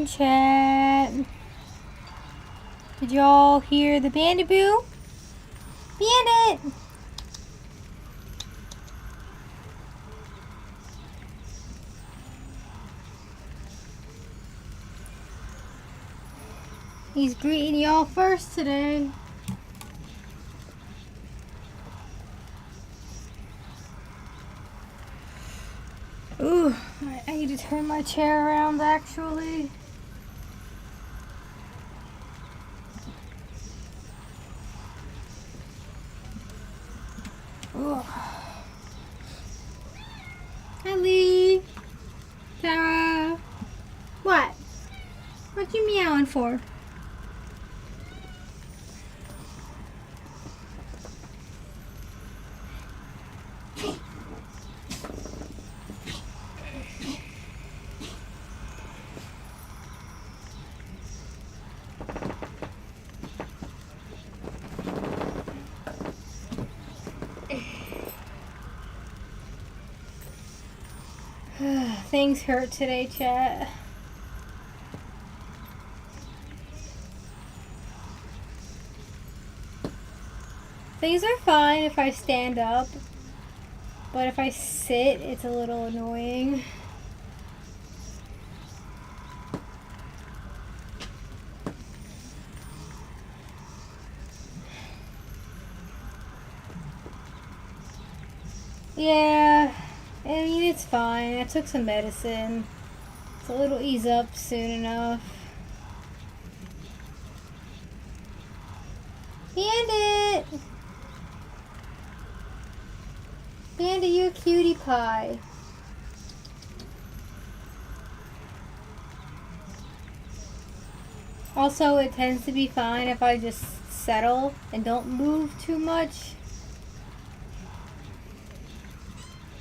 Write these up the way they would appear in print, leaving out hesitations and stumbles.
morning, chat. Did y'all hear the bandit boo? Bandit! He's greeting y'all first today. Ooh, I need to turn my chair around actually. Ooh. Hi Lee. Tara. What? What you meowing for? Things hurt today, chat. Things are fine if I stand up, but if I sit, it's a little annoying. Yeah. I mean, it's fine. I took some medicine. So it'll ease up soon enough. Bandit! Bandit, you a cutie pie. Also, it tends to be fine if I just settle and don't move too much.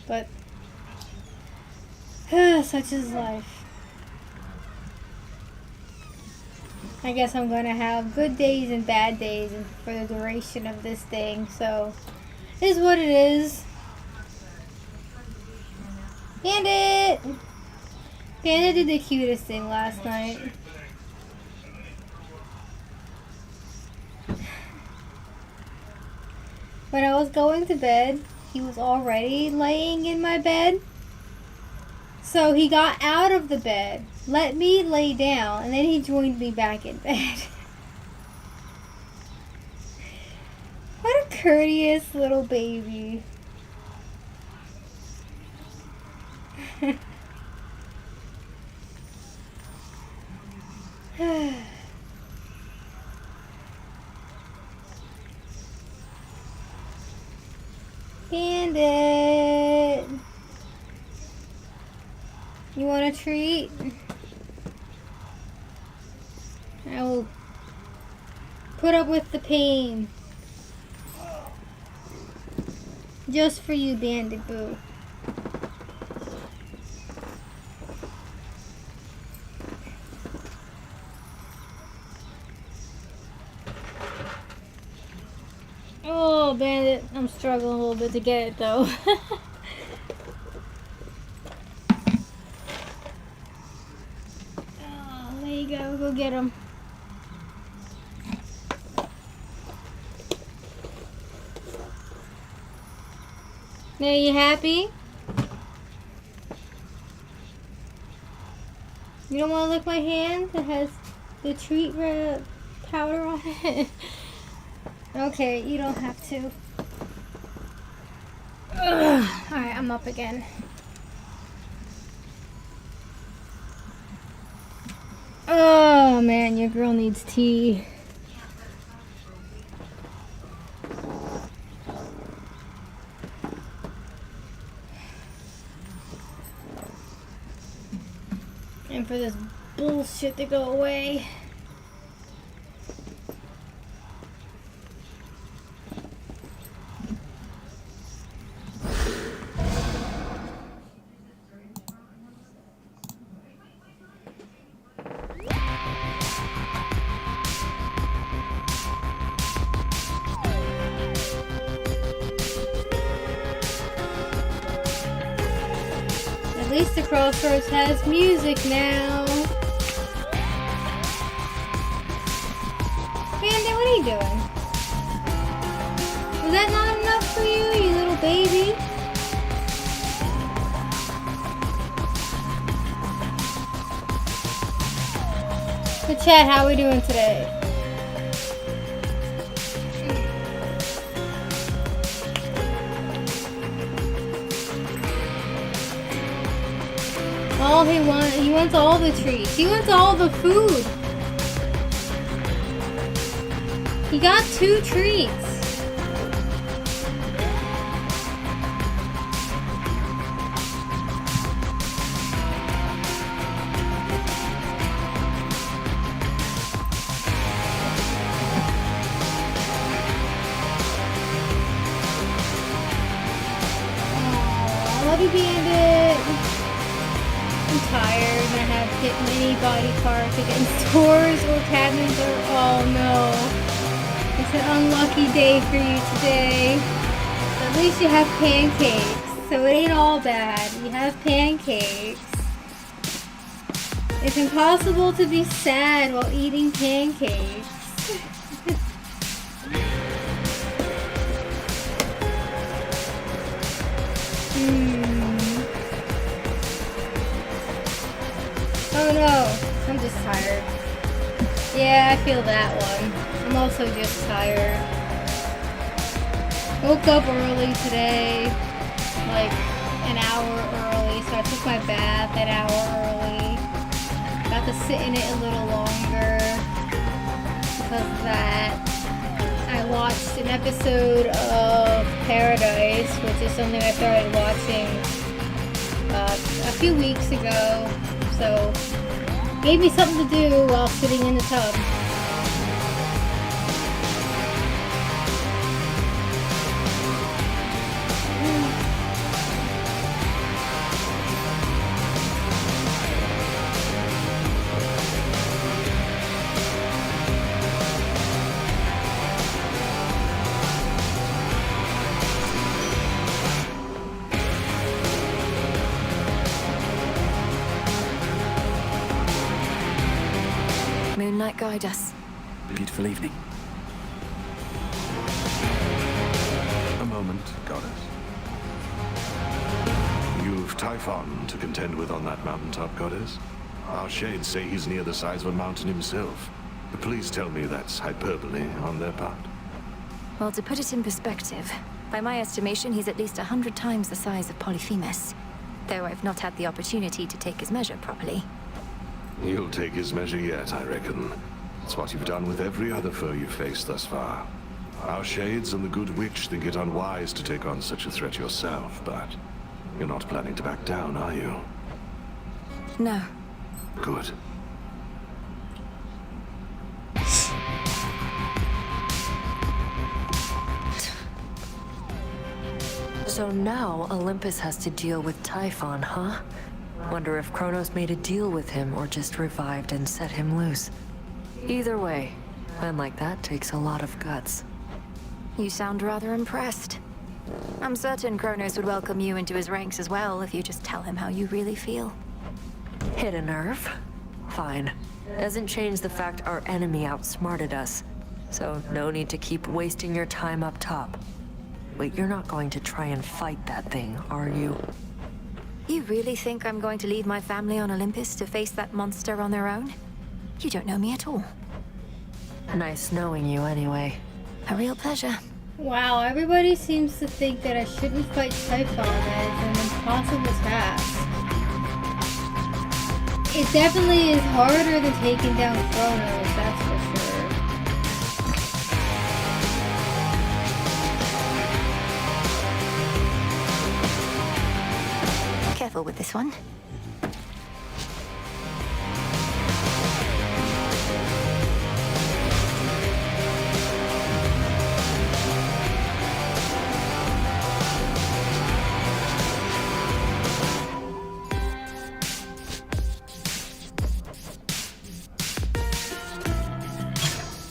But such is life. I guess I'm gonna have good days and bad days for the duration of this thing, so it is what it is. Bandit! Bandit did the cutest thing last night. When I was going to bed, he was already laying in my bed. So he got out of the bed, let me lay down, and then he joined me back in bed. What a courteous little baby. Bandit! You want a treat? I will put up with the pain. Just for you, Bandit Boo. Oh, Bandit, I'm struggling a little bit to get it though. Oh, there you go, go get him. Now you happy? You don't want to lick my hand that has the treat powder on it? Okay, you don't have to. Alright, I'm up again. Oh man, your girl needs tea. And for this bullshit to go away. At least the Crossroads has music now. you doing? Was that not enough for you, you little baby? So chat, how are we doing today? All he wants all the treats. He wants all the food. He got 2 treats. Aww, love you, Bandit. I'm tired and I have hit many body parts against doors or cabinets or oh no. It's an unlucky day for you today. At least you have pancakes, so it ain't all bad. You have pancakes. It's impossible to be sad while eating pancakes. Oh no, I'm just tired. Yeah, I feel that one. I'm also just tired. Woke up early today, like an hour early, so I took my bath an hour early. Got to sit in it a little longer because of that. I watched an episode of Paradise, which is something I started watching a few weeks ago. So, gave me something to do while sitting in the tub. Moonlight guide us. Beautiful evening. A moment, goddess. You've Typhon to contend with on that mountaintop, goddess. Our shades say he's near the size of a mountain himself. Please tell me that's hyperbole on their part. Well, to put it in perspective, by my estimation, he's at least 100 times the size of Polyphemus. Though I've not had the opportunity to take his measure properly. You'll take his measure yet, I reckon. It's what you've done with every other foe you've faced thus far. Our shades and the good witch think it unwise to take on such a threat yourself, but you're not planning to back down, are you? No. Good. So now Olympus has to deal with Typhon, huh? Wonder if Chronos made a deal with him or just revived and set him loose. Either way, man like that takes a lot of guts. You sound rather impressed. I'm certain Chronos would welcome you into his ranks as well if you just tell him how you really feel. Hit a nerve? Fine. Doesn't change the fact our enemy outsmarted us. So no need to keep wasting your time up top. But you're not going to try and fight that thing, are you? You really think I'm going to leave my family on Olympus to face that monster on their own? You don't know me at all. Nice knowing you anyway. A real pleasure. Wow, everybody seems to think that I shouldn't fight Typhon, that it's an impossible task. It definitely is harder than taking down Chronos, that's for sure. Careful with this one.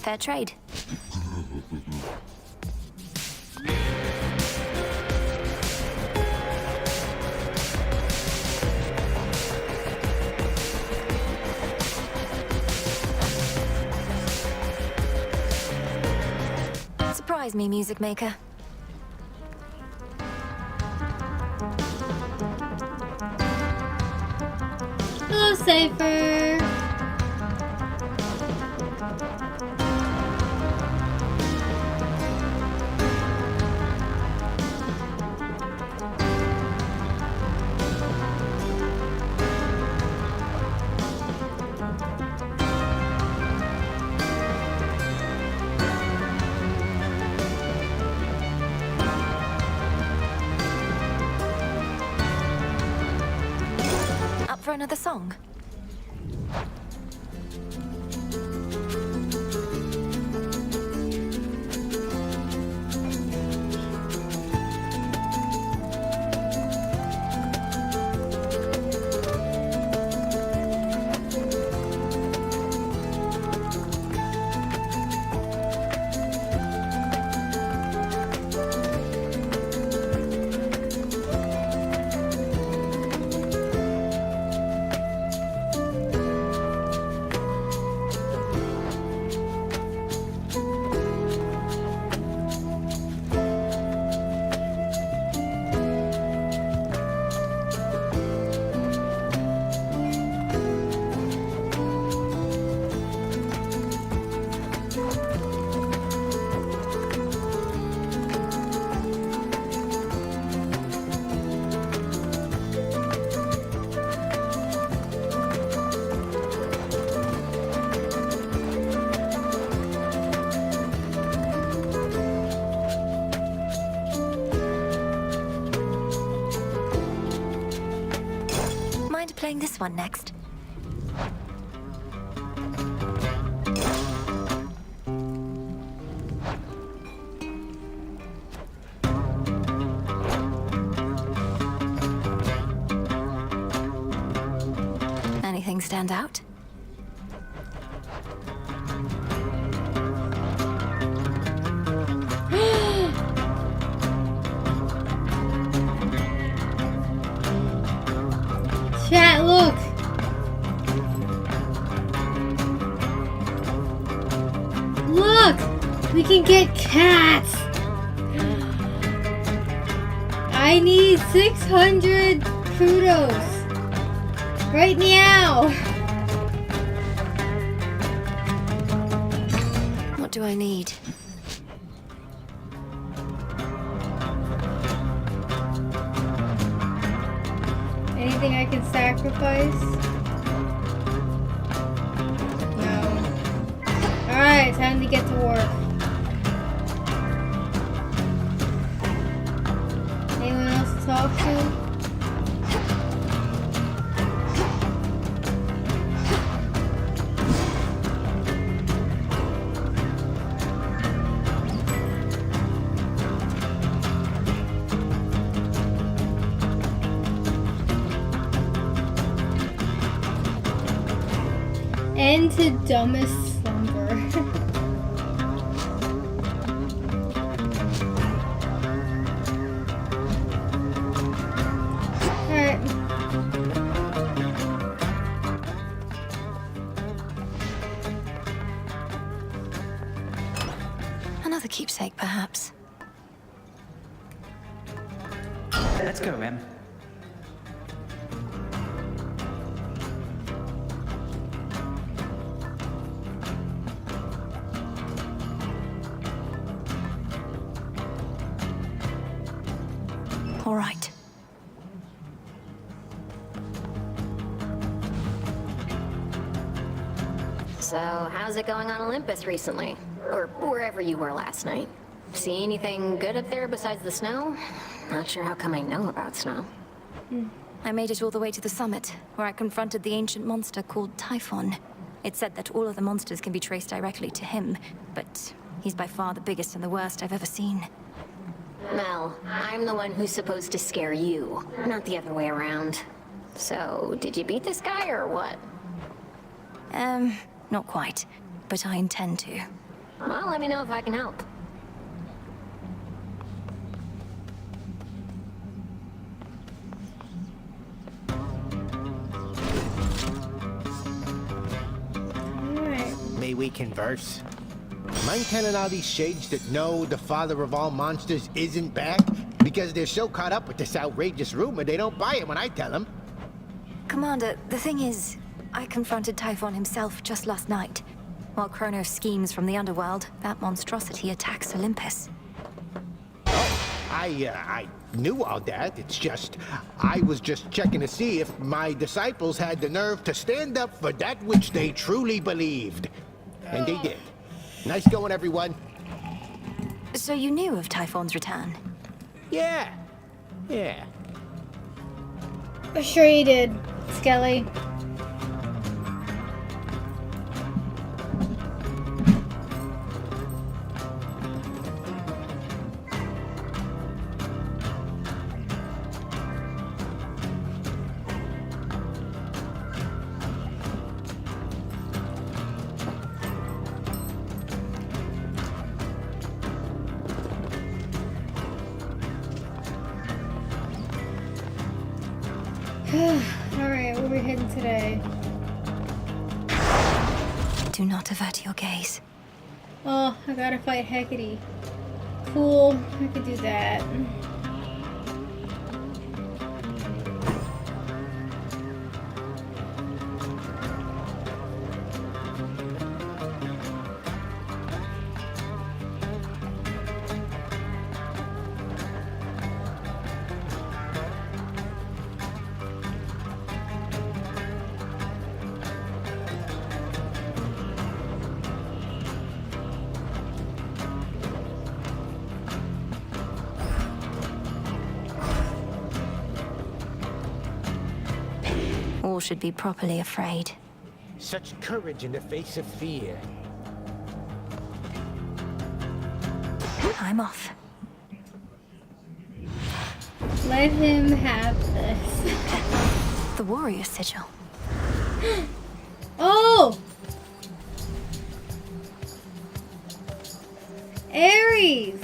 Fair trade. Surprise me, music maker. Hello, Safer. Up for another song? Mind playing this one next? Anything stand out? Chat, look. Look, we can get cats. I need 600 kudos right now. What do I need? Anything I can sacrifice? No. Alright, time to get to work. Anyone else to talk to? End to dumbest slumber. Alright. Another keepsake, perhaps. Let's go, Em. All right. So, how's it going on Olympus recently? Or wherever you were last night? See anything good up there besides the snow? Not sure how come I know about snow. I made it all the way to the summit, where I confronted the ancient monster called Typhon. It said that all of the monsters can be traced directly to him, but he's by far the biggest and the worst I've ever seen. Mel, I'm the one who's supposed to scare you, not the other way around. So, did you beat this guy or what? Not quite, but I intend to. Well, let me know if I can help. Alright. May we converse? Mind telling all these shades that no, the father of all monsters isn't back? Because they're so caught up with this outrageous rumor, they don't buy it when I tell them. Commander, the thing is, I confronted Typhon himself just last night. While Chronos schemes from the underworld, that monstrosity attacks Olympus. I knew all that. It's just, I was just checking to see if my disciples had the nerve to stand up for that which they truly believed. And they did. Nice going, everyone. So you knew of Typhon's return? Yeah. I'm sure you did, Skelly. Alright, where are we heading today? Do not avert your gaze. Oh, I gotta fight Hecate. Cool, I could do that. All should be properly afraid. Such courage in the face of fear. I'm off. Let him have this. The warrior sigil. Oh! Ares!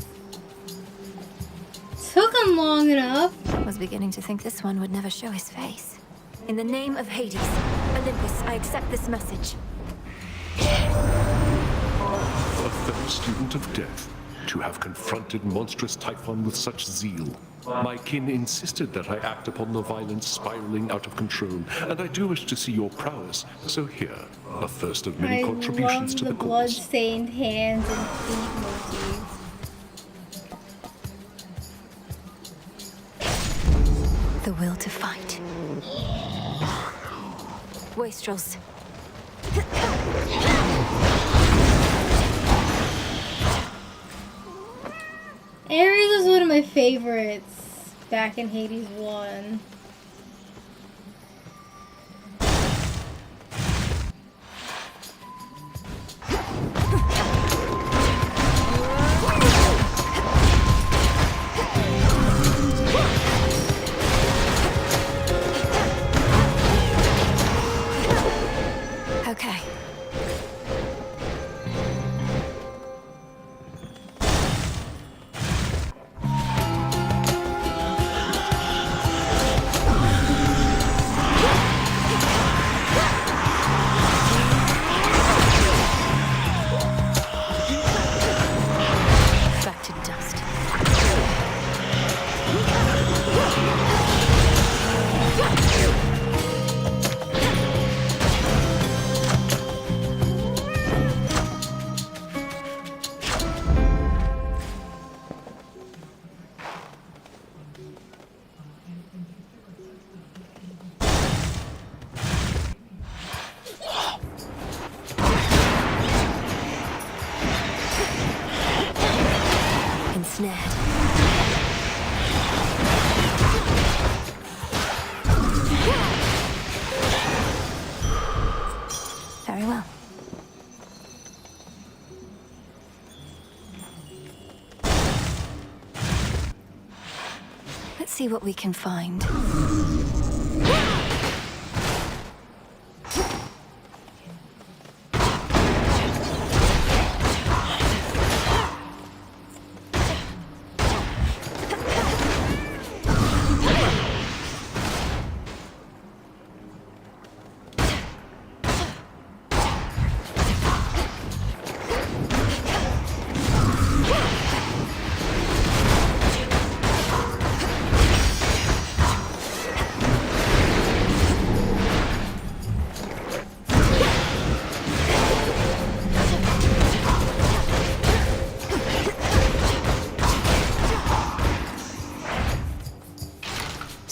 Took him long enough. Was beginning to think this one would never show his face. In the name of Hades, Olympus, I accept this message. A fellow student of death, to have confronted monstrous Typhon with such zeal. My kin insisted that I act upon the violence spiraling out of control, and I do wish to see your prowess. So here, a first of many I contributions love to the the cause. blood-stained hands and feet motifs. The will to fight. Wastrels. Ares was one of my favorites back in Hades 1. Okay. Back to dust. Ensnared. Very well. Let's see what we can find.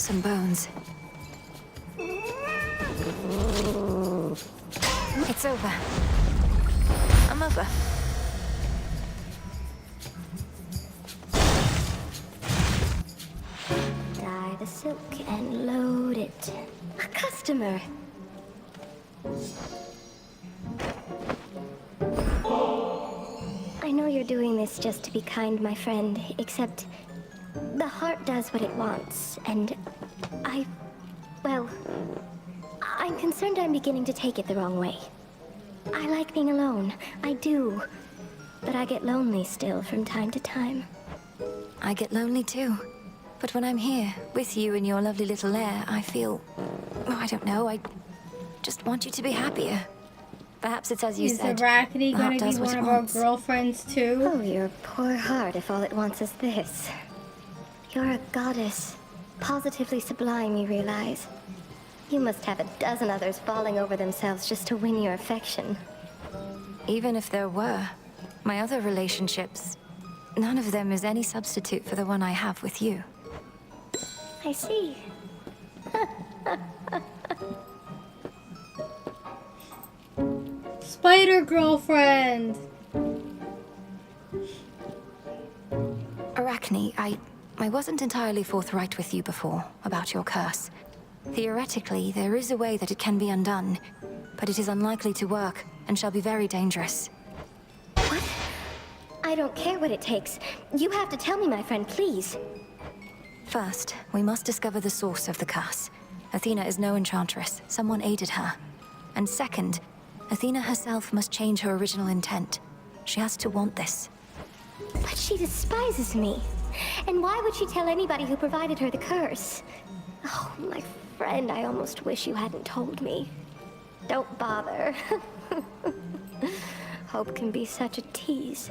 some bones. It's over. I'm over. Dye the silk and load it. A customer. I know you're doing this just to be kind, my friend, except the heart does what it wants, and well, I'm concerned I'm beginning to take it the wrong way. I like being alone, I do, but I get lonely still from time to time. I get lonely too. But when I'm here, with you in your lovely little lair, I feel... oh, I don't know, I just want you to be happier. Perhaps it's as you Is said. Arachne the heart gonna be does what one it of our wants. girlfriends too? Oh, your poor heart if all it wants is this. You're a goddess. Positively sublime, you realize. You must have a dozen others falling over themselves just to win your affection. Even if there were, my other relationships, none of them is any substitute for the one I have with you. I see. Spider girlfriend! Arachne, I wasn't entirely forthright with you before about your curse. Theoretically, there is a way that it can be undone, but it is unlikely to work and shall be very dangerous. What? I don't care what it takes. You have to tell me, my friend, please. First, we must discover the source of the curse. Athena is no enchantress. Someone aided her. And second, Athena herself must change her original intent. She has to want this. But she despises me. And why would she tell anybody who provided her the curse? Oh, my friend, I almost wish you hadn't told me. Don't bother. Hope can be such a tease.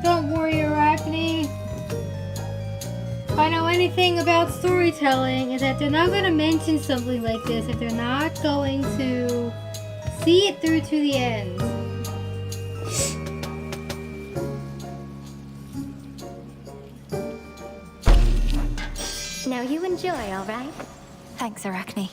Don't worry, Arachne. If I know anything about storytelling, is that they're not going to mention something like this if they're not going to see it through to the end. Now you enjoy, all right? Thanks, Arachne.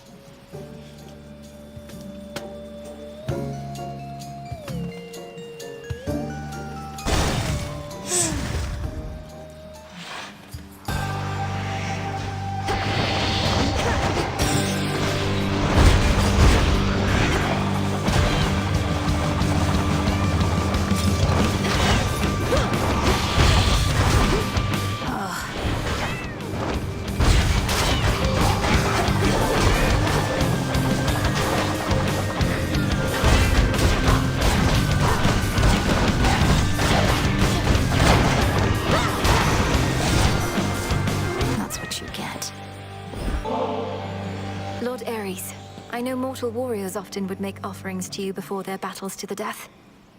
I know mortal warriors often would make offerings to you before their battles to the death.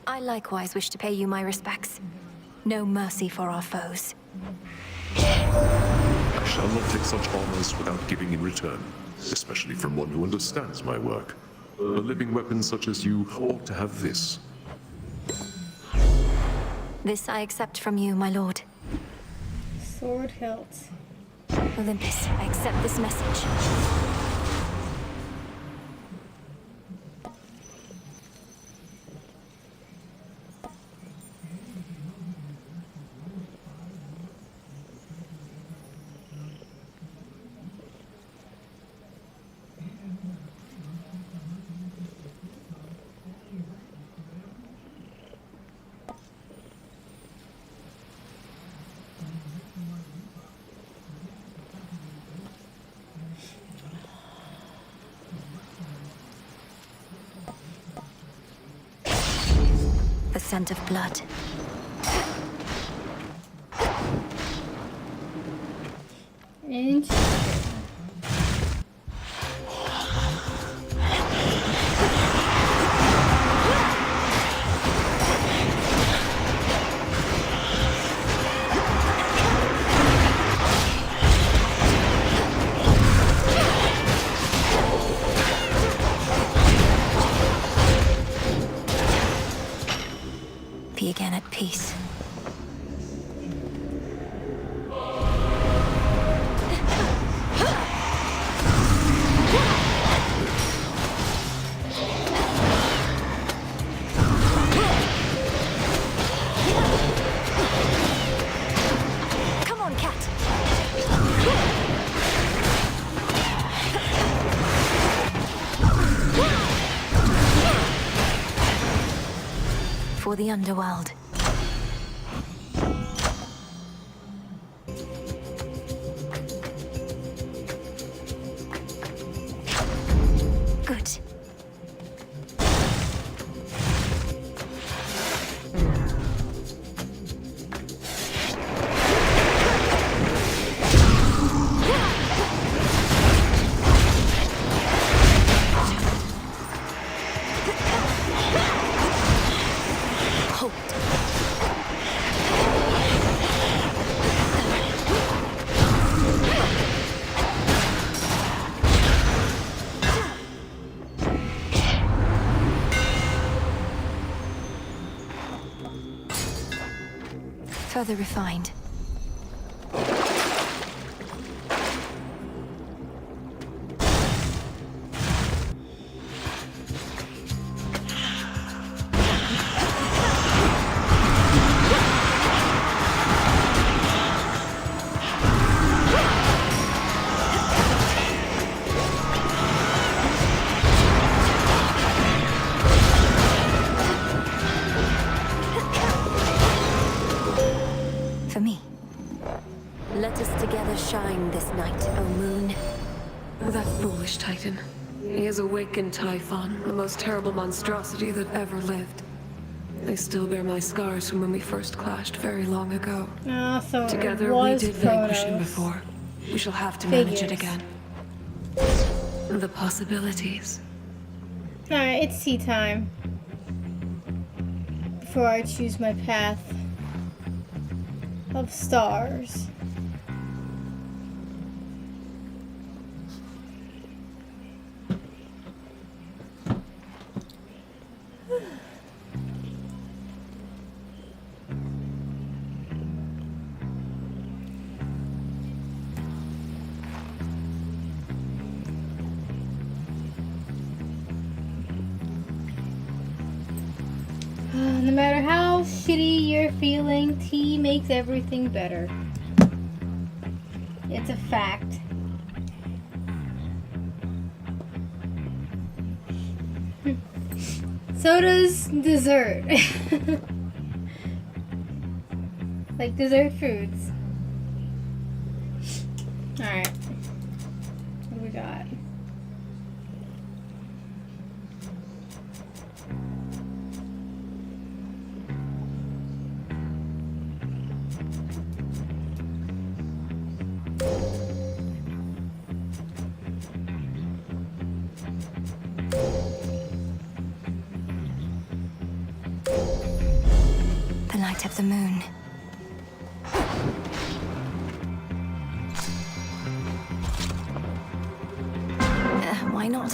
I likewise wish to pay you my respects. No mercy for our foes. I shall not take such honors without giving in return, especially from one who understands my work. A living weapon such as you ought to have this. This I accept from you, my lord. Sword hilt. Olympus, I accept this message. The scent of blood. Interesting. Be again at peace. the underworld. Good. Further refined. For me. Let us together shine this night, O moon. That foolish Titan. He has awakened Typhon, the most terrible monstrosity that ever lived. I still bear my scars from when we first clashed very long ago. Ah, so Together it we was did vanquish him Chronos. before. We shall have to manage it Figures. again. The possibilities. Alright, it's tea time. Before I choose my path of stars. No matter how shitty you're feeling, tea makes everything better. It's a fact. So does dessert. Like dessert foods. Alright. What do we got? The light of the moon. Why not?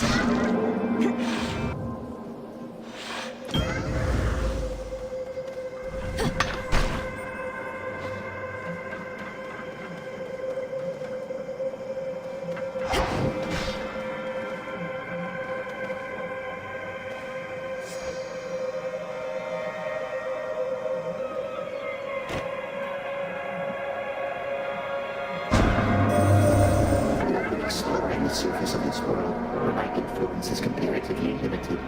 Exploring the surface of this world, where my influence is comparatively limited.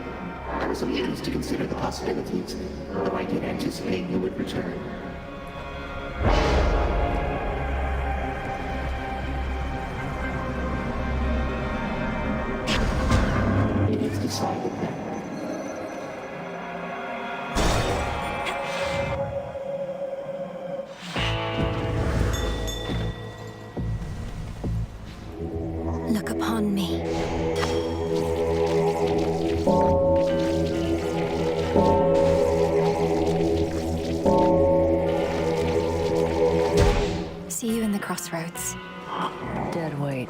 I was amused to consider the possibilities, though I did anticipate you would return. It is decided then. Look upon me. See you in the crossroads. Dead weight.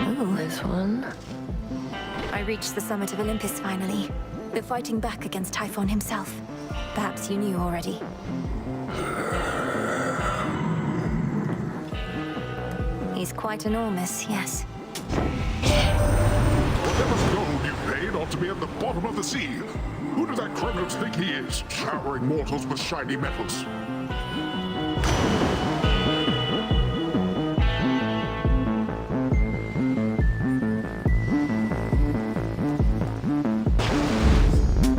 Ooh. This one? I reached the summit of Olympus finally. They're fighting back against Typhon himself. Perhaps you knew already. He's quite enormous, yes. Whatever gold you paid ought to be at the bottom of the sea. Who does that Chronos think he is, showering mortals with shiny metals?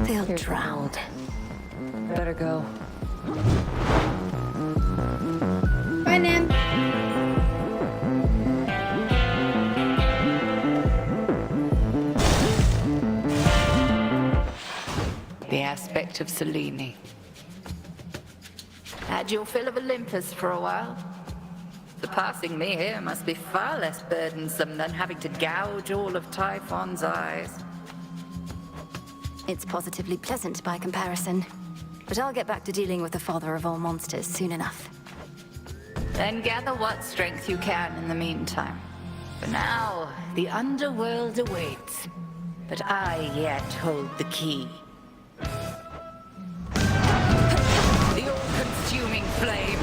They'll You're drown. drowned. Better go. Bye, Nam. The aspect of Selene. Had your fill of Olympus for a while? Surpassing me here must be far less burdensome than having to gouge all of Typhon's eyes. It's positively pleasant by comparison. But I'll get back to dealing with the father of all monsters soon enough. Then gather what strength you can in the meantime. For now, the underworld awaits. But I yet hold the key. The all-consuming flame.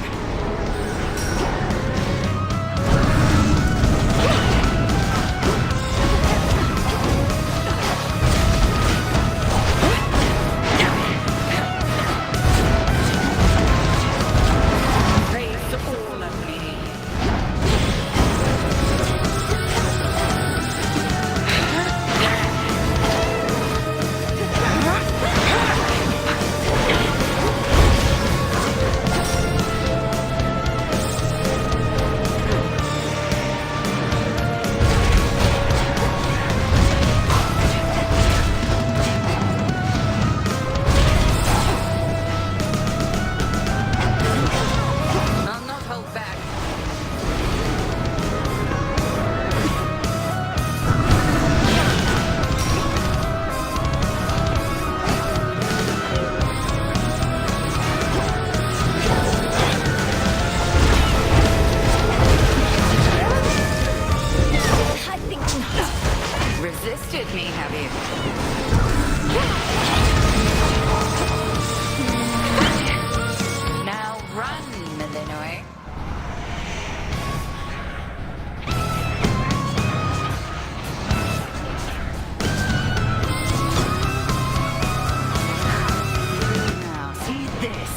Resisted me, have you? Now run, Illinois. Now see this.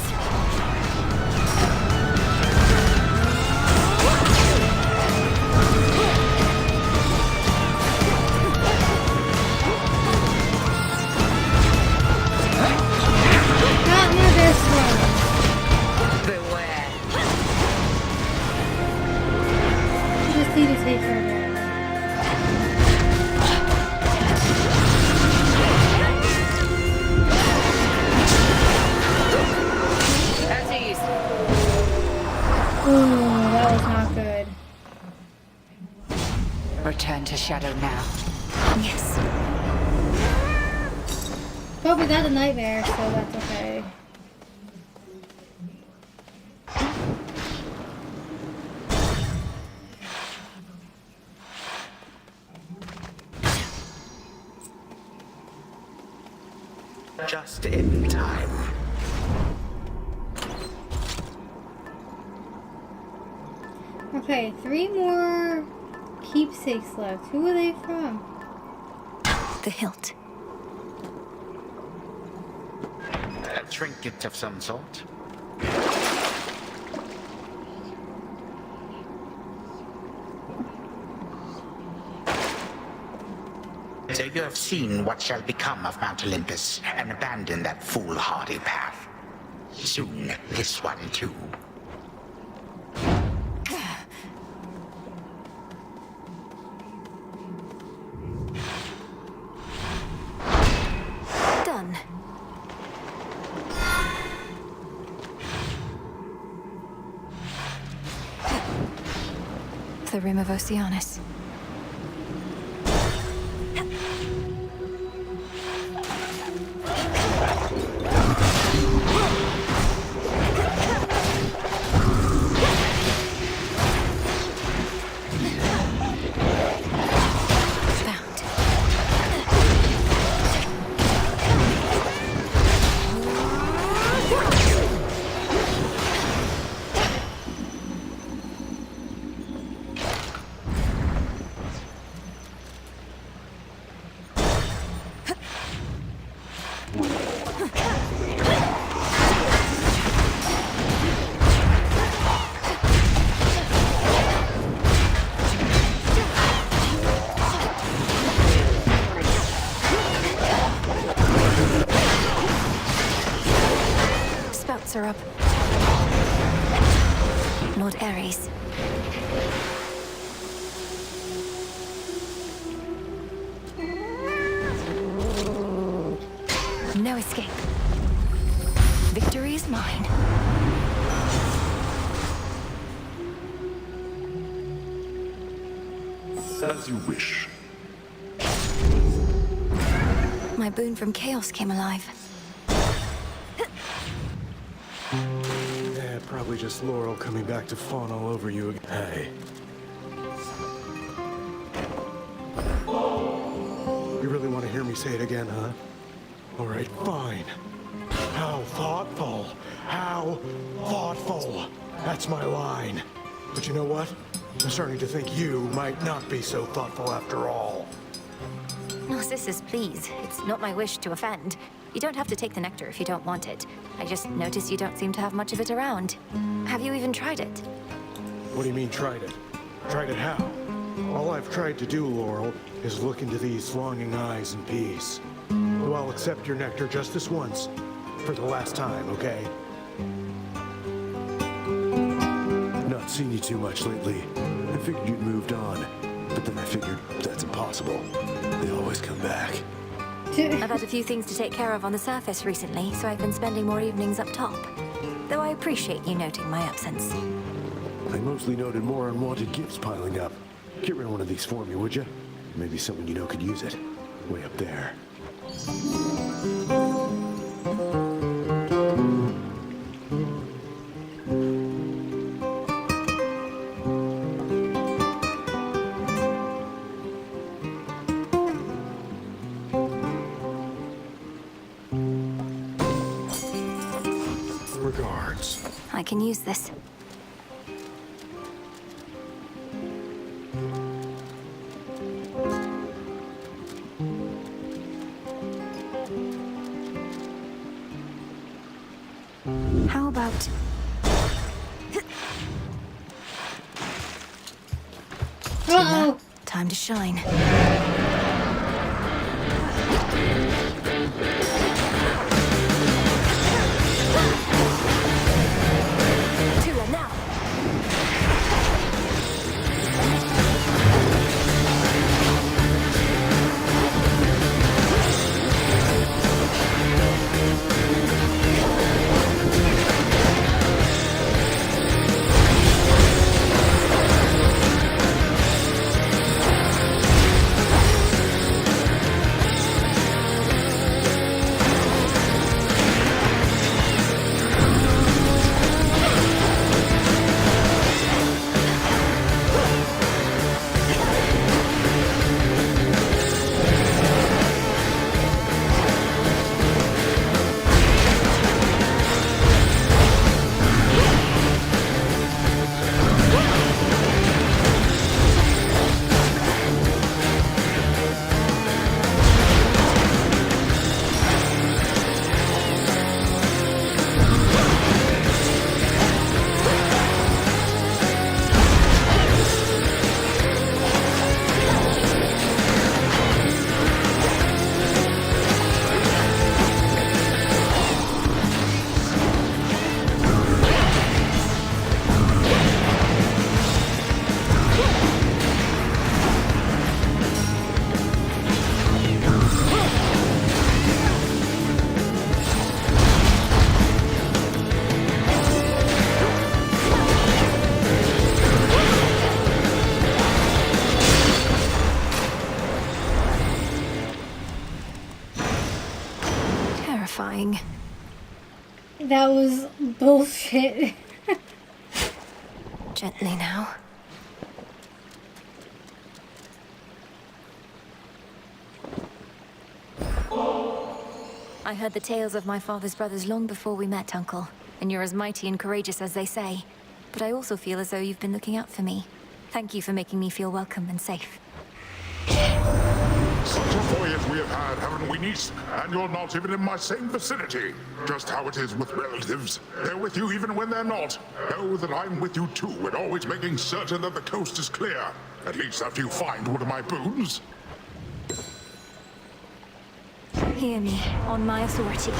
Not near this one. Beware. You just need to take her down. At ease. Ooh, that was not good. Return to Shadow now. Yes. But we got the nightmare, so that's okay. Just in time. Okay, 3 more keepsakes left. Who are they from? The hilt. A trinket of some sort. So you have seen what shall become of Mount Olympus and abandoned that foolhardy path. Soon, this one too. Done. The Rim of Oceanus. up. Lord Ares. No escape. Victory is mine. As you wish. My boon from chaos came alive. Yeah, probably just Laurel coming back to fawn all over you again. Hey. You really want to hear me say it again, huh? All right, fine. How thoughtful. How thoughtful. That's my line. But you know what? I'm starting to think you might not be so thoughtful after all. Narcissus, please. It's not my wish to offend. You don't have to take the nectar if you don't want it. I just noticed you don't seem to have much of it around. Have you even tried it? What do you mean, tried it? Tried it how? All I've tried to do, Laurel, is look into these longing eyes in peace. So I'll accept your nectar just this once, for the last time, okay? Not seen you too much lately. I figured you'd moved on, but then I figured that's impossible. They always come back. I've had a few things to take care of on the surface recently, so I've been spending more evenings up top. Though I appreciate you noting my absence. I mostly noted more unwanted gifts piling up. Get rid of one of these for me, would you? Maybe someone you know could use it. Way up there. Regards. I can use this. How about... Uh-oh. Time to shine. Tula now. Terrifying. That was bullshit. Gently now. I heard the tales of my father's brothers long before we met, Uncle. And you're as mighty and courageous as they say. But I also feel as though you've been looking out for me. Thank you for making me feel welcome and safe. Such a voyage we have had, haven't we, niece? And you're not even in my same vicinity. Just how it is with relatives. They're with you even when they're not. Know that I'm with you too, and always making certain that the coast is clear. At least after you find one of my boons. Hear me, on my authority.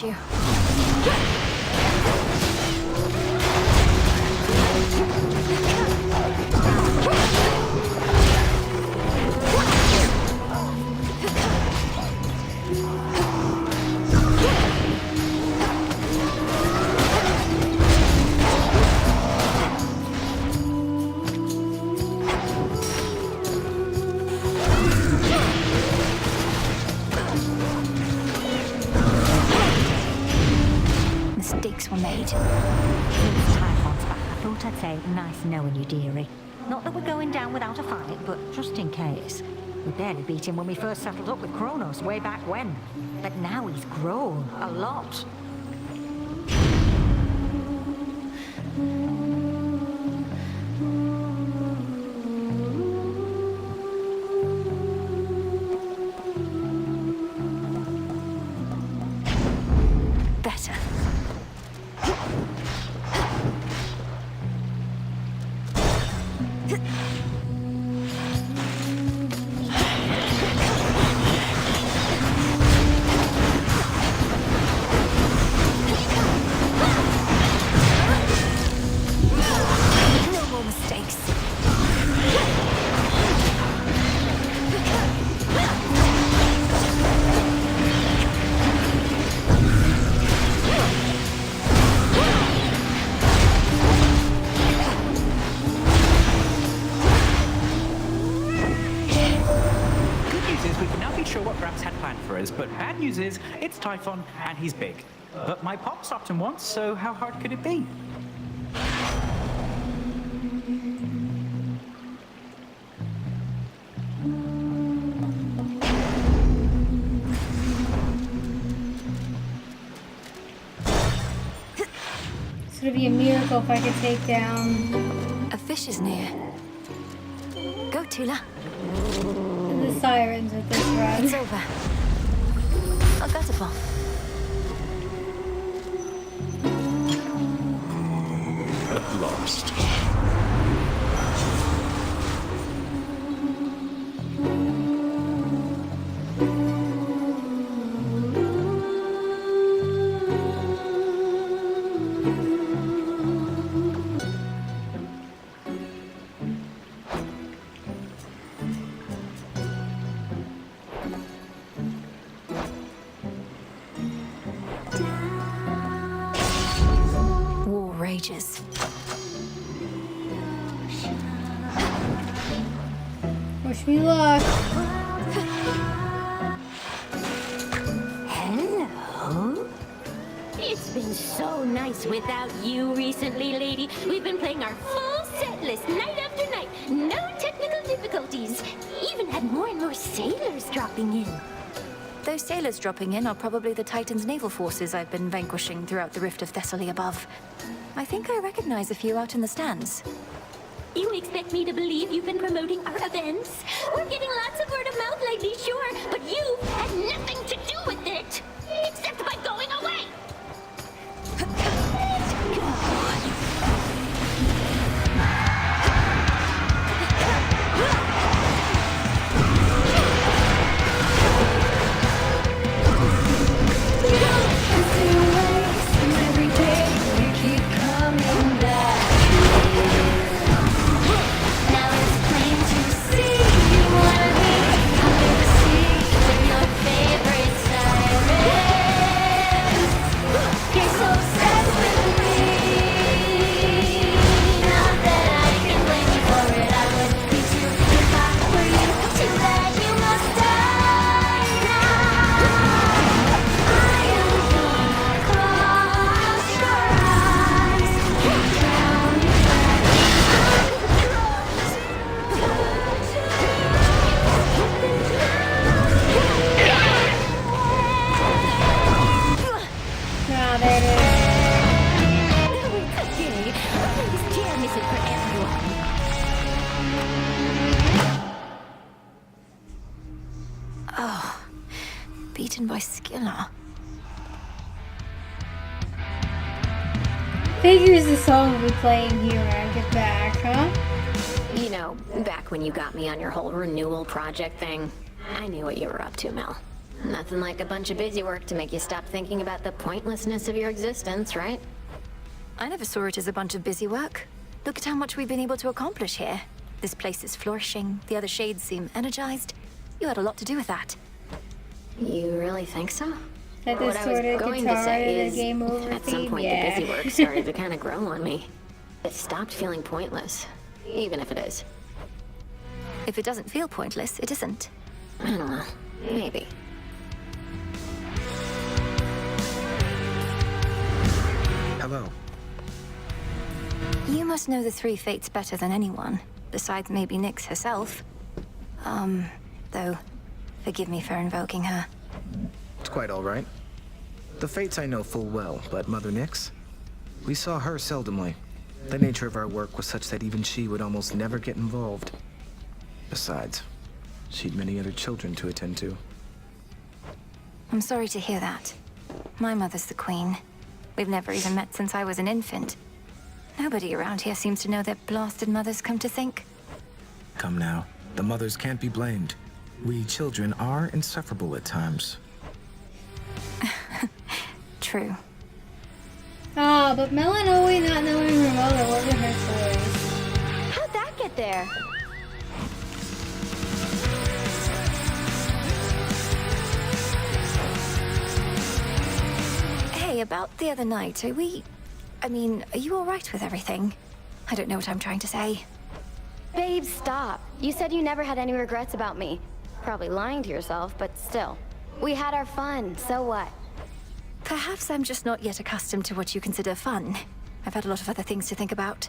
got you. Mistakes were made. Since Typhon's back, I thought I'd say nice knowing you, dearie. Not that we're going down without a fight, but just in case. We barely beat him when we first settled up with Chronos way back when. But now he's grown a lot. Better. No more mistakes. Good news is we can now be sure what Gramps had planned for us, but bad news is it's Typhon and he's big. But my pop stopped him once, so how hard could it be? This would be a miracle if I could take down A fish is near. Go, Tula. the sirens with this run. It's over. I'll gut a bomb. At last. War rages. Wish me luck. Hello? It's been so nice without you recently, lady. We've been playing our full set list night after night. No technical difficulties. Even had more and more sailors dropping in. Those sailors dropping in are probably the Titan's naval forces I've been vanquishing throughout the Rift of Thessaly above. I think I recognize a few out in the stands. You expect me to believe you've been promoting our events? We're getting lots of word of mouth lately, sure, but you've had nothing to do with it, except by going away. Beaten by Skilla. Figures the song will be playing here when I get back, huh? You know, back when you got me on your whole renewal project thing, I knew what you were up to, Mel. Nothing like a bunch of busy work to make you stop thinking about the pointlessness of your existence, right? I never saw it as a bunch of busy work. Look at how much we've been able to accomplish here. This place is flourishing, the other shades seem energized. You had a lot to do with that. You really think so? That What I was distorted going to guitar say in is, the game over at some theme, point yeah. the busy work started to kind of grow on me. It stopped feeling pointless, even if it is. If it doesn't feel pointless, it isn't. I don't know. Maybe. Hello. You must know the three fates better than anyone, besides maybe Nyx herself. Though, forgive me for invoking her. It's quite all right. The fates I know full well, but Mother Nyx? We saw her seldomly. The nature of our work was such that even she would almost never get involved. Besides, she'd many other children to attend to. I'm sorry to hear that. My mother's the queen. We've never even met since I was an infant. Nobody around here seems to know their blasted mothers, come to think. Come now, the mothers can't be blamed. We children are insufferable at times. True. Ah, but Melanie not knowing her mother wasn't her choice. How'd that get there? Hey, about the other night, are you alright with everything? I don't know what I'm trying to say. Babe, stop. You said you never had any regrets about me. Probably lying to yourself, but still. We had our fun, so what? Perhaps I'm just not yet accustomed to what you consider fun. I've had a lot of other things to think about.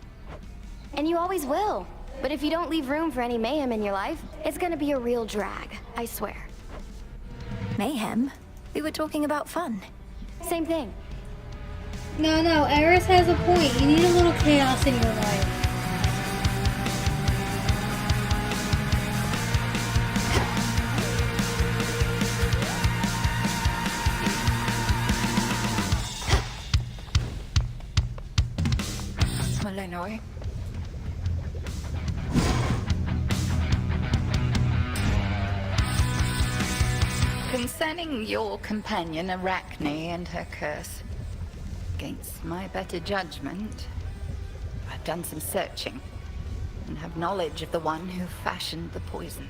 And you always will. But if you don't leave room for any mayhem in your life, it's gonna be a real drag, I swear. Mayhem? We were talking about fun. Same thing. No, Eris has a point. You need a little chaos in your life. Malinois. Concerning your companion Arachne and her curse, against my better judgment, I've done some searching and have knowledge of the one who fashioned the poison.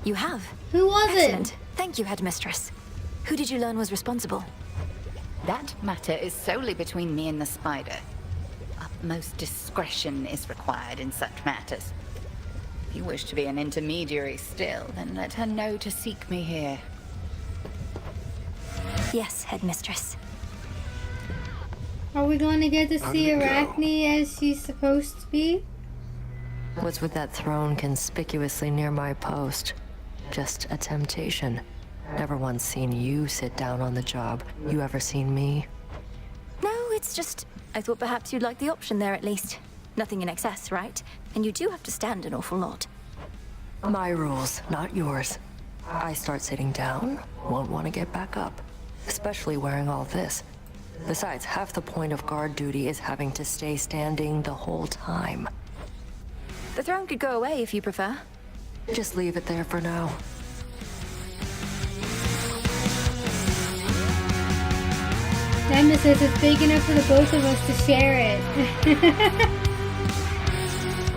You have? Who was Excellent. it? Thank you, Headmistress. Who did you learn was responsible? That matter is solely between me and the spider. Utmost discretion is required in such matters. If you wish to be an intermediary still, then let her know to seek me here. Yes, Headmistress. Are we going to get to How see did it go? Arachne as she's supposed to be? What's with that throne conspicuously near my post? Just a temptation. Never once seen you sit down on the job. You ever seen me? No, it's just... I thought perhaps you'd like the option there at least. Nothing in excess, right? And you do have to stand an awful lot. My rules, not yours. I start sitting down, won't want to get back up. Especially wearing all this. Besides, half the point of guard duty is having to stay standing the whole time. The throne could go away if you prefer. Just leave it there for now. Nemesis is big enough for the both of us to share it.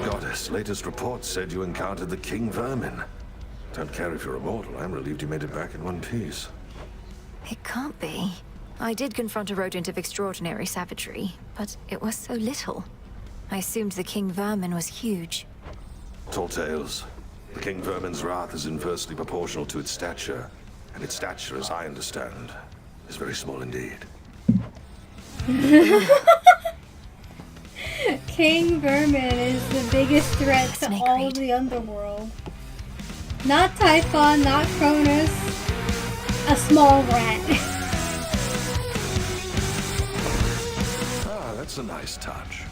Goddess, latest report said you encountered the King Vermin. Don't care if you're immortal. I'm relieved you made it back in one piece. It can't be. I did confront a rodent of extraordinary savagery, but it was so little. I assumed the King Vermin was huge. Tall tales. The King Vermin's wrath is inversely proportional to its stature, and its stature, as I understand, is very small indeed. King Vermin is the biggest threat to all of the underworld. Not Typhon, not Chronos. A small rat. Ah, that's a nice touch.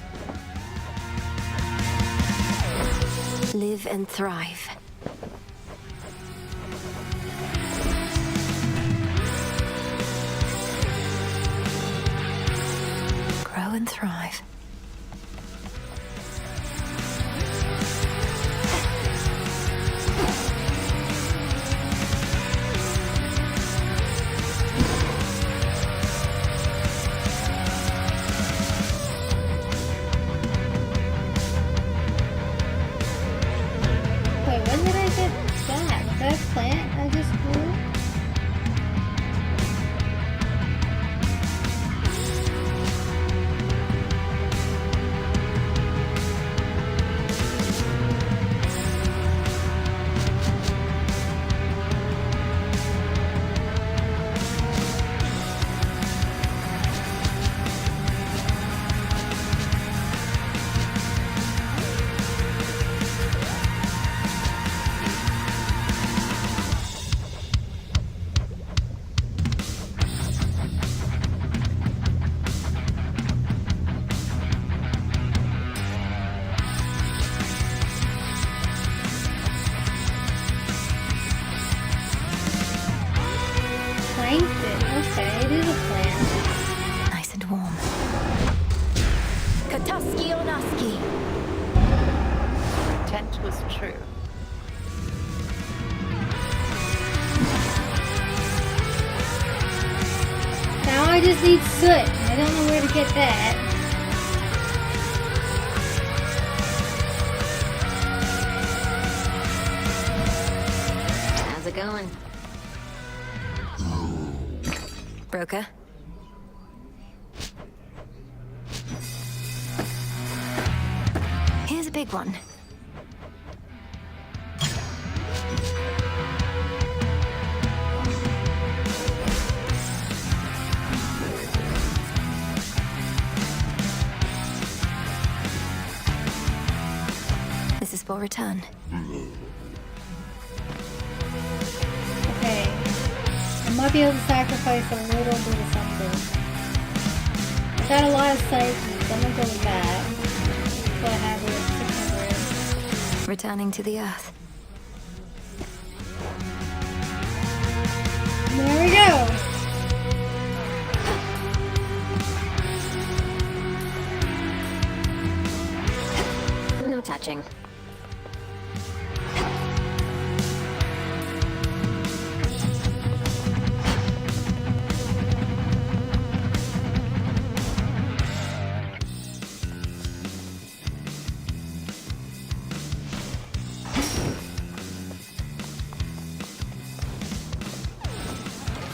Live and thrive. Grow and thrive. plankton. Okay, it is a plant. Nice and warm. Kataski Onaski. Intent was true. Now I just need soot. I don't know where to get that. How's it going? Broker? Here's a big one. This is for return. Okay. I might be able to sacrifice a little bit of something. I got a lot of sites, so I'm gonna go with that. So I have it 600. Returning to the earth. There we go. No touching.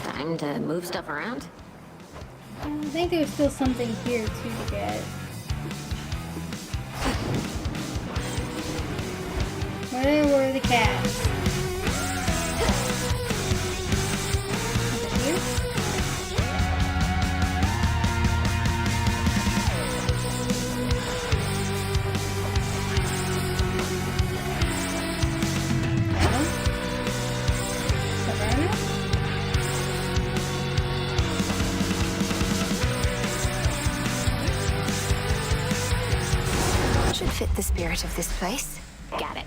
Time to move stuff around? I think there's still something here too to get. Where were the cats? Is it here? No? Savannah? Should fit the spirit of this place. Got it.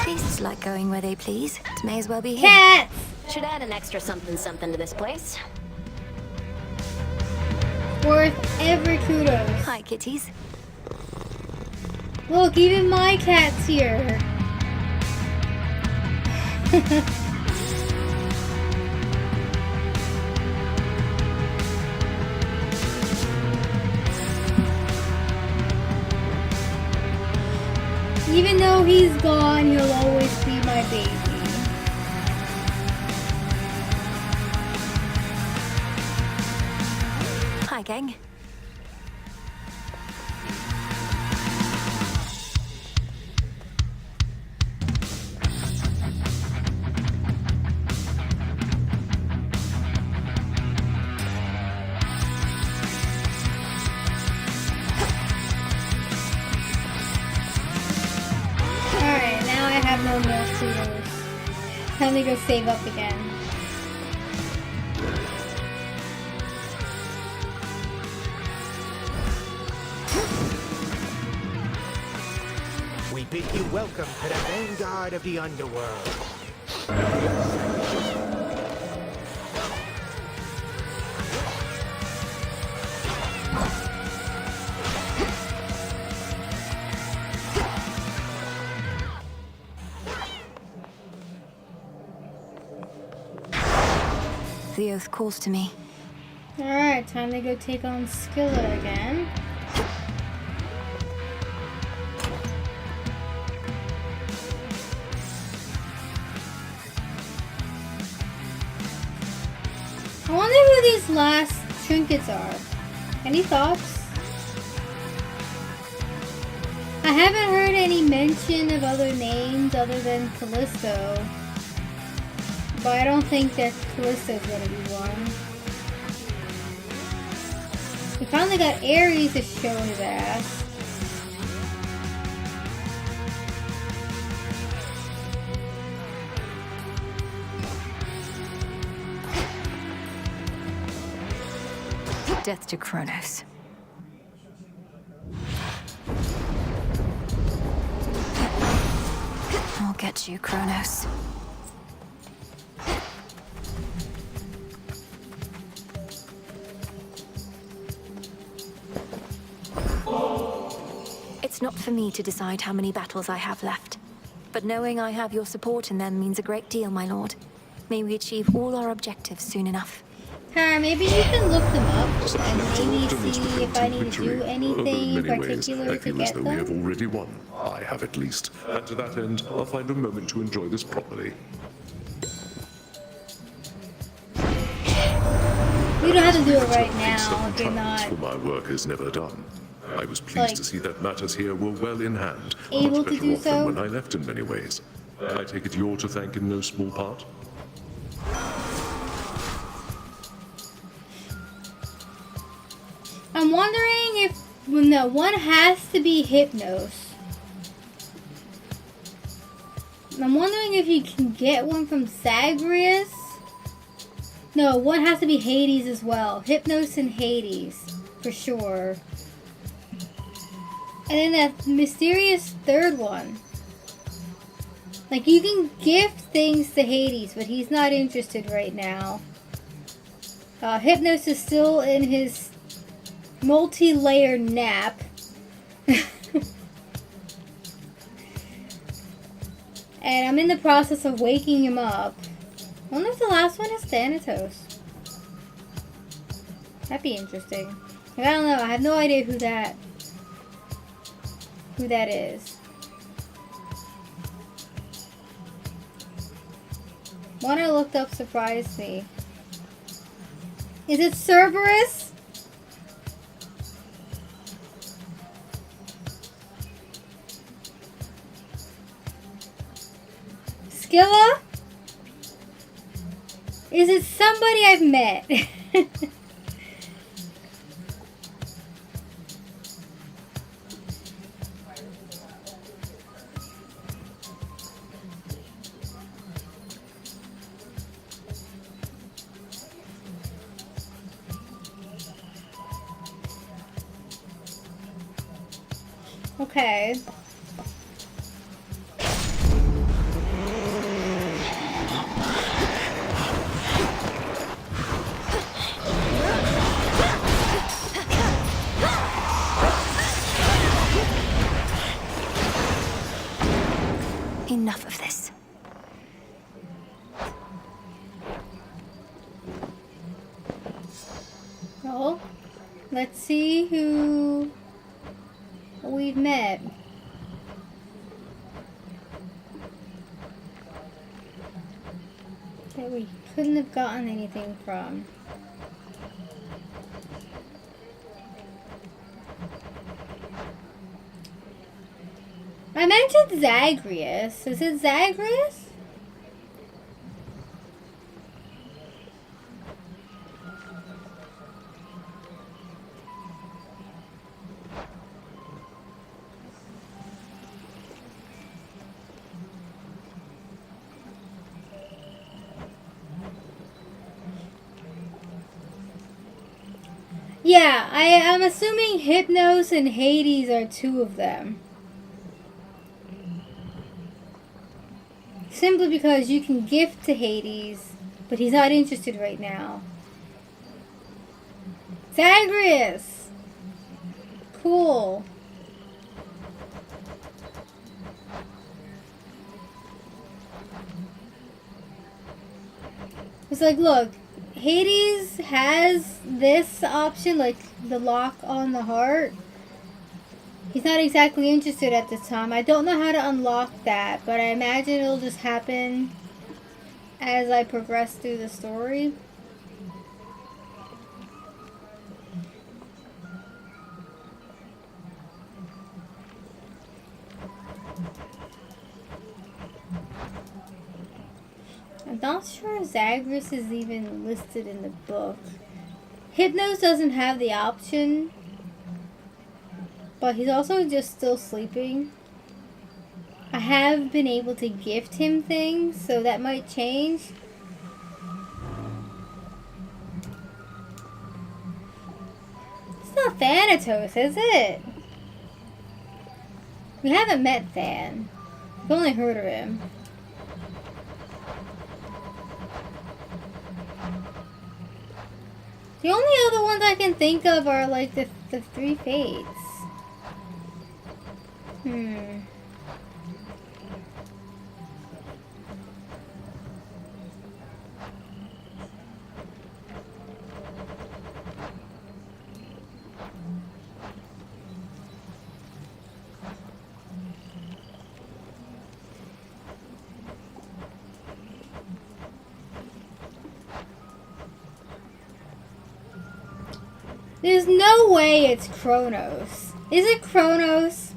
Beasts like going where they please. It may as well be here. Cats! Should add an extra something to this place. Worth every kudos. Hi, kitties. Look, even my cat's here. Even though he's gone, he'll always be my baby. Hi, gang. Alright, now I have no more kudos. Time to go save up again. We bid you welcome to the vanguard of the underworld. The oath calls to me. Alright, time to go take on Skilla again. I wonder who these last trinkets are. Any thoughts? I haven't heard any mention of other names other than Callisto. But I don't think that Callisto's gonna be one. We finally got Ares to show his ass. Death to Chronos. I'll get you, Chronos. It's not for me to decide how many battles I have left. But knowing I have your support in them means a great deal, my lord. May we achieve all our objectives soon enough. Maybe you can look them up Such and little maybe optimism see if I need to do although anything in in many ways, particular I to feel as get though we have them. already won. I have at least. And to that end, I'll find a moment to enjoy this properly. You don't have to do it right Been now several if you're trials not for my work is never done. I was pleased like, to see that matters here were well in hand. able Much to better do off so. than when I left in many ways. I take it you're to thank in no small part? I'm wondering if, well, no, one has to be Hypnos. I'm wondering if you can get one from Zagreus. No, one has to be Hades as well. Hypnos and Hades, for sure. And then that mysterious third one. Like, you can gift things to Hades, but he's not interested right now. Hypnos is still in his multi-layer nap. And I'm in the process of waking him up. I wonder if the last one is Thanatos. That'd be interesting. Like, I don't know. I have no idea who that is. One I looked up surprised me. Is it Cerberus? Skilla? Is it somebody I've met? Okay. Enough of this. Well, let's see who we've met. That we couldn't have gotten anything from. I mentioned Zagreus. Is it Zagreus? Yeah, I'm assuming Hypnos and Hades are two of them. Simply because you can gift to Hades, but he's not interested right now. Zagreus! Cool. It's like, look, Hades has this option, like the lock on the heart. He's not exactly interested at this time. I don't know how to unlock that, but I imagine it'll just happen as I progress through the story. I'm not sure Zagreus is even listed in the book. Hypnos doesn't have the option, but he's also just still sleeping. I have been able to gift him things, so that might change. It's not Thanatos, is it? We haven't met Than. We've only heard of him. The only other ones I can think of are like the three fates. There's no way it's Chronos. Is it Chronos?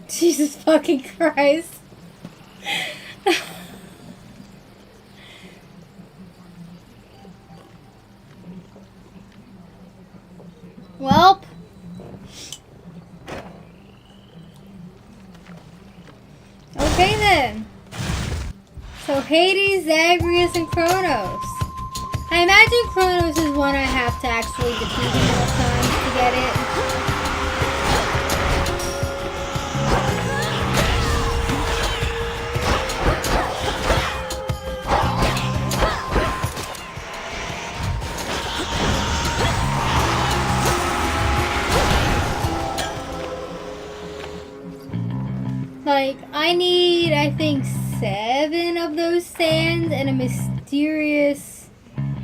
Jesus fucking Christ. Welp. Okay then. So Hades, Zagreus, and Chronos. I imagine Chronos is one I have to actually defeat enough times to get it. Like, I need, I think, 7 of those sands and a mysterious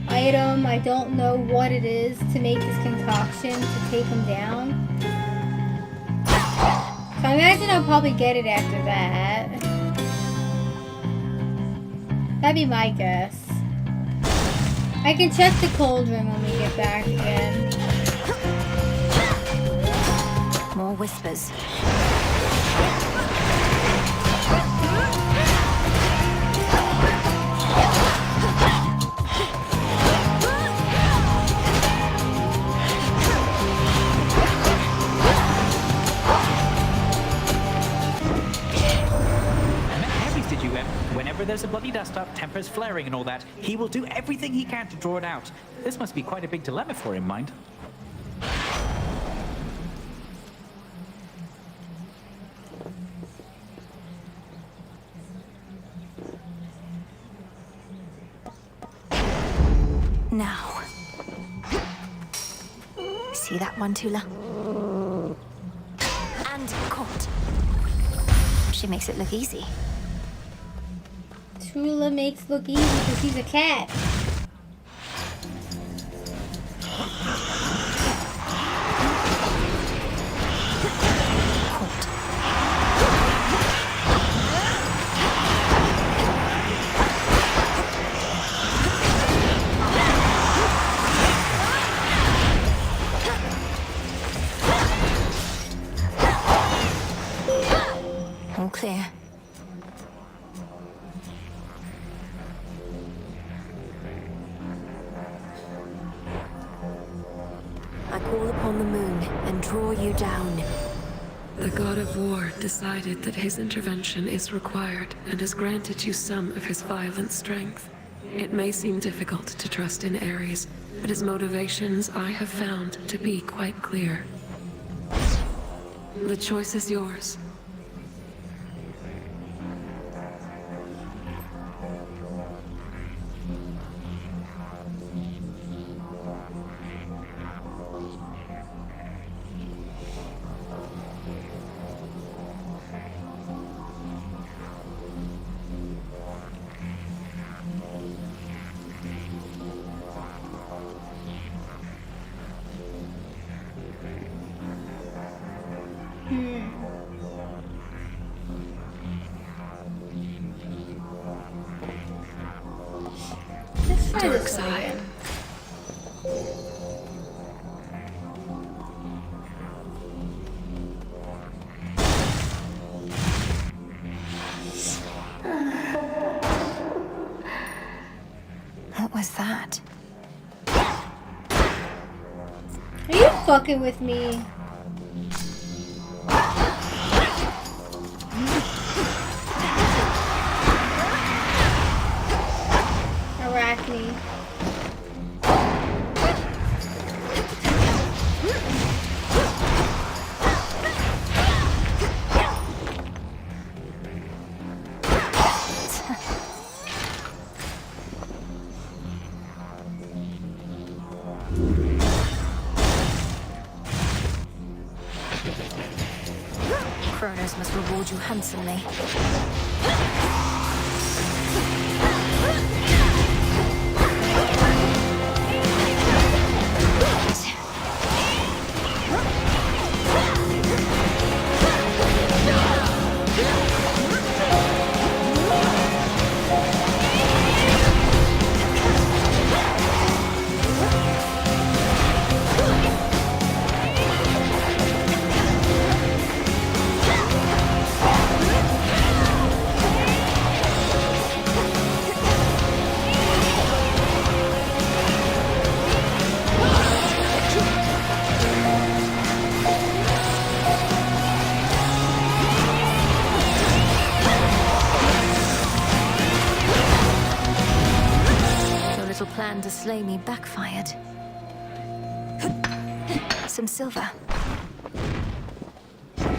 item. I don't know what it is to make this concoction to take them down. So I imagine I'll probably get it after that. That'd be my guess. I can check the cauldron when we get back again. More whispers. Whenever there's a bloody dust-up, tempers flaring and all that, he will do everything he can to draw it out. This must be quite a big dilemma for him, mind. Now. See that one, Tula? And caught. She makes it look easy. Tula makes it look easy because she's a cat. All clear. I call upon the moon and draw you down. The god of war decided that his intervention is required and has granted you some of his violent strength. It may seem difficult to trust in Ares, but his motivations I have found to be quite clear. The choice is yours. Dark side. What was that? Are you fucking with me? Arachne. Chronos must reward you handsomely. Plan to slay me backfired. Some silver. Don't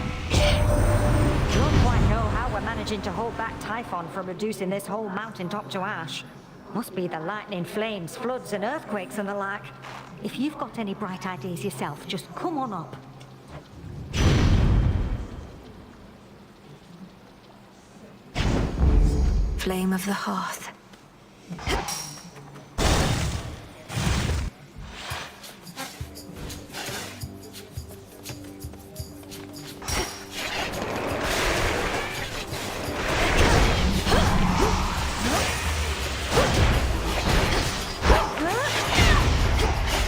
quite know how we're managing to hold back Typhon from reducing this whole mountaintop to ash. Must be the lightning, flames, floods, and earthquakes and the like. If you've got any bright ideas yourself, just come on up. Flame of the hearth.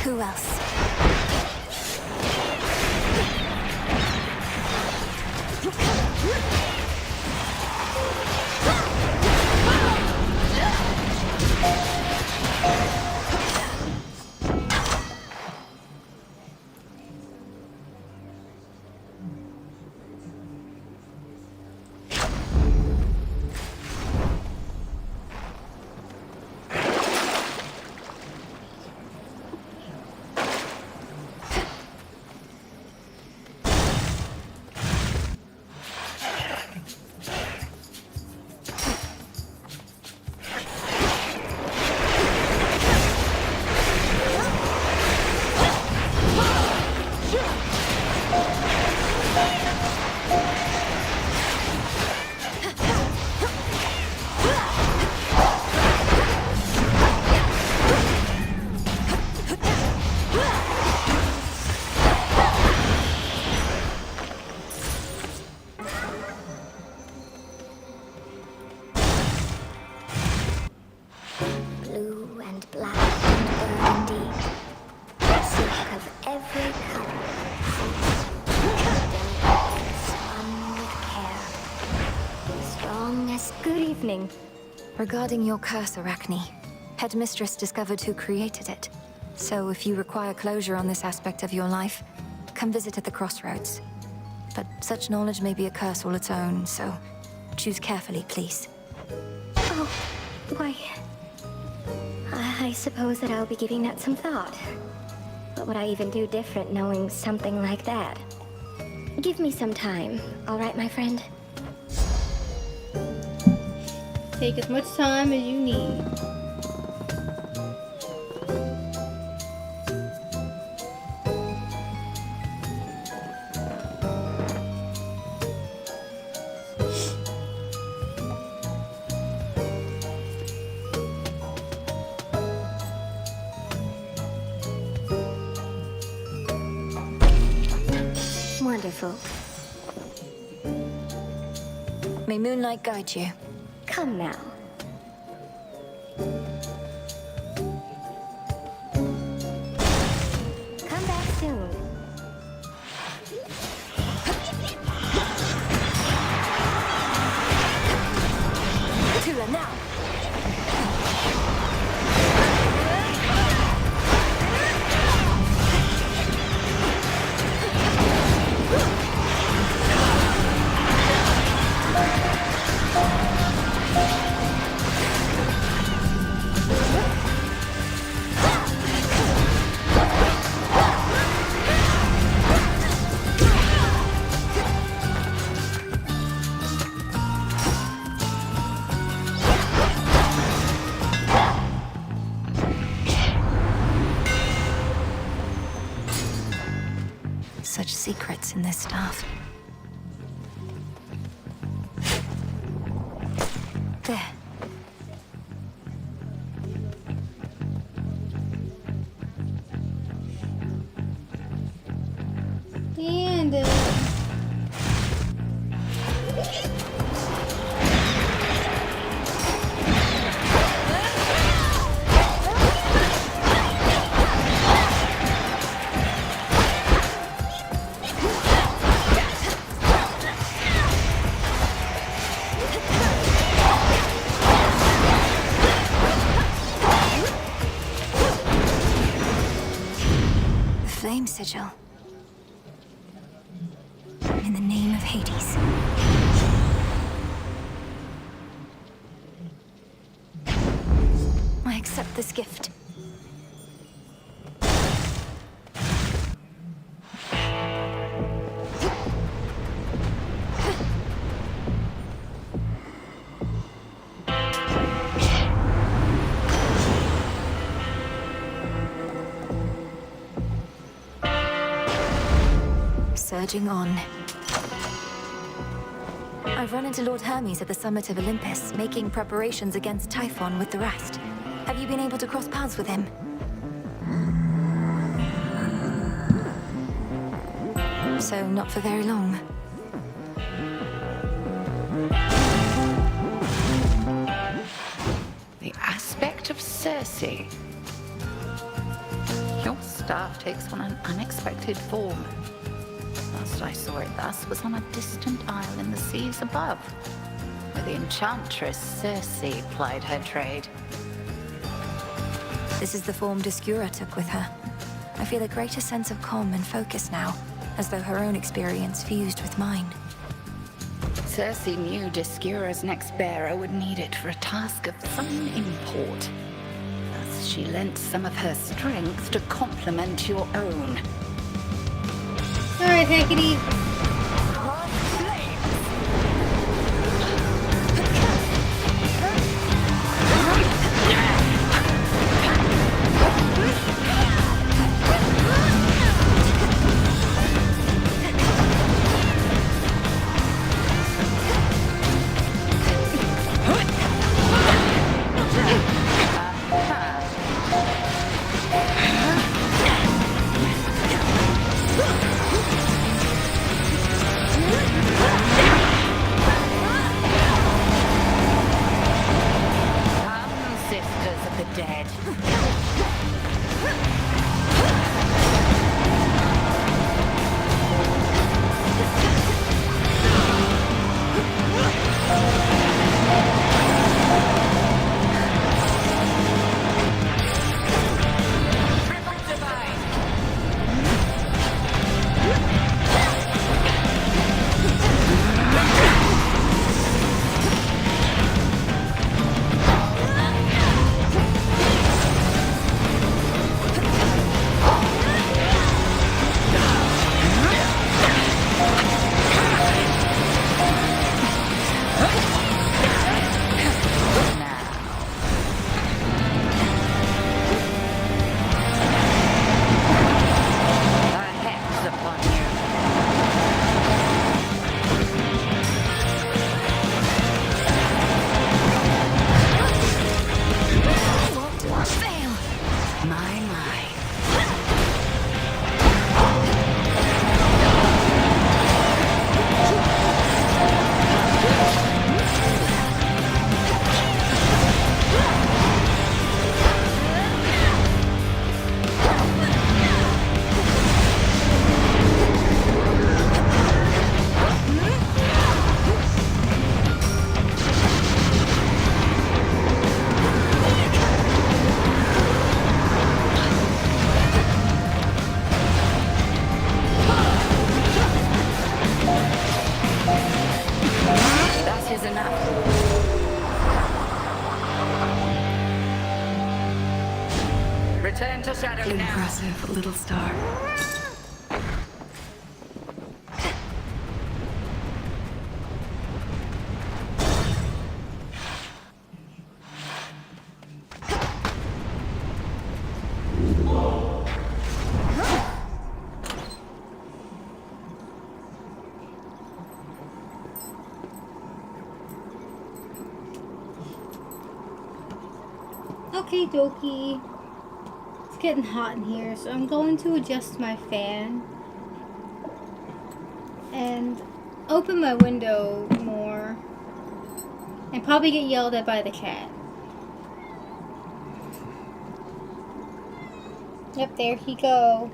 Who else? Regarding your curse, Arachne, Headmistress discovered who created it. So if you require closure on this aspect of your life, come visit at the crossroads. But such knowledge may be a curse all its own, so choose carefully, please. Oh, why... I suppose that I'll be giving that some thought. What would I even do different knowing something like that? Give me some time, all right, my friend? Take as much time as you need. Wonderful. May moonlight guide you. Come now. Come back soon. Tula now. Such secrets in this stuff. flame sigil. In the name of Hades. I accept this gift. Surging on. I've run into Lord Hermes at the summit of Olympus, making preparations against Typhon with the rest. Have you been able to cross paths with him? So, not for very long. The aspect of Circe. Your staff takes on an unexpected form. Last I saw it thus was on a distant isle in the seas above, where the enchantress Circe plied her trade. This is the form Discura took with her. I feel a greater sense of calm and focus now, as though her own experience fused with mine. Circe knew Discura's next bearer would need it for a task of some import. Thus she lent some of her strength to complement your own. Alright, Hecate. Return to shadow now. Impressive, little star. Okay, dokie. It's getting hot in here, so I'm going to adjust my fan and open my window more and probably get yelled at by the cat. Yep, there he go.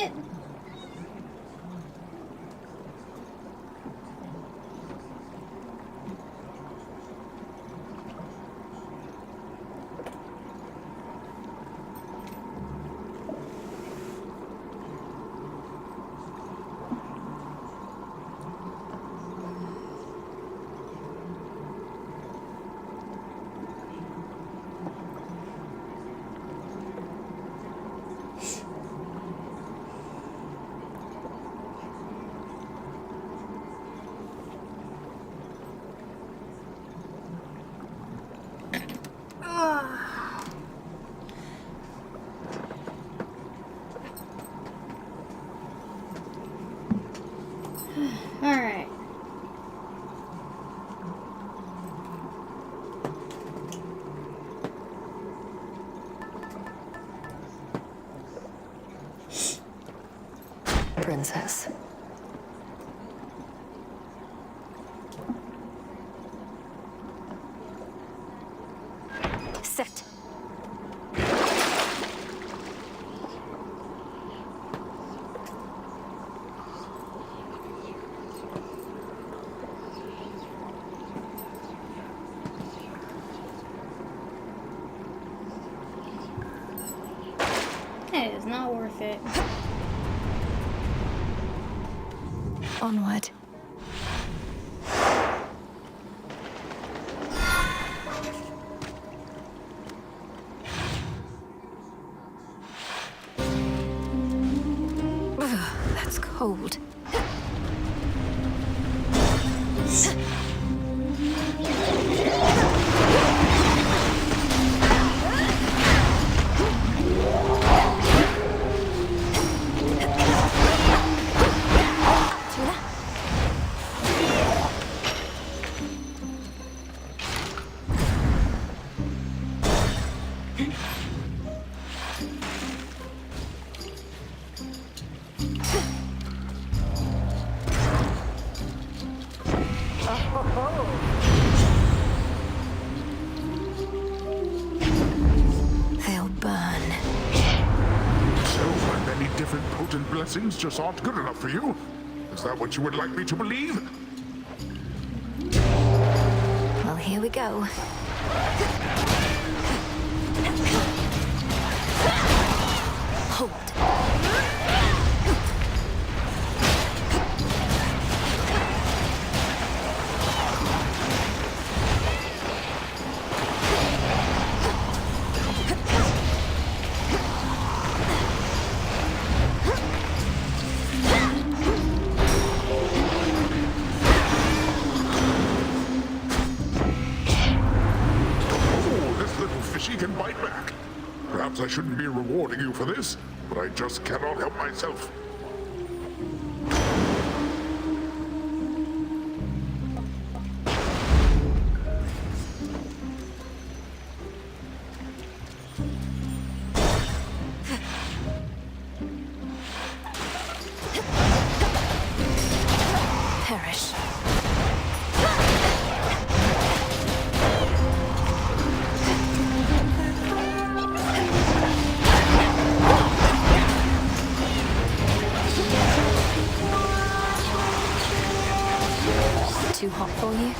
it. Alright. Princess. Set. It is not worth it. Onward. Ugh, that's cold. They'll burn. So my many different potent blessings just aren't good enough for you? Is that what you would like me to believe? Well, here we go. Hold. Perhaps I shouldn't be rewarding you for this, but I just cannot help myself. Perish. Too hot for you?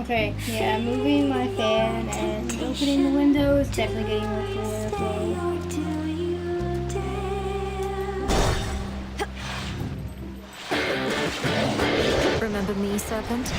Okay, yeah, moving my fan and opening the window is definitely getting more colorful. Remember me, Serpent?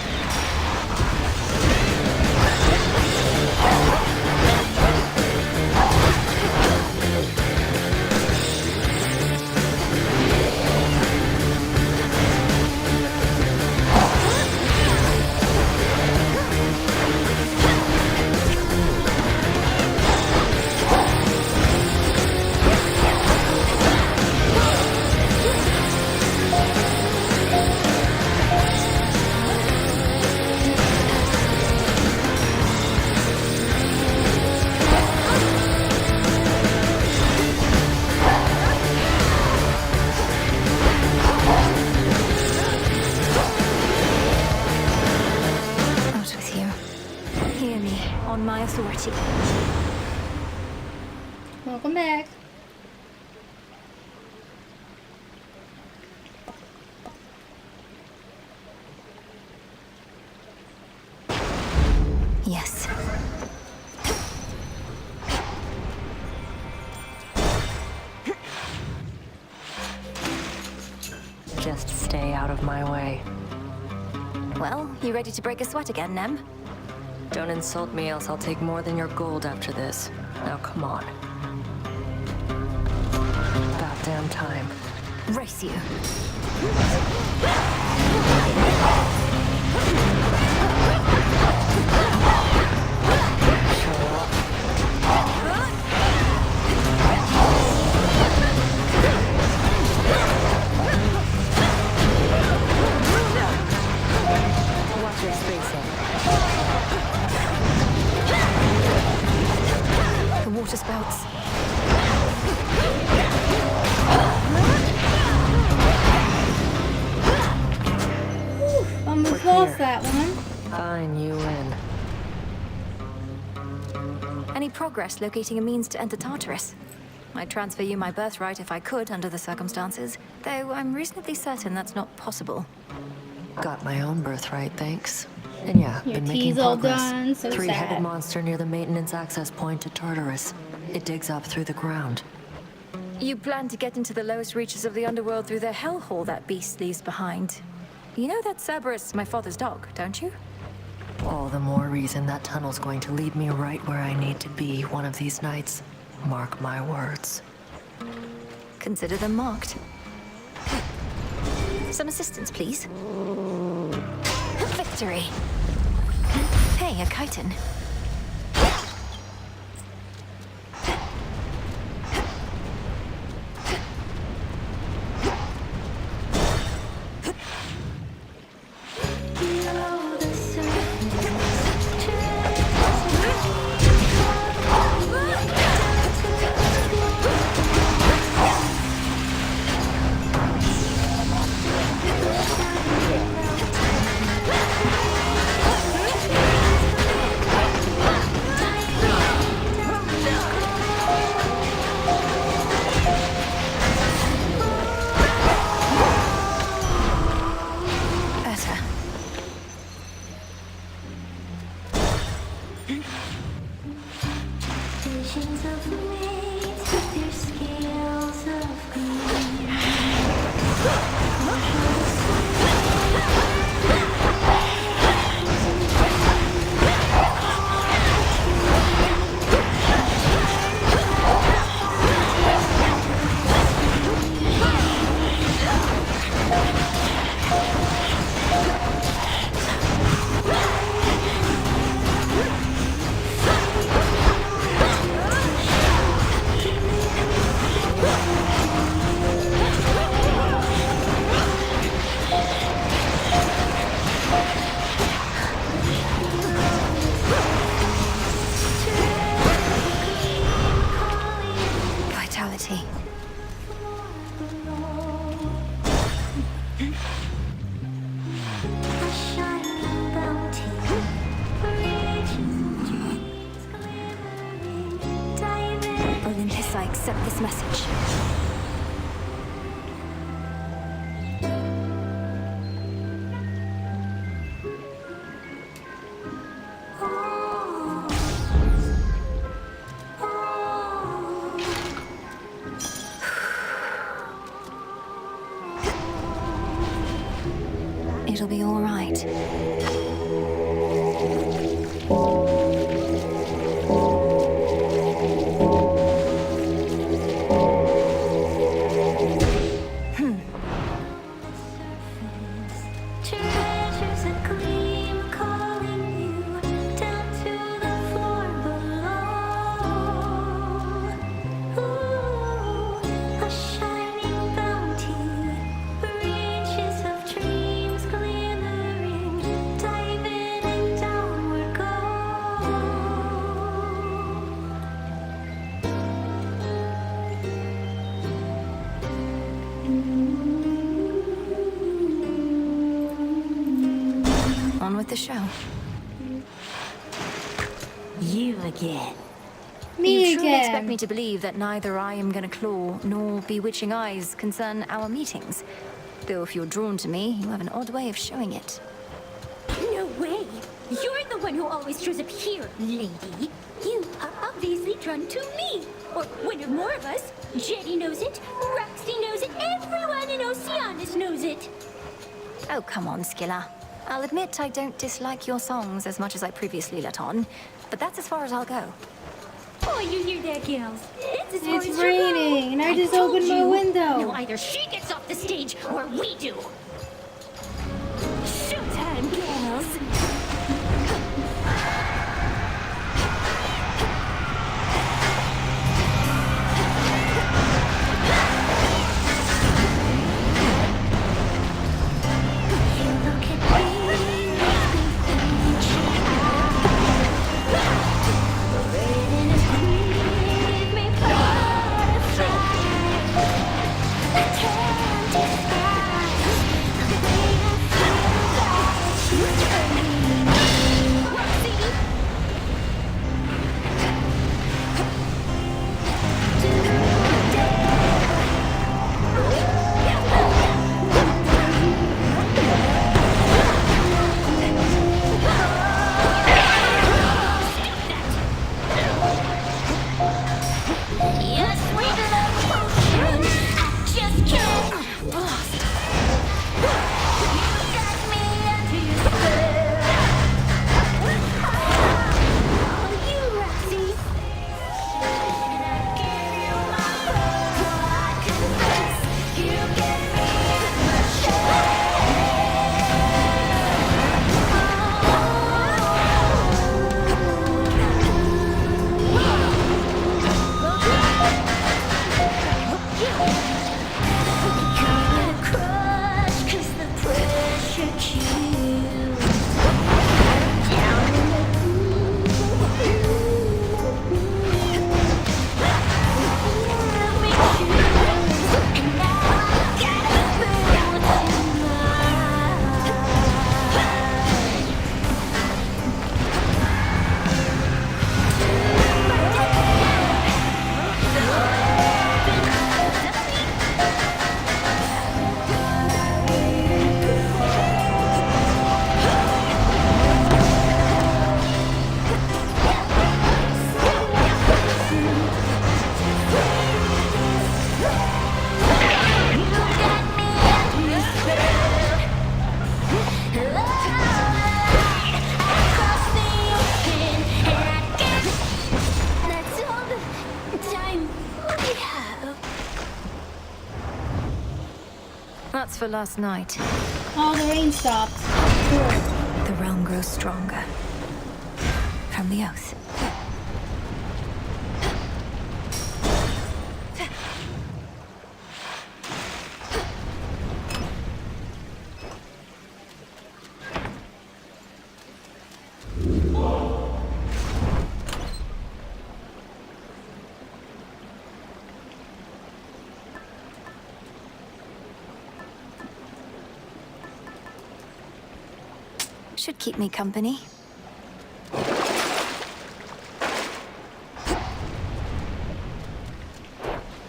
Hear me, on my authority. Welcome back. Yes. Just stay out of my way. Well, you ready to break a sweat again, Nem? Don't insult me, else I'll take more than your gold after this. Now come on. About damn time. Race you. Watch your spacing. The water spouts. Almost lost that one. Fine, you win. Any progress locating a means to enter Tartarus? I'd transfer you my birthright if I could under the circumstances, though I'm reasonably certain that's not possible. Got my own birthright, thanks. And yeah, Your been making tea's all progress. done, so Three-headed sad. monster near the maintenance access point to Tartarus. It digs up through the ground. You plan to get into the lowest reaches of the underworld through the hellhole that beast leaves behind. You know that Cerberus is my father's dog, don't you? All the more reason that tunnel's going to lead me right where I need to be one of these nights. Mark my words. Consider them marked. Some assistance, please. Victory. Hey, a chitin. I accept this message. It'll be all right. On with the show. You again. Me You truly again. expect me to believe that neither I am gonna claw nor bewitching eyes concern our meetings? Though if you're drawn to me, you have an odd way of showing it. No way! You're the one who always shows up here, lady. You are obviously drawn to me. Or one or more of us. Jetty knows it, Roxy knows it, everyone in Oceanus knows it. Oh, come on, Skilla. I'll admit I don't dislike your songs as much as I previously let on, but that's as far as I'll go. Oh, you hear that, gals? That's as far It's as raining, and I just told opened my you. window. Now either she gets off the stage, or we do. Showtime, gals. That's for last night. Oh, the rain stopped. The realm grows stronger. From the oath. Should keep me company.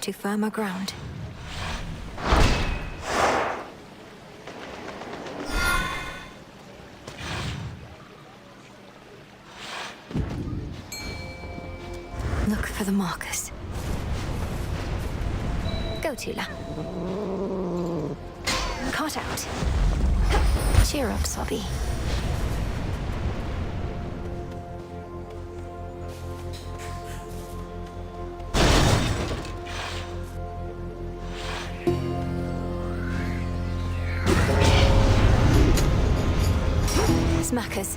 To firmer ground. Look for the markers. Go, Tula. Caught out. Cheer up, Sobby. Smackers.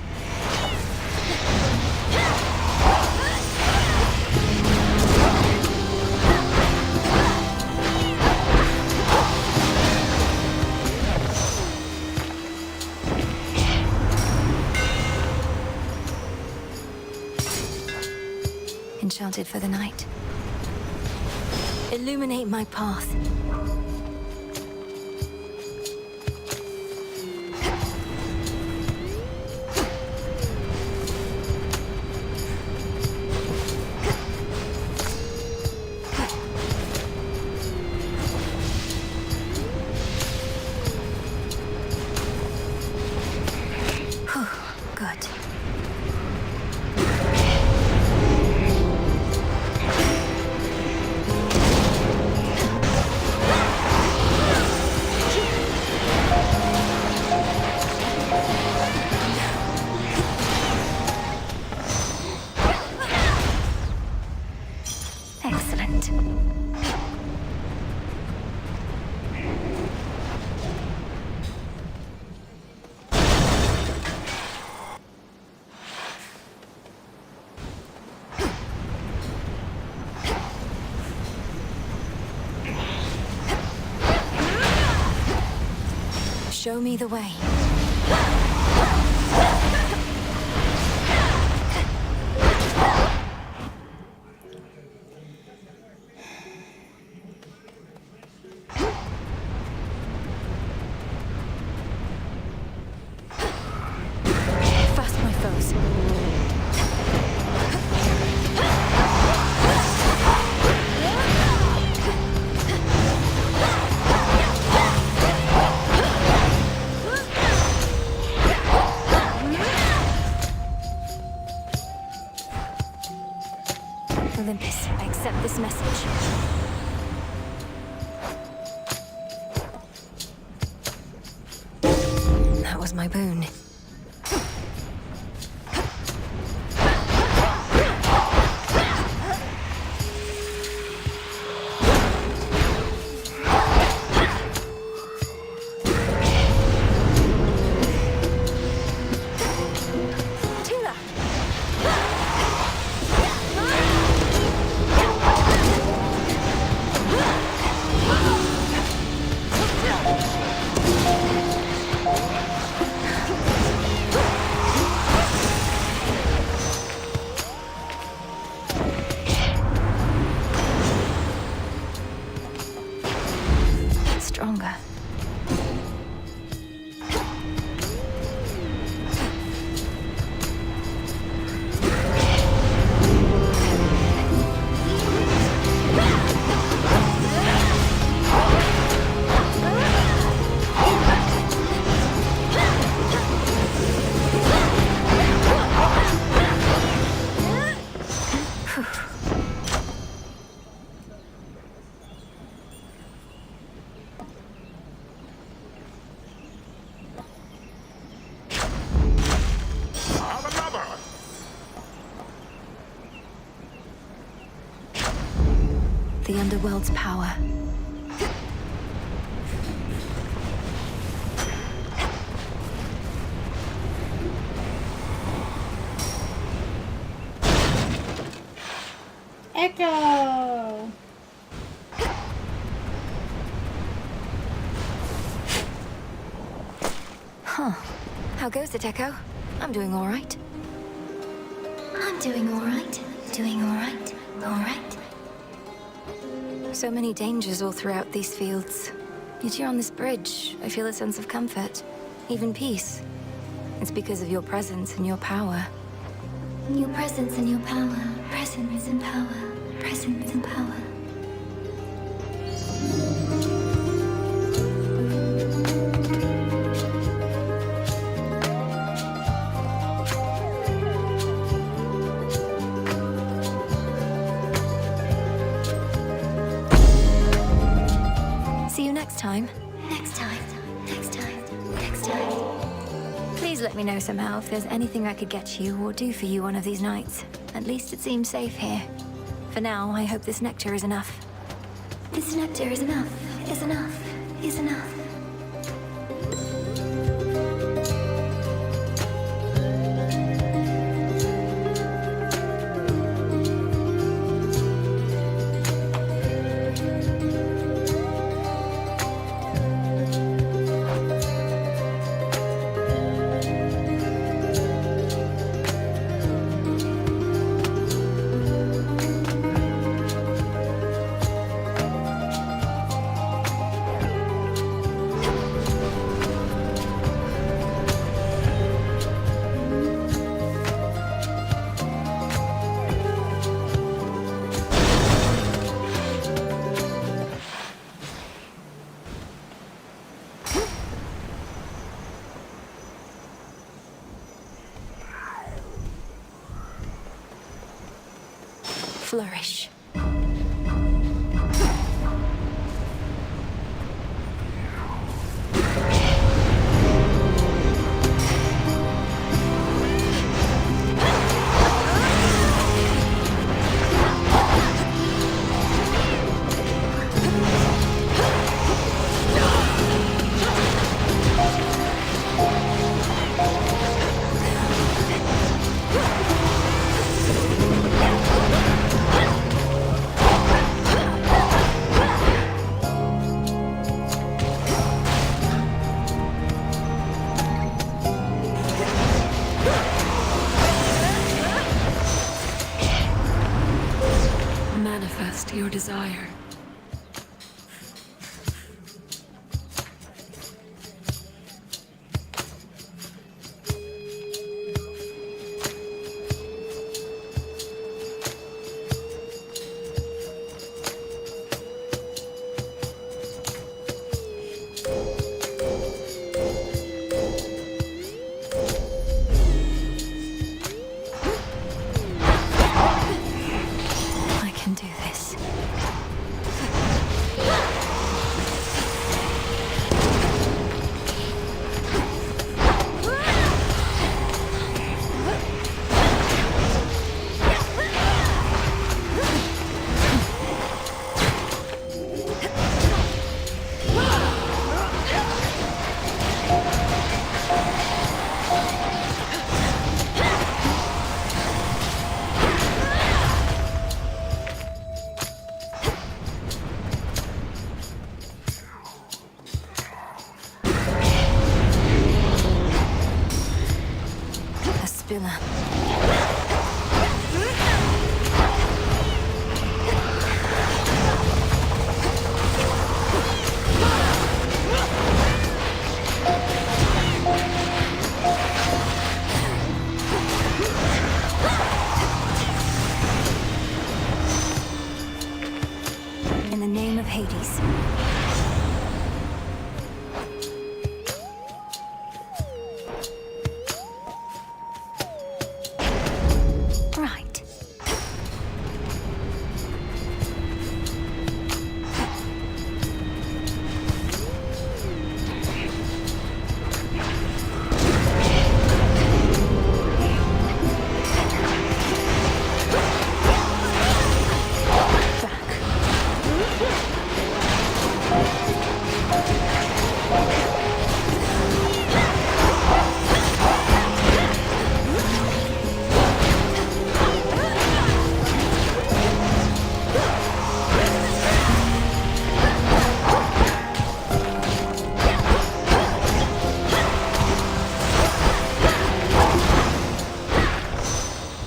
Enchanted for the night. Illuminate my path. show me the way. Fast, my foes. Olympus, I accept this message. That was my boon. Stronger. Have another! The underworld's power. Echo! Huh. How goes it, Echo? I'm doing all right. I'm doing all right. Doing all right. All right. So many dangers all throughout these fields. Yet here on this bridge, I feel a sense of comfort, even peace. It's because of your presence and your power. Your presence and your power. Presence and power. Presence and power. See you next time. Next time. Next time. Next time. Please let me know somehow if there's anything I could get you or do for you one of these nights. At least it seems safe here. For now, I hope this nectar is enough. This nectar is enough. Is enough. Is enough. Flourish. manifest your desire. I can do this. A spiller. In the name of Hades. Right.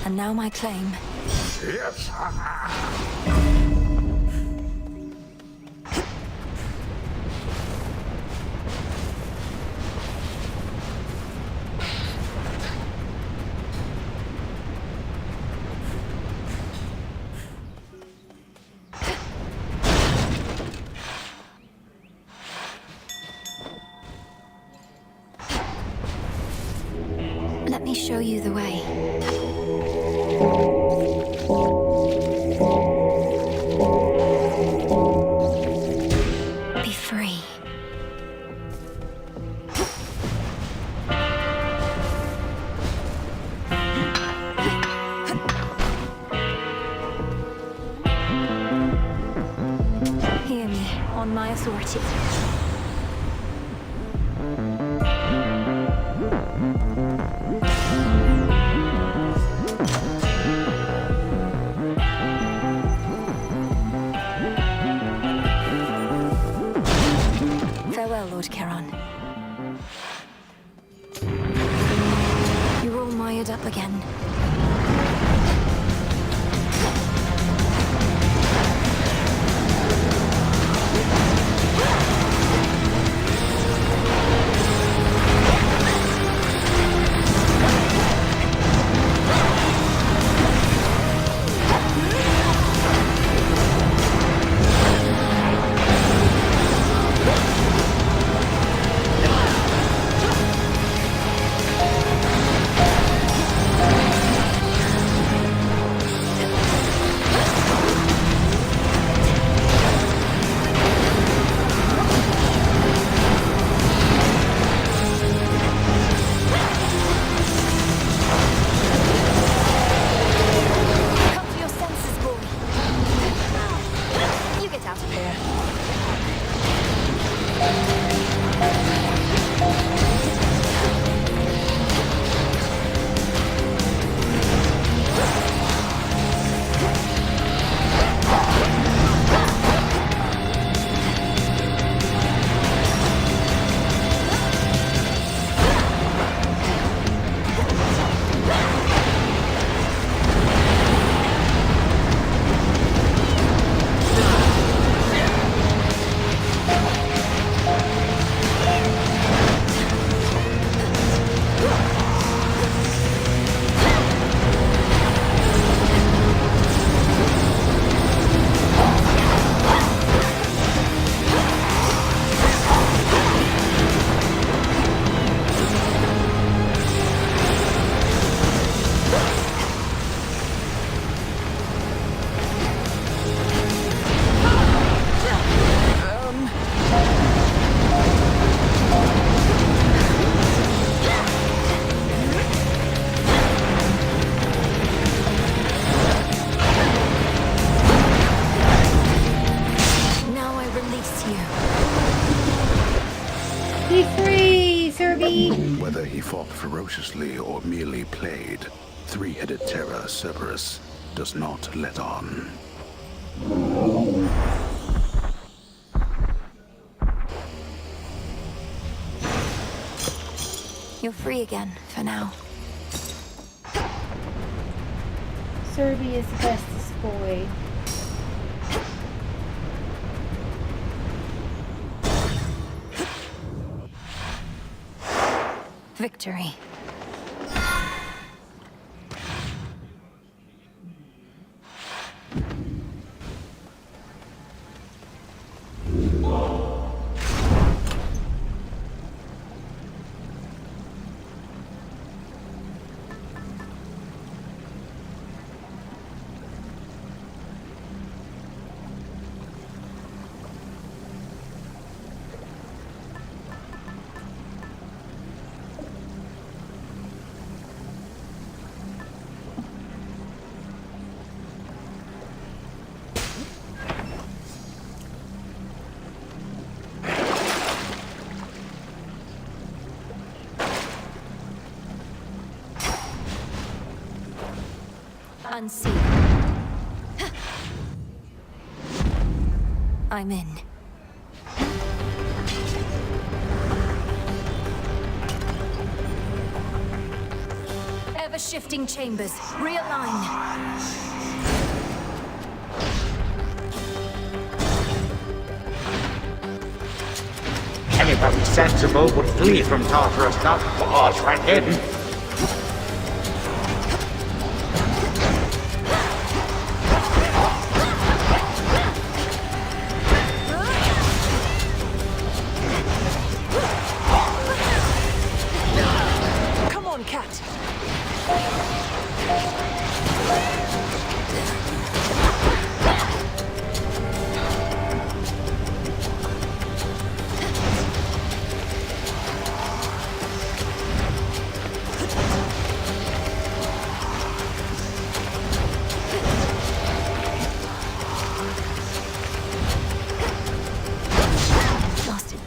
And now my claim. Yes. Let me show you the way. Be free. Hear me on my authority. Farewell, Lord Charon. You're all mired up again. he fought ferociously or merely played, three-headed terror Cerberus does not let on. You're free again, for now. Serby is the bestest boy. Victory. Unseen. I'm in. Ever-shifting chambers. Realign. Anybody sensible would flee from Tartarus, not barge right in.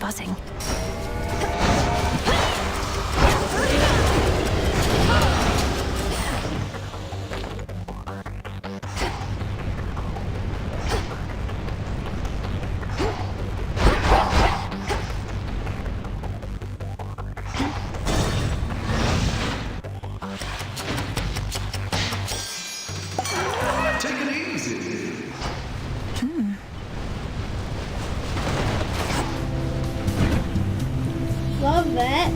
Buzzing. Take it easy. Love that.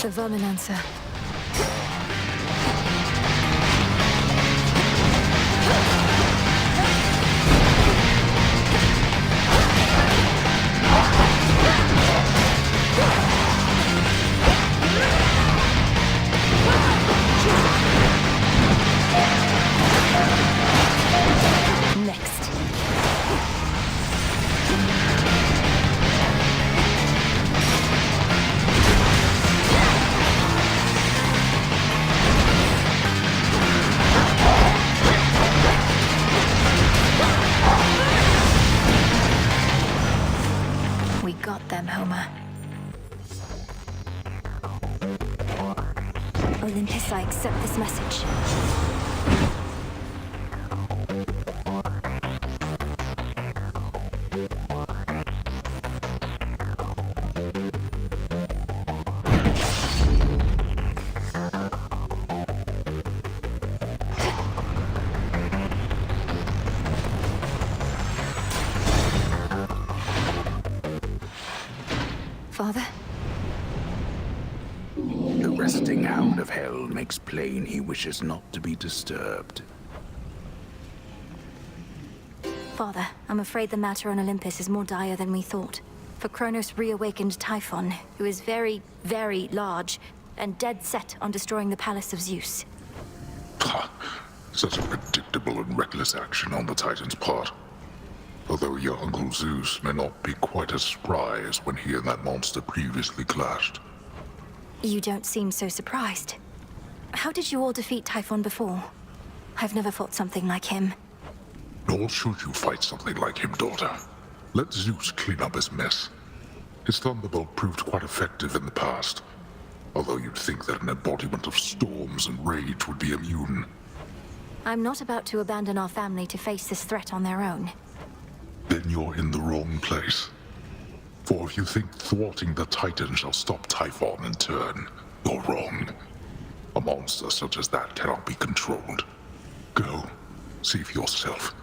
The Verminancer. Next. We got them, Homer. Olympus, I accept this message. Father? The resting hound of hell makes plain he wishes not to be disturbed. Father, I'm afraid the matter on Olympus is more dire than we thought. For Chronos reawakened Typhon, who is very, very large, and dead set on destroying the palace of Zeus. Such a predictable and reckless action on the Titan's part. Although your Uncle Zeus may not be quite as spry as when he and that monster previously clashed. You don't seem so surprised. How did you all defeat Typhon before? I've never fought something like him. Nor should you fight something like him, daughter. Let Zeus clean up his mess. His thunderbolt proved quite effective in the past, although you'd think that an embodiment of storms and rage would be immune. I'm not about to abandon our family to face this threat on their own. Then you're in the wrong place. For if you think thwarting the Titan shall stop Typhon in turn, you're wrong. A monster such as that cannot be controlled. Go, see for yourself.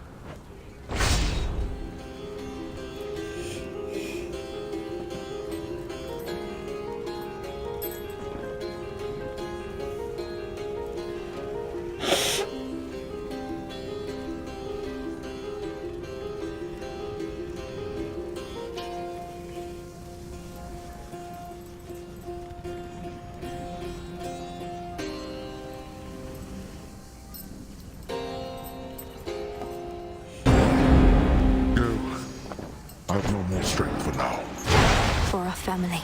I have no more strength for now. For our family.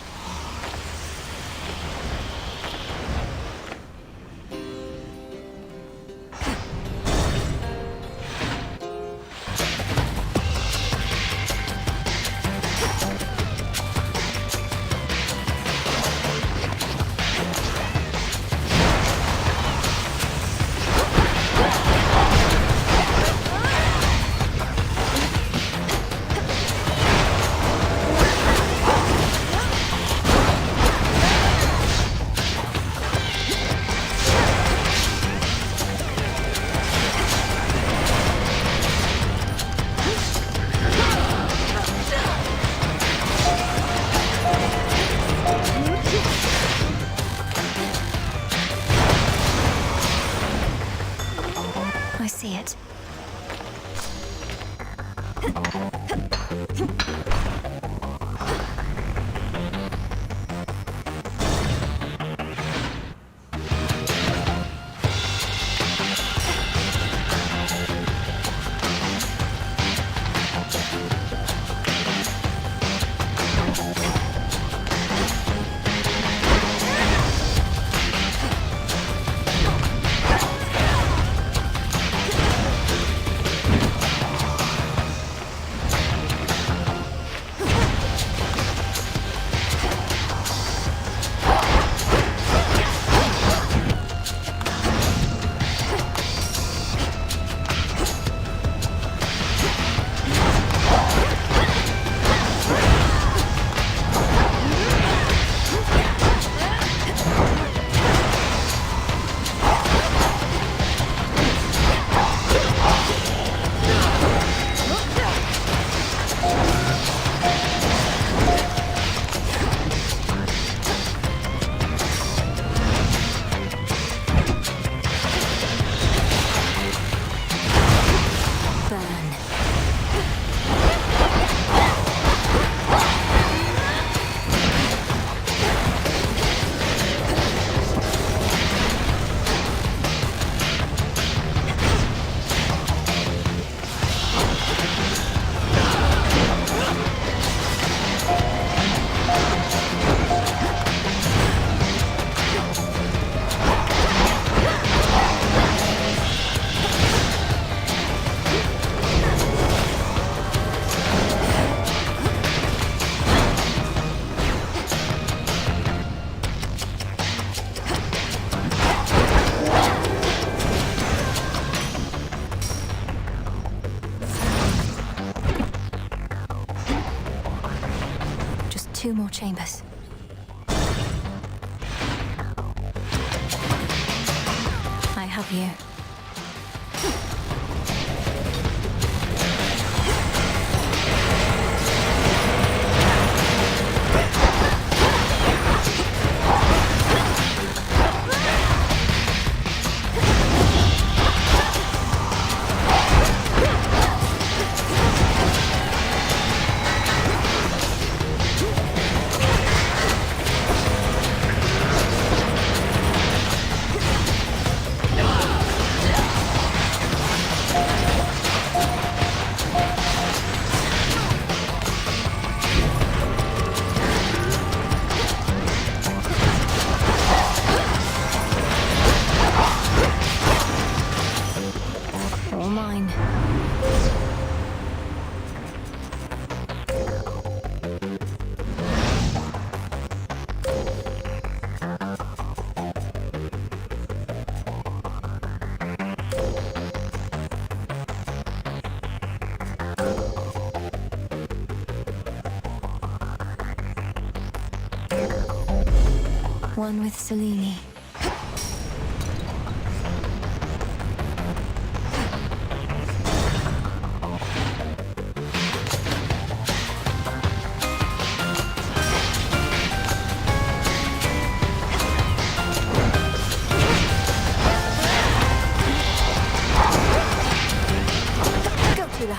I see it. Two more chambers. I have you. One with Selene. Go, Tula.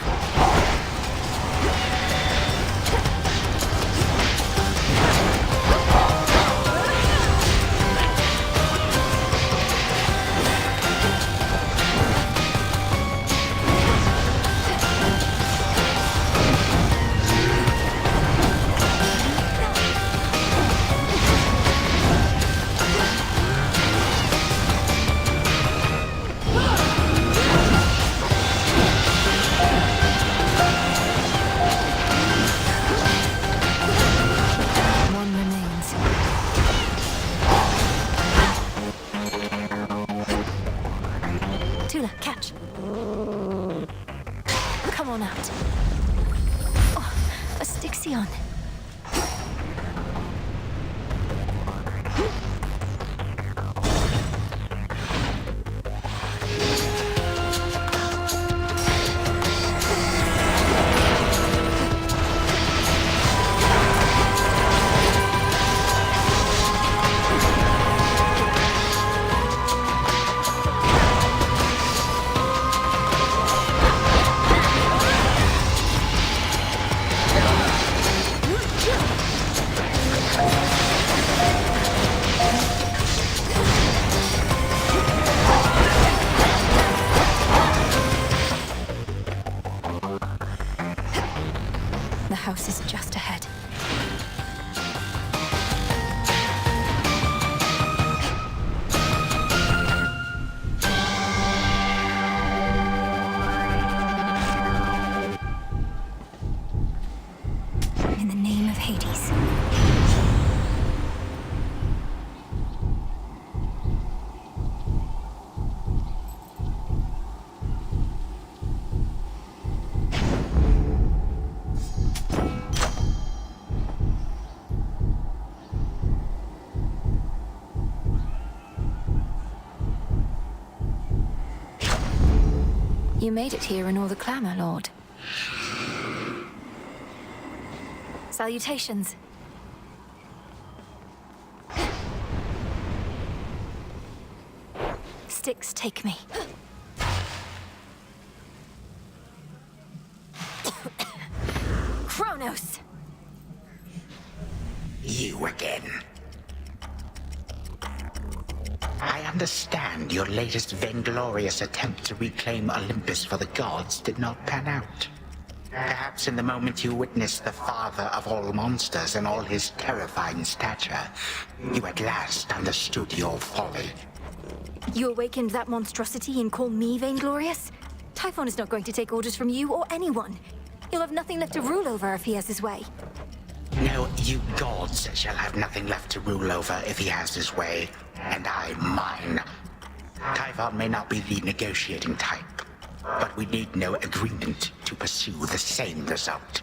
One remains. Tula, catch. Come on out. Oh, a Styxion. The house is just ahead. In the name of Hades. You made it here in all the clamor, Lord. Salutations. Styx, take me. Chronos! You again. I understand your latest vainglorious attempt to reclaim Olympus for the gods did not pan out. Perhaps in the moment you witnessed the father of all monsters in all his terrifying stature, you at last understood your folly. You awakened that monstrosity and call me vainglorious? Typhon is not going to take orders from you or anyone. He'll have nothing left to rule over if he has his way. No, you gods shall have nothing left to rule over if he has his way, and I mine. Typhon may not be the negotiating type, but we need no agreement to pursue the same result.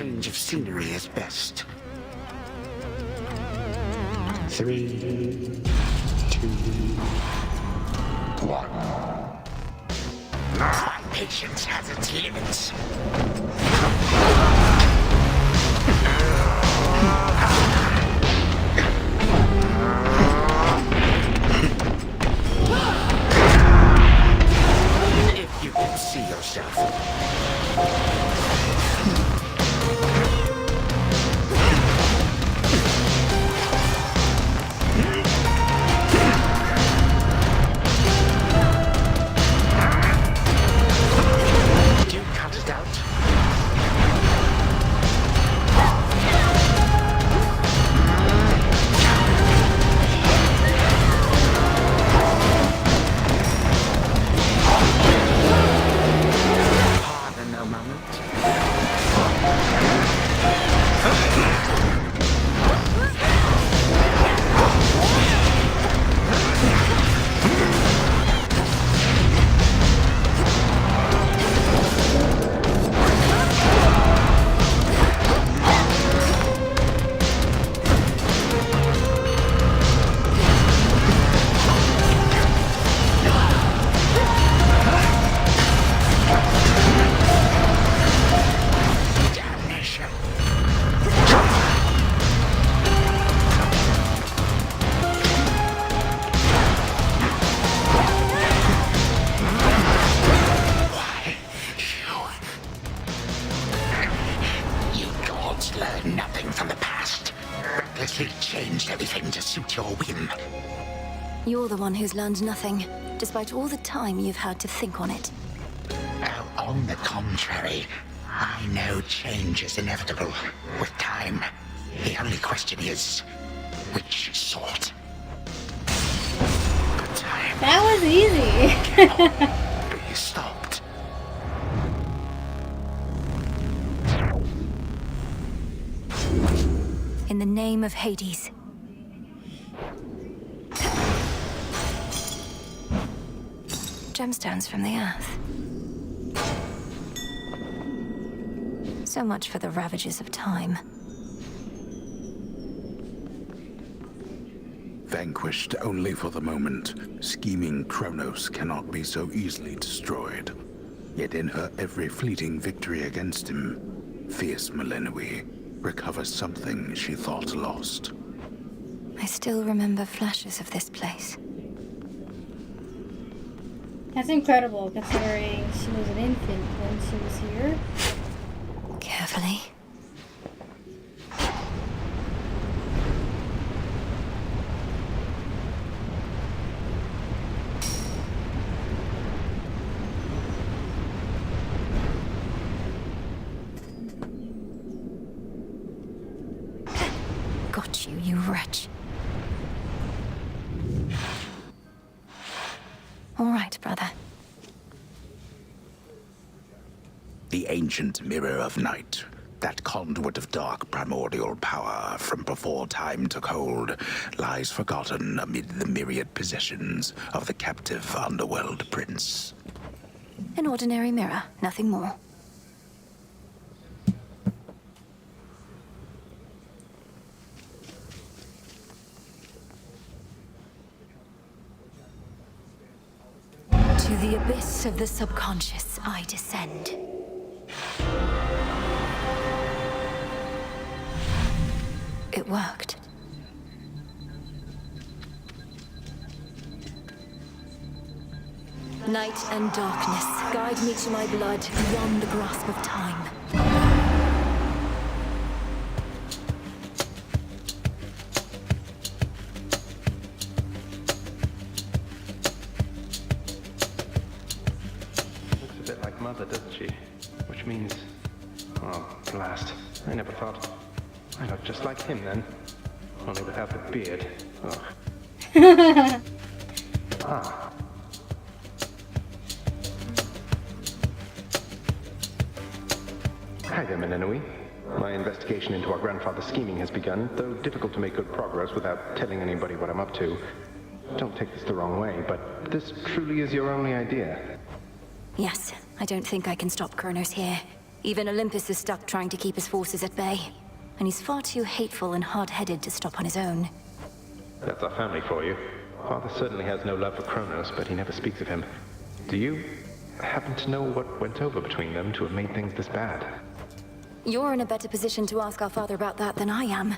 change of scenery is best. 3, 2, 1. My patience has its limits. If you can see yourself. You're the one who's learned nothing, despite all the time you've had to think on it. On the contrary, I know change is inevitable with time. The only question is, which sort? But time That was easy. be stopped. In the name of Hades. Gemstones from the earth. So much for the ravages of time. Vanquished only for the moment, scheming Chronos cannot be so easily destroyed. Yet in her every fleeting victory against him, fierce Melenui recovers something she thought lost. I still remember flashes of this place. That's incredible, considering she was an infant when she was here. Carefully. Got you, you wretch. All right, brother. The ancient mirror of night, that conduit of dark primordial power from before time took hold, lies forgotten amid the myriad possessions of the captive underworld prince. An ordinary mirror, nothing more. To the abyss of the subconscious, I descend. It worked. Night and darkness, guide me to my blood beyond the grasp of time. Mother, doesn't she? Which means... Oh, blast. I never thought... I look just like him then. Only without the beard. Ugh. Ah. Hi there, Melenui. My investigation into our grandfather's scheming has begun, though difficult to make good progress without telling anybody what I'm up to. Don't take this the wrong way, but this truly is your only idea. Yes, I don't think I can stop Chronos here. Even Olympus is stuck trying to keep his forces at bay. And he's far too hateful and hard-headed to stop on his own. That's our family for you. Father certainly has no love for Chronos, but he never speaks of him. Do you happen to know what went over between them to have made things this bad? You're in a better position to ask our father about that than I am.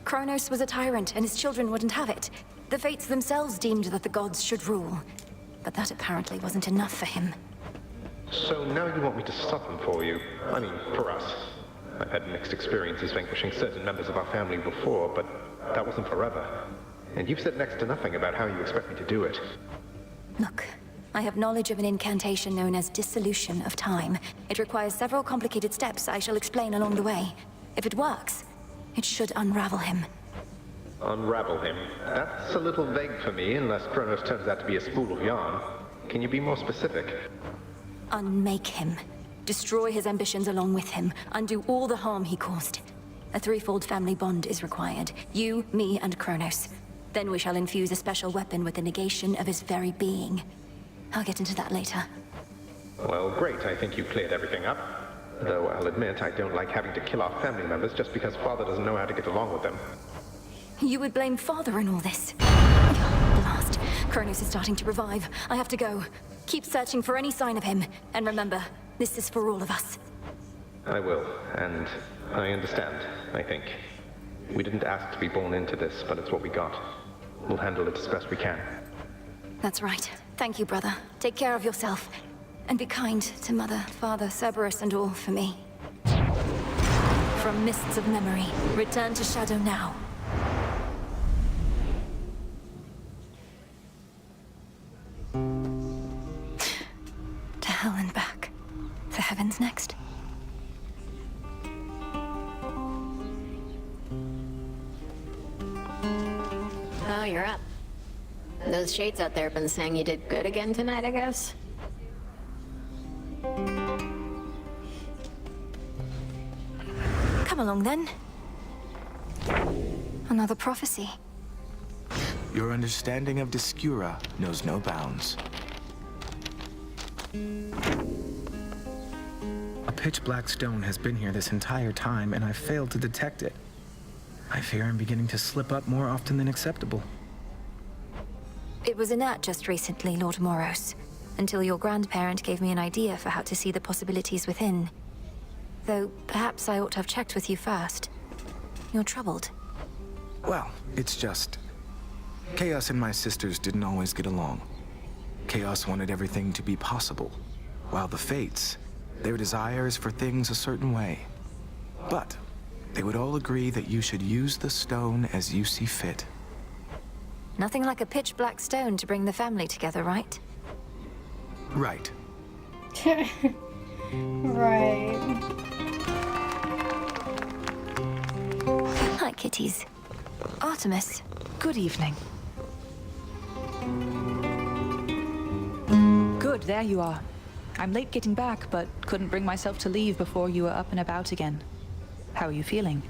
Chronos was a tyrant, and his children wouldn't have it. The Fates themselves deemed that the gods should rule. But that apparently wasn't enough for him. So now you want me to stop them for you? I mean, for us. I've had mixed experiences vanquishing certain members of our family before, but that wasn't forever. And you've said next to nothing about how you expect me to do it. Look, I have knowledge of an incantation known as dissolution of time. It requires several complicated steps I shall explain along the way. If it works, it should unravel him. Unravel him? That's a little vague for me, unless Chronos turns out to be a spool of yarn. Can you be more specific? Unmake him. Destroy his ambitions along with him. Undo all the harm he caused. A threefold family bond is required. You, me, and Chronos. Then we shall infuse a special weapon with the negation of his very being. I'll get into that later. Well, great. I think you cleared everything up. Though I'll admit I don't like having to kill our family members just because Father doesn't know how to get along with them. You would blame Father in all this? Blast. Chronos is starting to revive. I have to go. Keep searching for any sign of him. And remember, this is for all of us. I will, and I understand, I think. We didn't ask to be born into this, but it's what we got. We'll handle it as best we can. That's right. Thank you, brother. Take care of yourself. And be kind to Mother, Father, Cerberus, and all for me. From mists of memory, return to Shadow now. To hell and back. The heavens next. Oh, you're up. Those shades out there have been saying you did good again tonight, I guess? Come along, then. Another prophecy. Your understanding of Discura knows no bounds. A pitch-black stone has been here this entire time, and I've failed to detect it. I fear I'm beginning to slip up more often than acceptable. It was inert just recently, Lord Moros, until your grandparent gave me an idea for how to see the possibilities within. Though, perhaps I ought to have checked with you first. You're troubled. Well, it's just... Chaos and my sisters didn't always get along. Chaos wanted everything to be possible, while the Fates, their desire is for things a certain way. But they would all agree that you should use the stone as you see fit. Nothing like a pitch-black stone to bring the family together, right? Right. Right. Hi, kitties. Artemis. Good evening. Good, there you are. I'm late getting back, but couldn't bring myself to leave before you were up and about again. How are you feeling?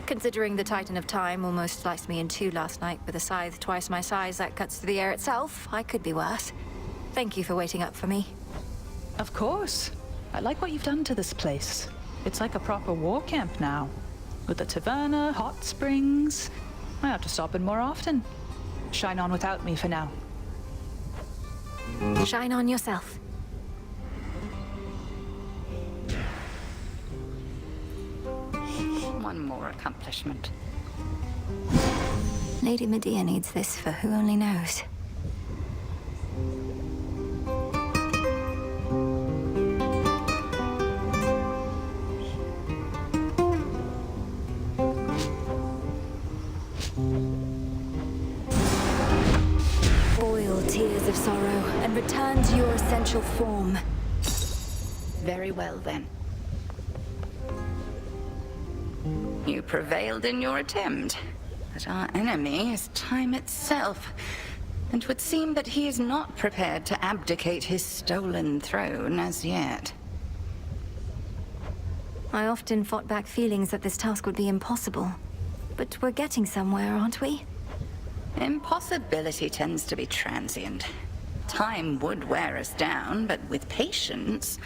Considering the Titan of Time almost sliced me in two last night with a scythe twice my size that cuts through the air itself, I could be worse. Thank you for waiting up for me. Of course. I like what you've done to this place. It's like a proper war camp now. With the taverna, hot springs. I ought to stop in more often. Shine on without me for now. Shine on yourself. One more accomplishment. Lady Medea needs this for who only knows. Boil tears of sorrow and return to your essential form. Very well, then. You prevailed in your attempt, but our enemy is time itself, and it would seem that he is not prepared to abdicate his stolen throne as yet. I often fought back feelings that this task would be impossible, but we're getting somewhere, aren't we? Impossibility tends to be transient. Time would wear us down, but with patience,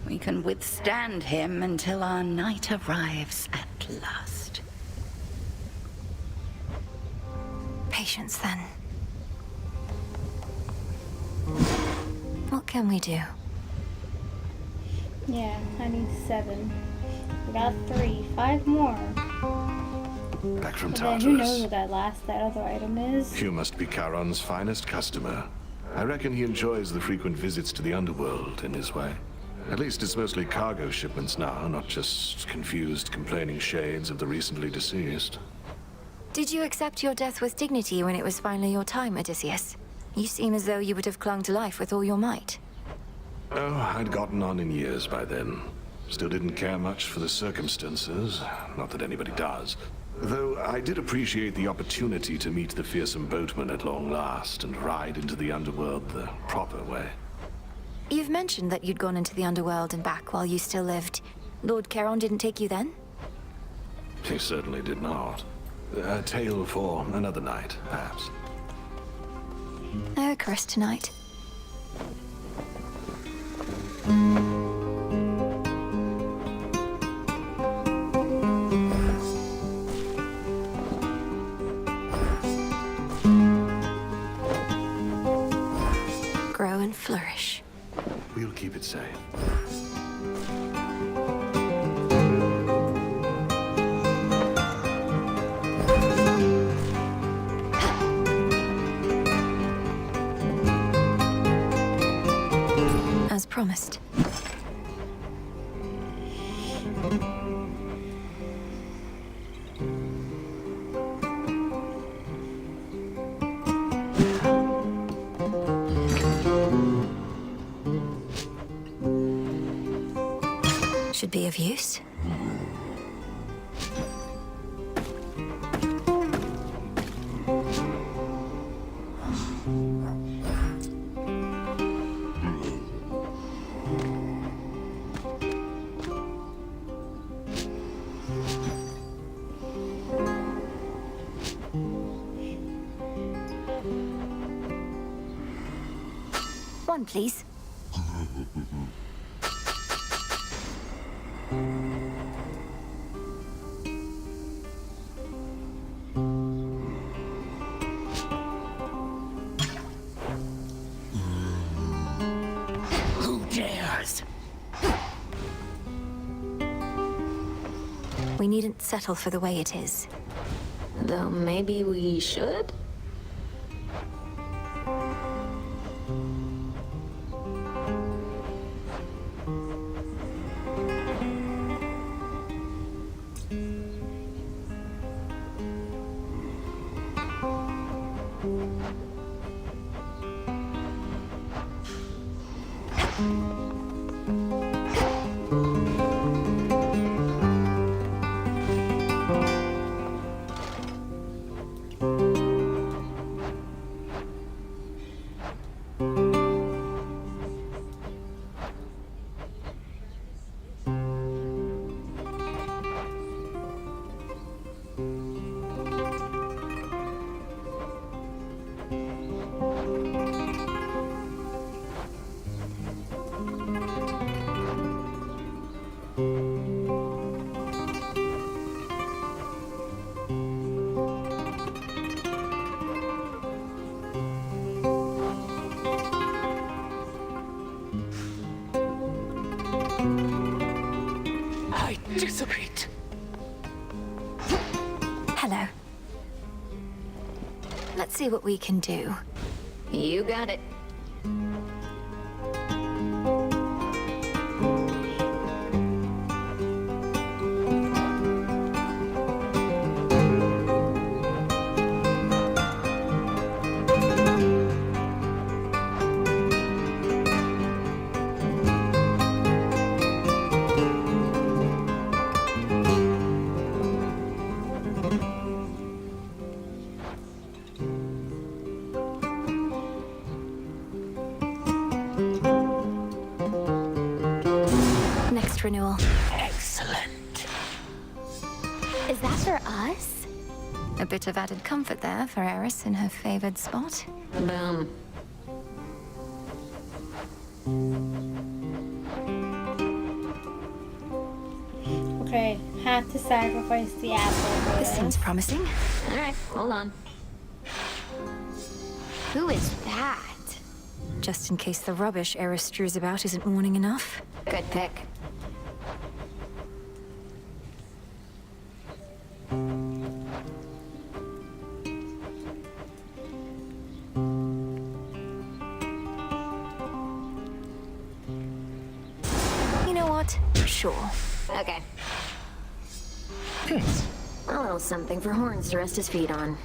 We can withstand him until our night arrives at last. Patience, then. What can we do? Yeah, I need 7. We got 3. 5 more. Back from But then who knows Tartarus. what that other item is? You must be Charon's finest customer. I reckon he enjoys the frequent visits to the underworld in his way. At least it's mostly cargo shipments now, not just confused, complaining shades of the recently deceased. Did you accept your death with dignity when it was finally your time, Odysseus? You seem as though you would have clung to life with all your might. Oh, I'd gotten on in years by then. Still didn't care much for the circumstances. Not that anybody does. Though I did appreciate the opportunity to meet the fearsome boatman at long last and ride into the underworld the proper way. You've mentioned that you'd gone into the underworld and back while you still lived. Lord Charon didn't take you then? He certainly did not. A tale for another night, perhaps. Icarus tonight. Grow and flourish. We'll keep it safe. As promised. Should be of use. One, please. Who dares? We needn't settle for the way it is. Though maybe we should? Dissipate. Hello. Let's see what we can do. You got it. Renewal. Excellent. Is that for us? A bit of added comfort there for Eris in her favored spot. Boom. have to sacrifice the apple for This seems promising. Alright, hold on. Who is that? Just in case the rubbish Eris strews about isn't warning enough. Good pick. You know what? Sure. Okay. A little something for Horns to rest his feet on.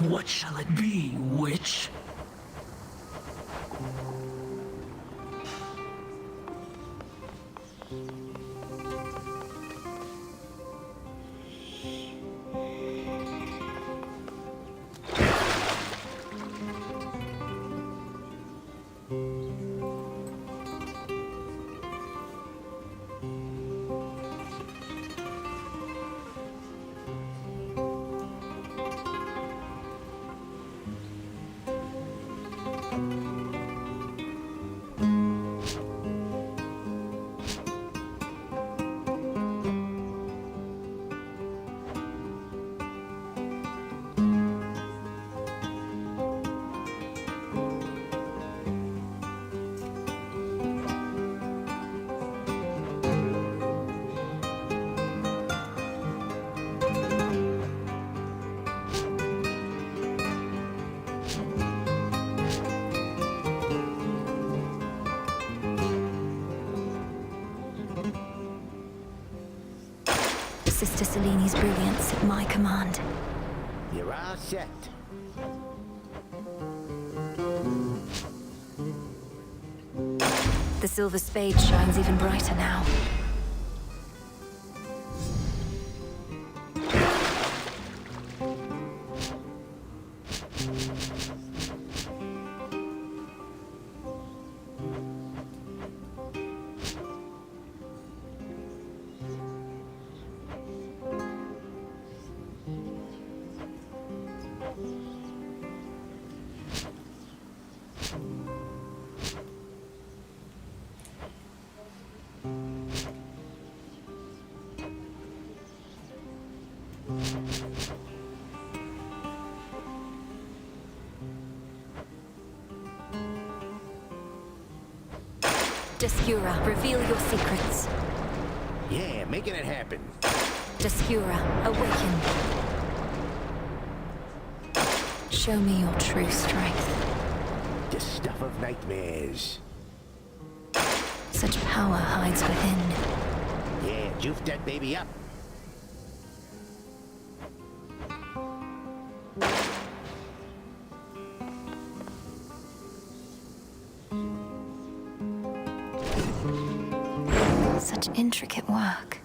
What shall it be, witch? Sister Seleni's brilliance at my command. You're all set. The silver spade shines even brighter now. Descura, reveal your secrets. Yeah, making it happen. Descura, awaken. Show me your true strength. The stuff of nightmares. Such power hides within. Yeah, juice that baby up. Such intricate work.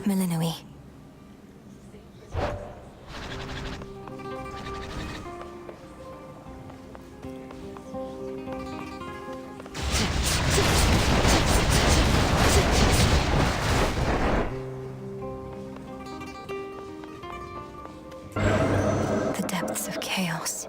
Milinui. The depths of chaos.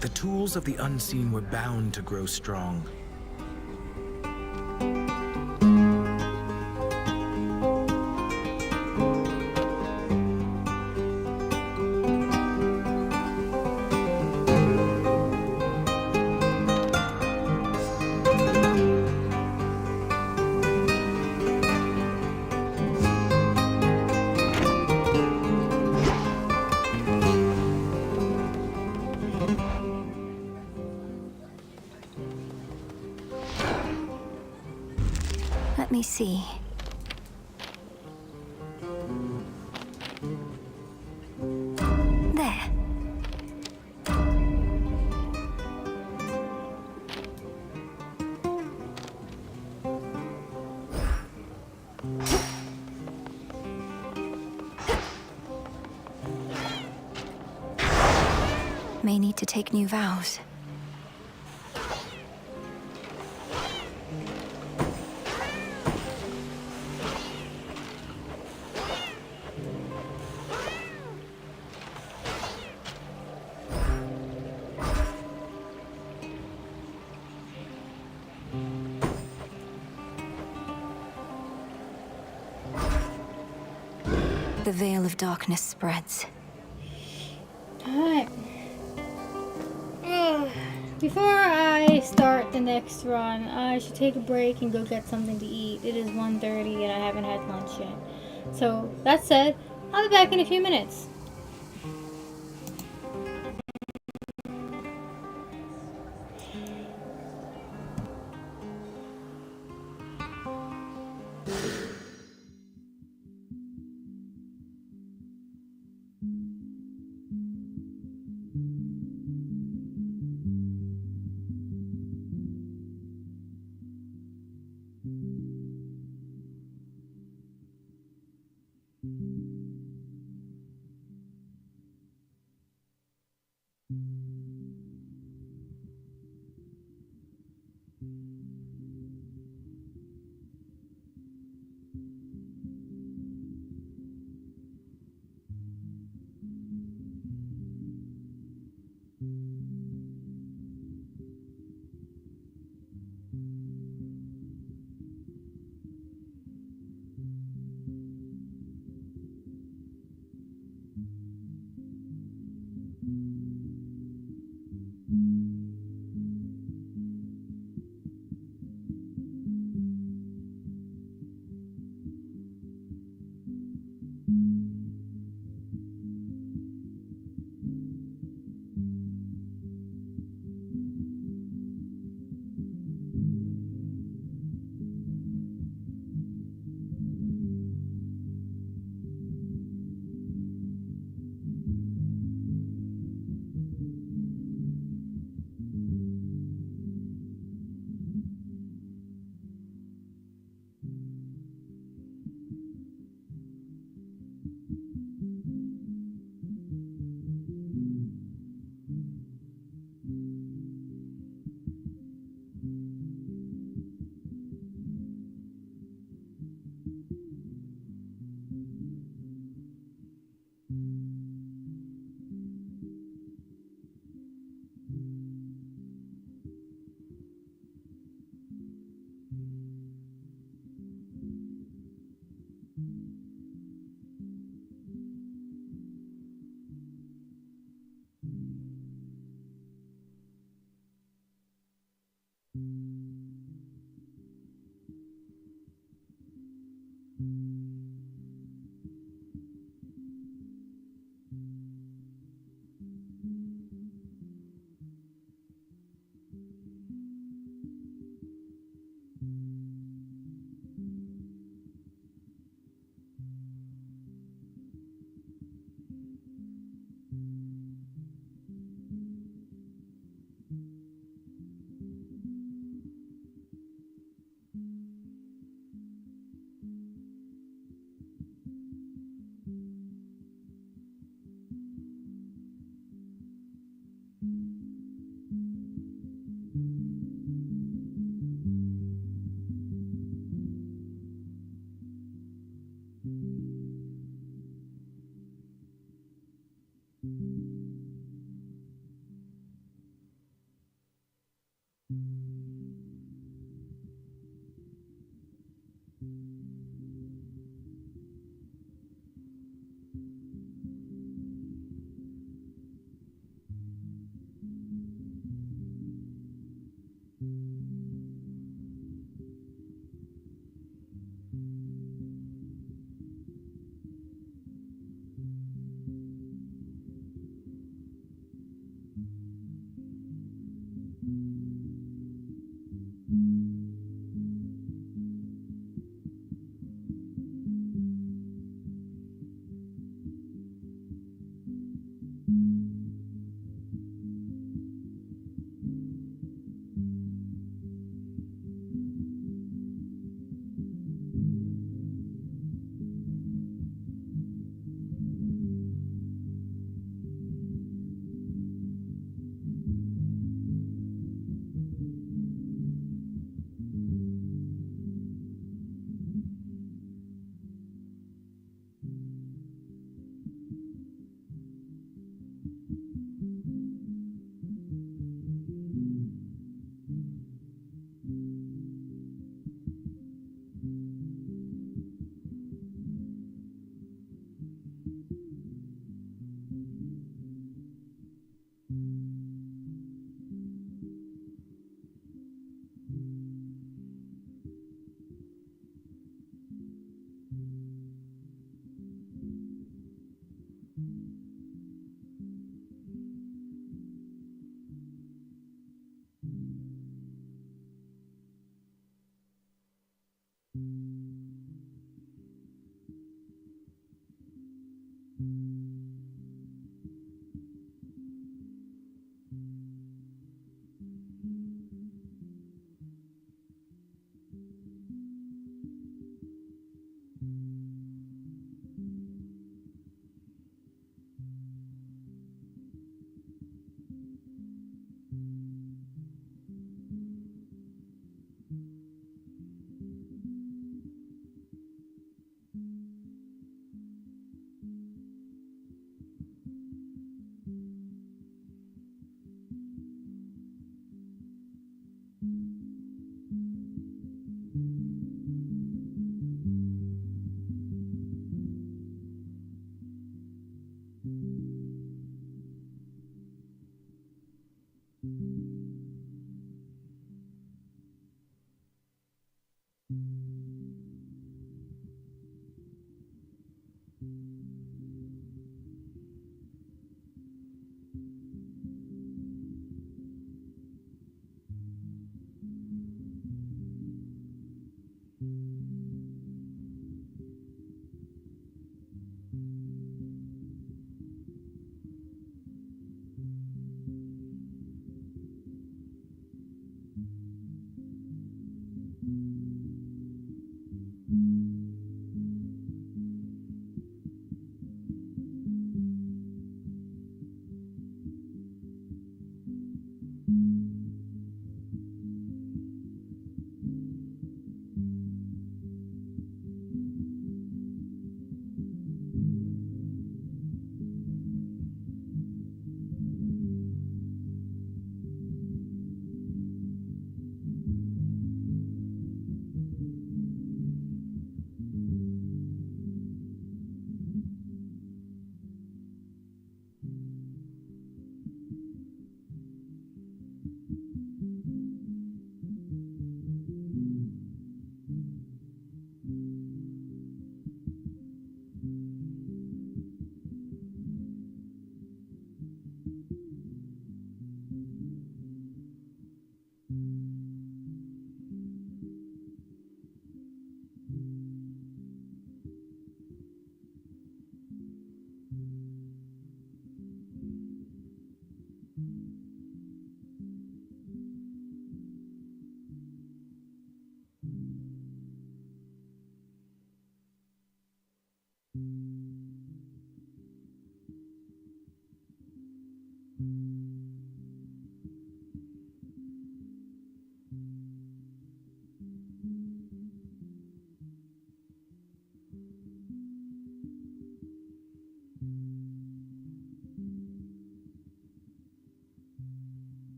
The tools of the unseen were bound to grow strong. Let me see. There. May need to take new vows. The veil of darkness spreads. Alright. Before I start the next run, I should take a break and go get something to eat. It is 1:30 and I haven't had lunch yet. So, that said, I'll be back in a few minutes.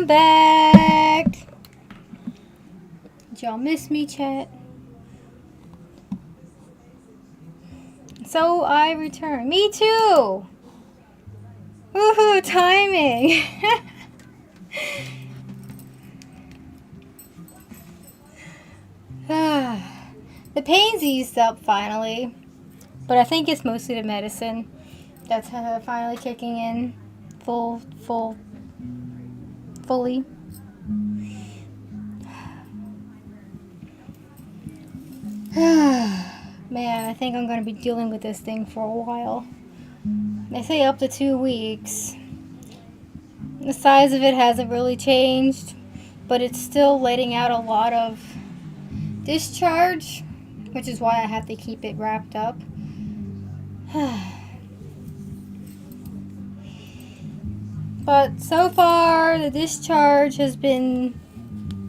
I'm back. Did y'all miss me, chat? So I return. Me too! Woohoo, timing! The pain's eased up finally, but I think it's mostly the medicine that's finally kicking in fully. Man, I think I'm gonna be dealing with this thing for a while. They say up to 2 weeks. The size of it hasn't really changed, but it's still letting out a lot of discharge, which is why I have to keep it wrapped up. But so far, the discharge has been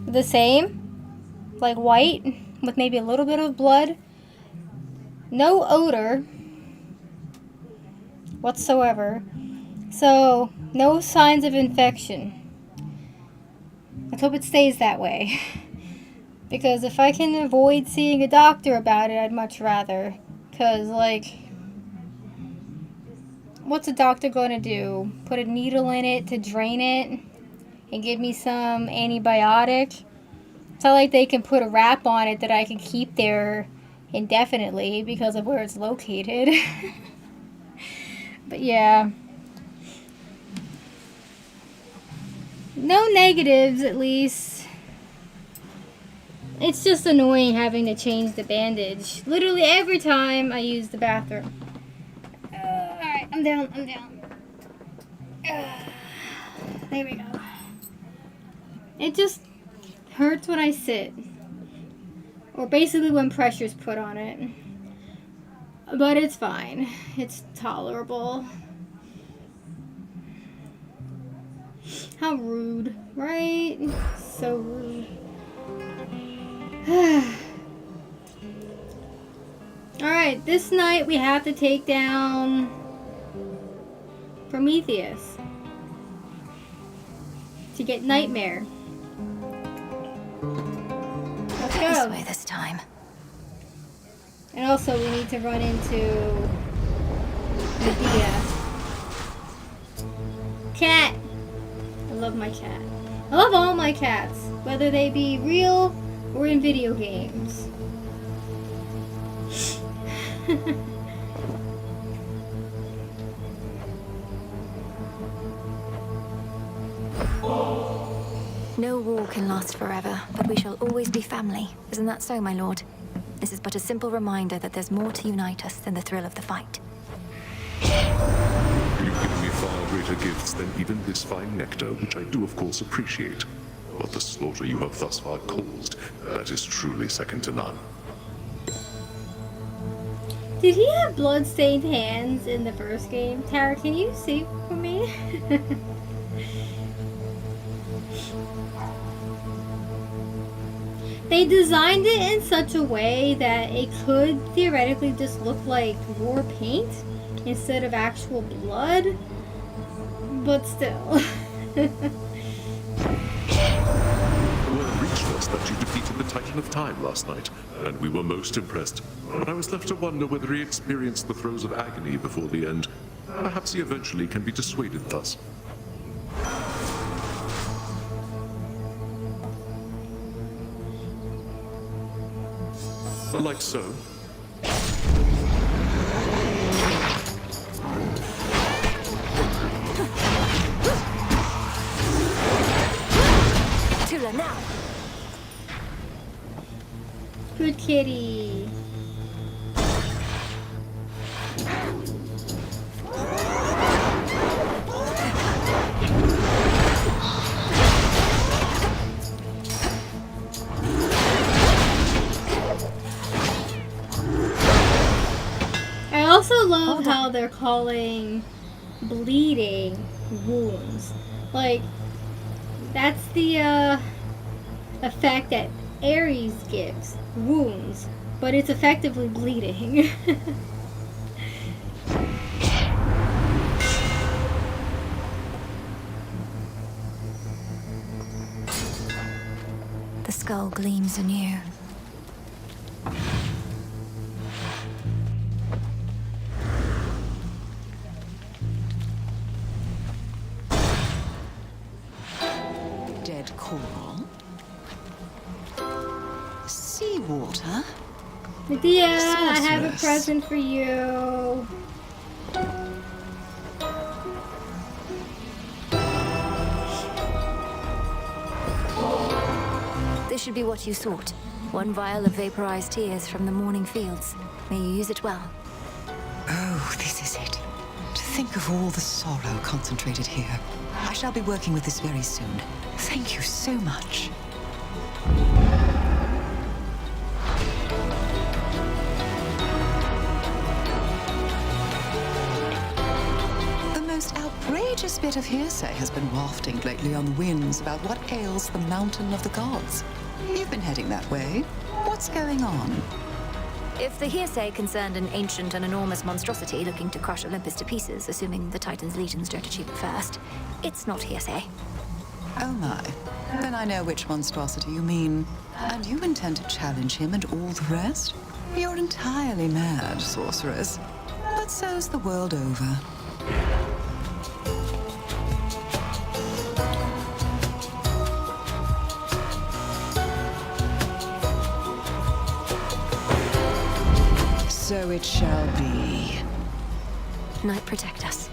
the same, like white, with maybe a little bit of blood. No odor whatsoever. So, no signs of infection. Let's hope it stays that way. Because if I can avoid seeing a doctor about it, I'd much rather. Because, like, what's a doctor gonna do? Put a needle in it to drain it and give me some antibiotic? It's not like they can put a wrap on it that I can keep there indefinitely because of where it's located. But yeah. No negatives, at least. It's just annoying having to change the bandage literally every time I use the bathroom. Alright, I'm down. There we go. It just hurts when I sit. Or basically when pressure's put on it. But it's fine. It's tolerable. How rude, right? So rude. Alright, this night we have to take down Prometheus to get Nightmare. Let's go. This way this time. And also we need to run into Medea. Cat! I love my cat. I love all my cats, whether they be real or in video games. No war can last forever, but we shall always be family. Isn't that so, my lord? This is but a simple reminder that there's more to unite us than the thrill of the fight. You've given me far greater gifts than even this fine nectar, which I do of course appreciate. But the slaughter you have thus far caused, that is truly second to none. Did he have blood-stained hands in the first game? Tara, can you see for me? They designed it in such a way that it could theoretically just look like war paint instead of actual blood, but still. Word reached us that you defeated the Titan of Time last night, and we were most impressed. But I was left to wonder whether he experienced the throes of agony before the end. Perhaps he eventually can be dissuaded thus. Like so. Tula now. Good kitty. I also love how they're calling bleeding wounds. Like, that's the effect that Ares gives, wounds, but it's effectively bleeding. skull gleams anew. Dead coral. Seawater. Medea, I have a present for you. This should be what you sought. One vial of vaporized tears from the morning fields. May you use it well. Oh, this is it. To think of all the sorrow concentrated here. I shall be working with this very soon. Thank you so much. The most outrageous bit of hearsay has been wafting lately on the winds about what ails the mountain of the gods. You've been heading that way. What's going on? If the hearsay concerned an ancient and enormous monstrosity looking to crush Olympus to pieces, assuming the Titan's legions don't achieve it first, it's not hearsay. Oh my. Then I know which monstrosity you mean. And you intend to challenge him and all the rest? You're entirely mad, sorceress. But so's the world over. So it shall be. Night protect us.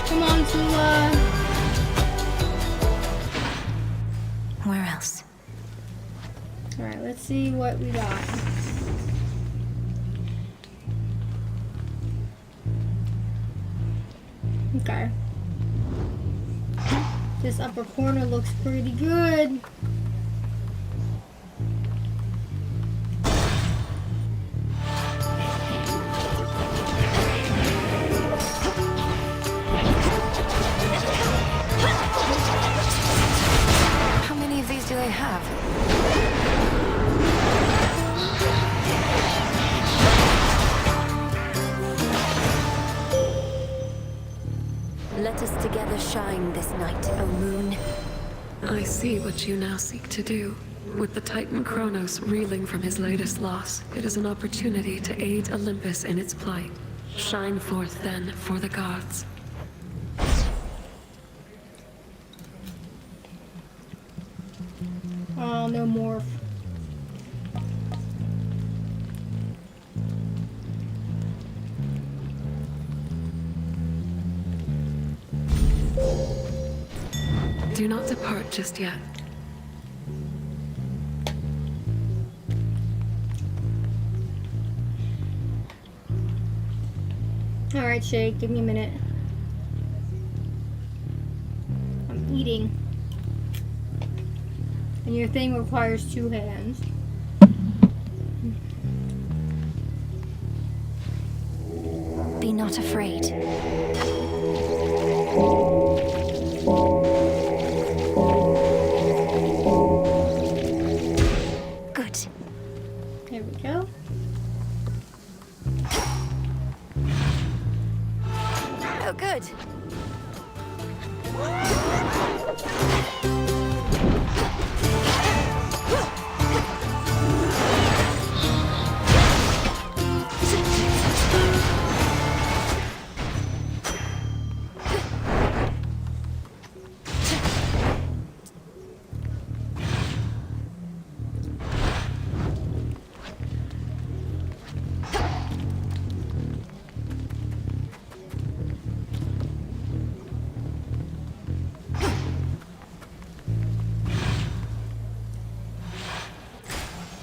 Come on, Tula. Where else? Alright, let's see what we got. Okay. This upper corner looks pretty good. How many of these do they have? Let us together shine this night, O moon. I see what you now seek to do. With the Titan Chronos reeling from his latest loss, it is an opportunity to aid Olympus in its plight. Shine forth then for the gods. Oh, no more. Do not depart just yet. Alright, Shay, give me a minute. I'm eating. And your thing requires 2 hands. Be not afraid. Good. There we go. Oh, good.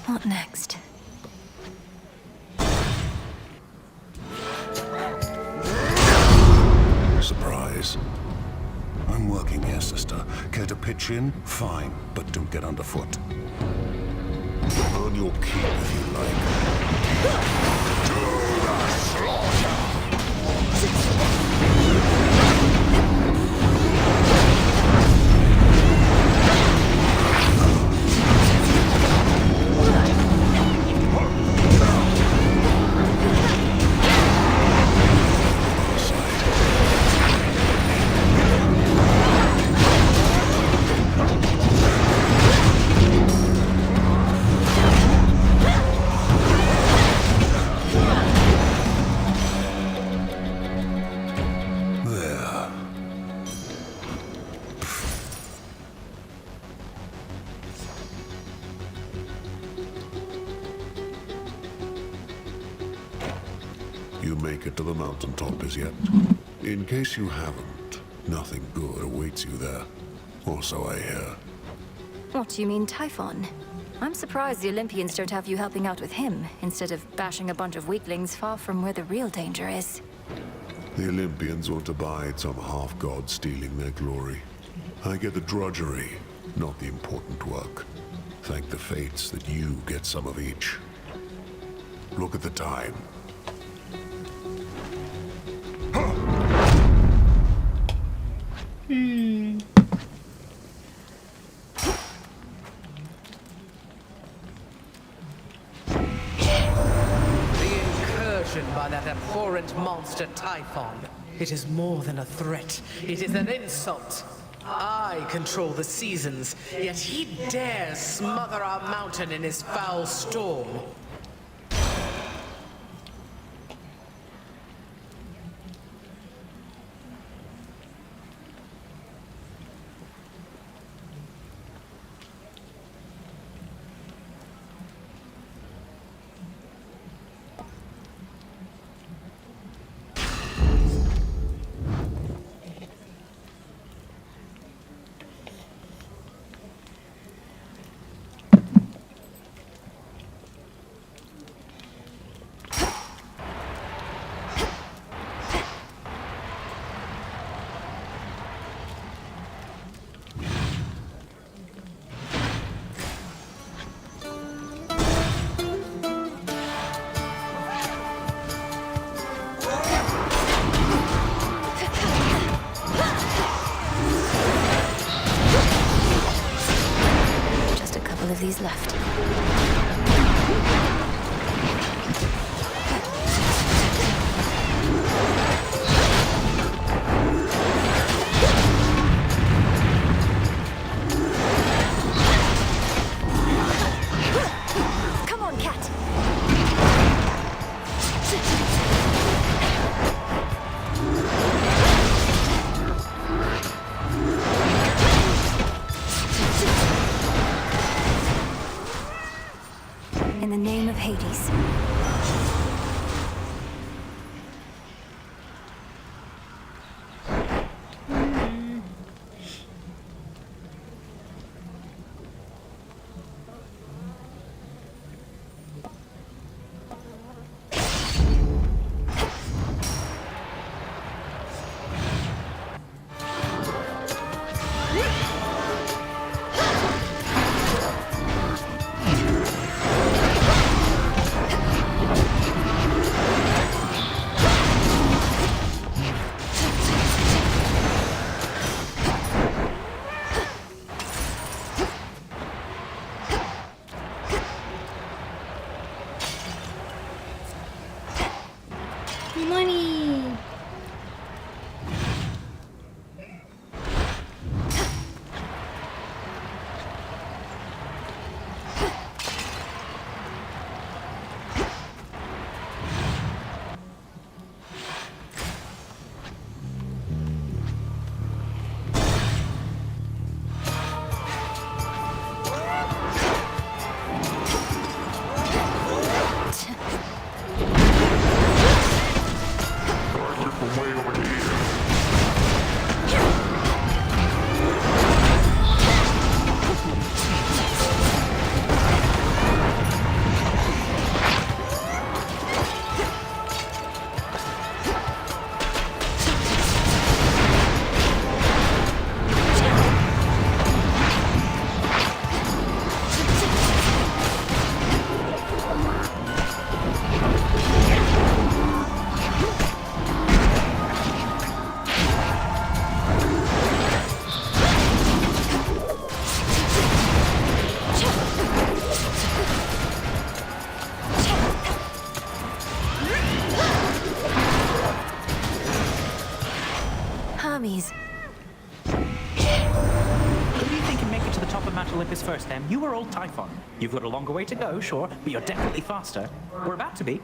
What next? Surprise. I'm working here, sister. Care to pitch in? Fine, but don't get underfoot. Earn your keep if you like. To the slaughter! make it to the mountaintop as yet. In case you haven't, nothing good awaits you there. Or so I hear. What do you mean, Typhon? I'm surprised the Olympians don't have you helping out with him, instead of bashing a bunch of weaklings far from where the real danger is. The Olympians won't abide some half-god stealing their glory. I get the drudgery, not the important work. Thank the fates that you get some of each. Look at the time. By that abhorrent monster Typhon. It is more than a threat. It is an insult. I control the seasons, yet he dares smother our mountain in his foul storm. These left. Come on, cat. In the name of Hades. Money! Olympus first, then. You were old Typhon. You've got a longer way to go, sure, but you're definitely faster. We're about to be.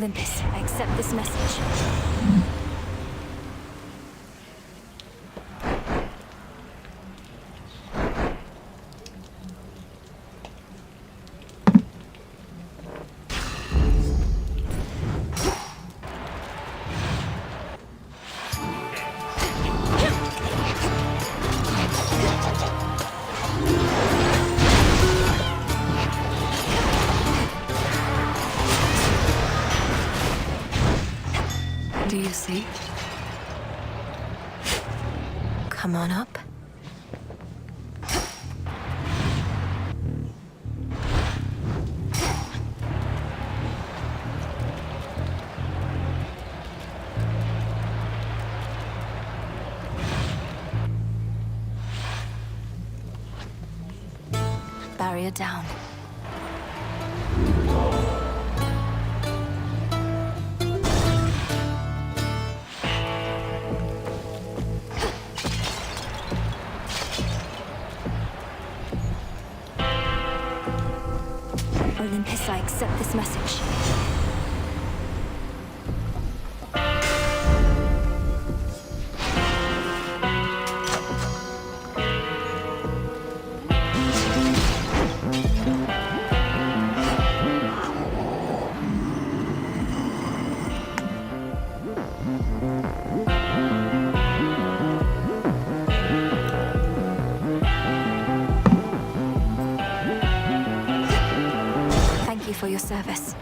Olympus, I accept this message. Do you see? Come on up. Barrier down. Olympus, I accept this message. Thank you for your service.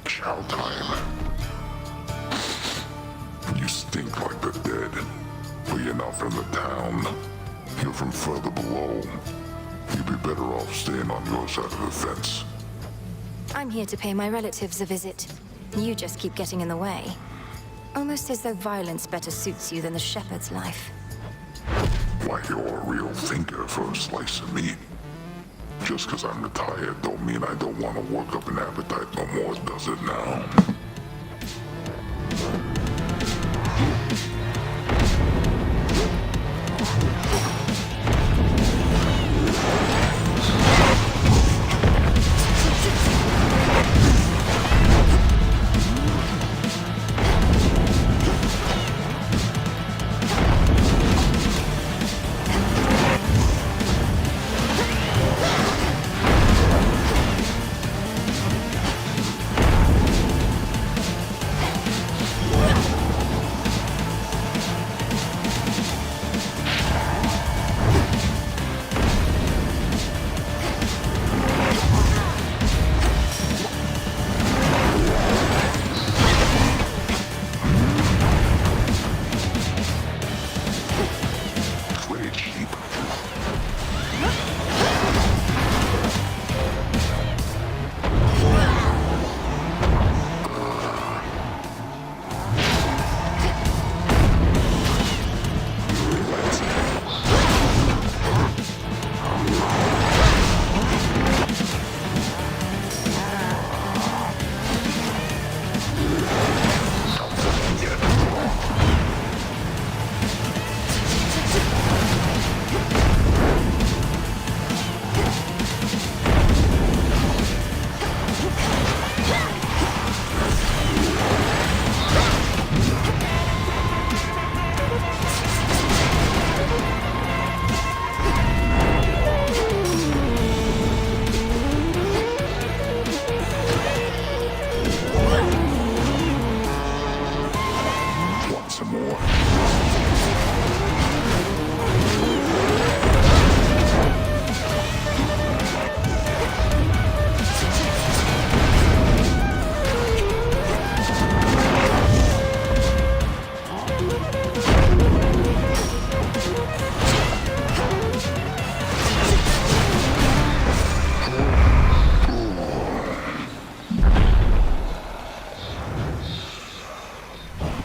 Chow time. You stink like the dead, but you're not from the town. You're from further below. You'd be better off staying on your side of the fence. I'm here to pay my relatives a visit. You just keep getting in the way. Almost as though violence better suits you than the shepherd's life. Why, you're a real thinker for a slice of meat. Just because I'm retired don't mean I don't want to work up an appetite no more, does it now?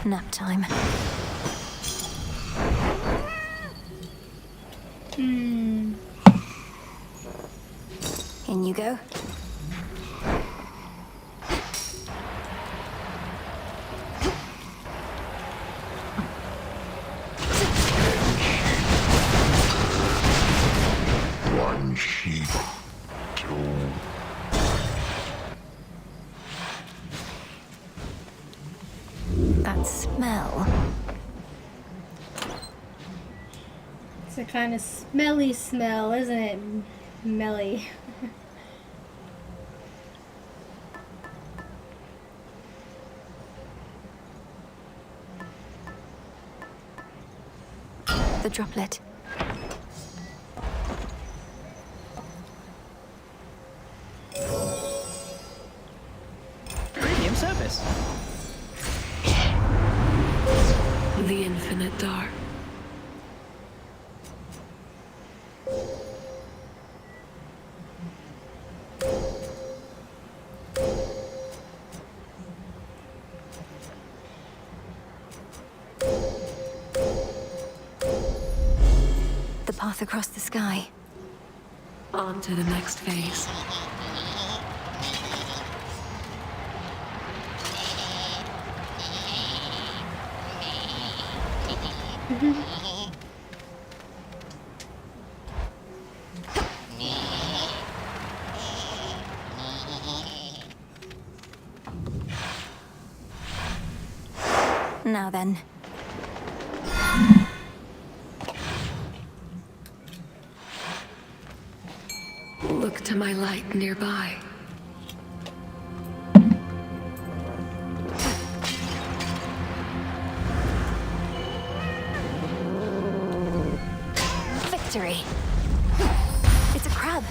Nap time. In you go. One sheep, two. smell. It's a kind of smelly smell, isn't it? Melly. The droplet. Premium service. The infinite dark. The path across the sky. On to the next phase. Now then. Look to my light nearby. Victory. It's a crab.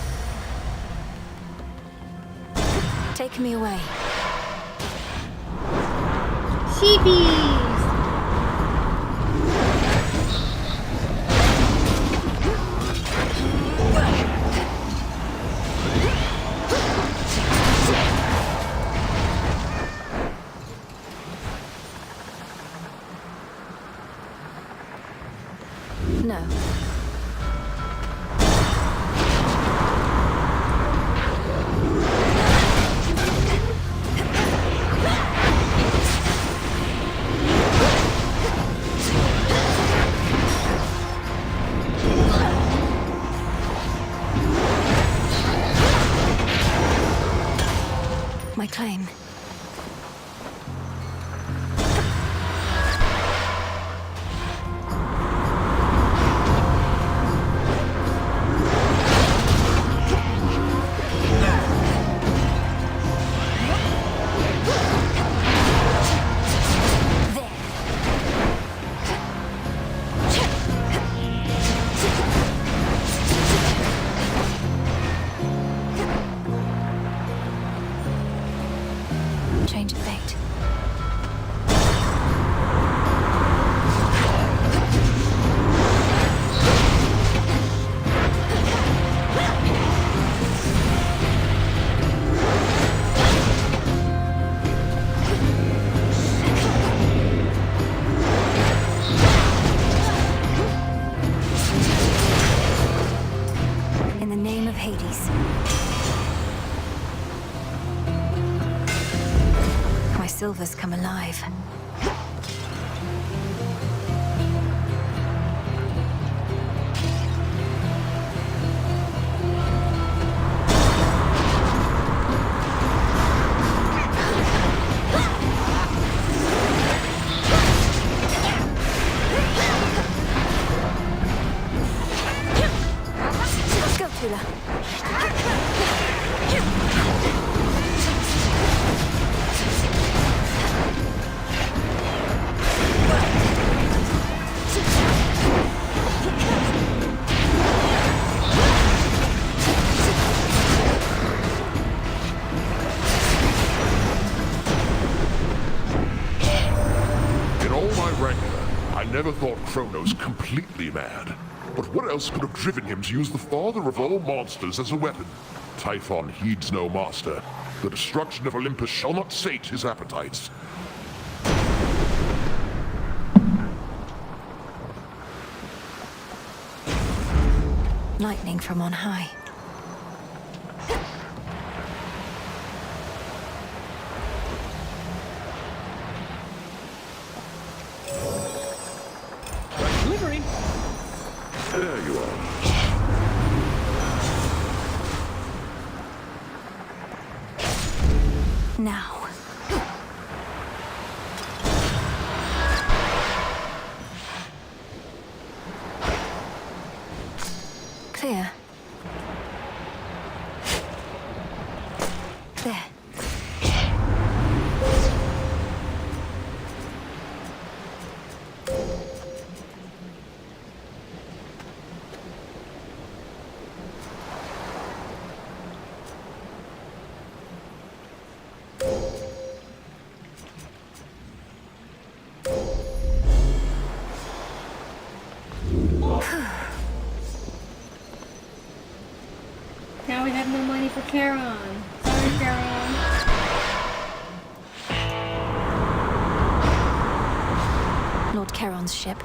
Take me away. Sheepies! No. My claim. Change of fate. In the name of Hades. My silver's come alive. Go, Tula. In all my rancor, I never thought Chronos completely mad. But what else could have driven him to use the father of all monsters as a weapon? Typhon heeds no master. The destruction of Olympus shall not sate his appetites. Lightning from on high. Delivery. There you are. Now. There. Now we have no money for Charon. Sorry, Charon. Lord Charon's ship.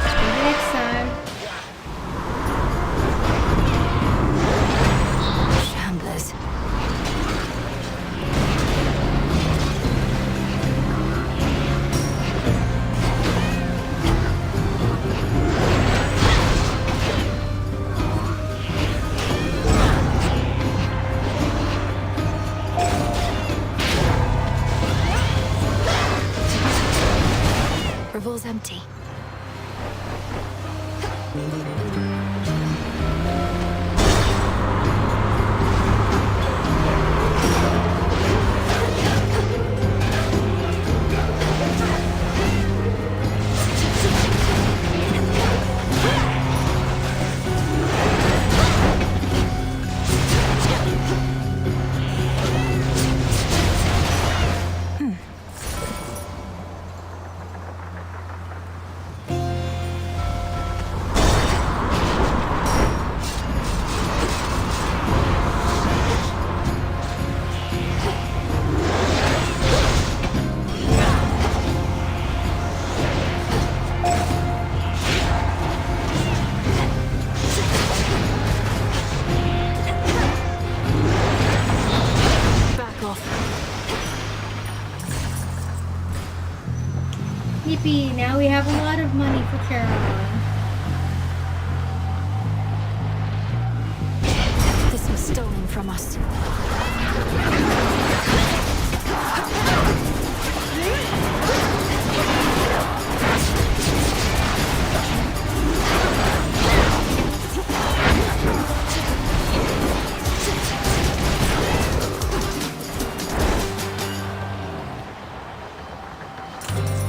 Maybe next time. Shamblers. Revol's empty. Yippee, now we have a lot of money for Charon. This was stolen from us.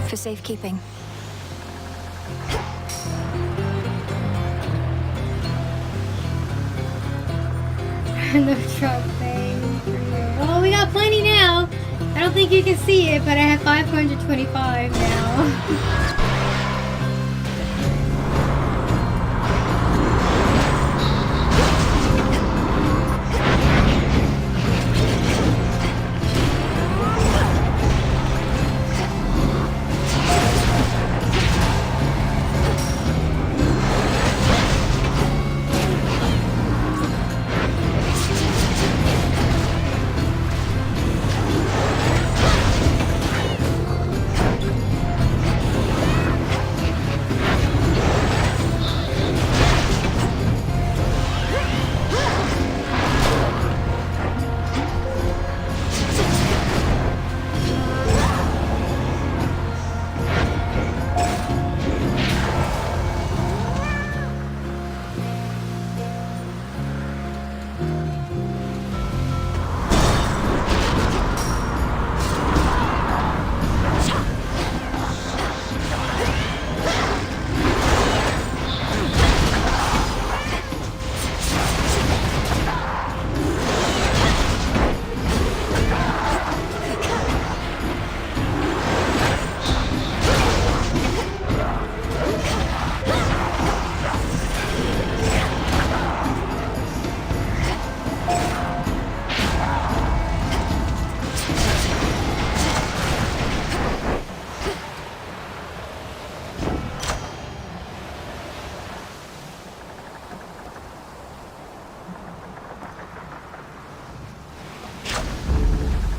For safekeeping. The truck thing for you. Well, we got plenty now. I don't think you can see it, but I have 525 now.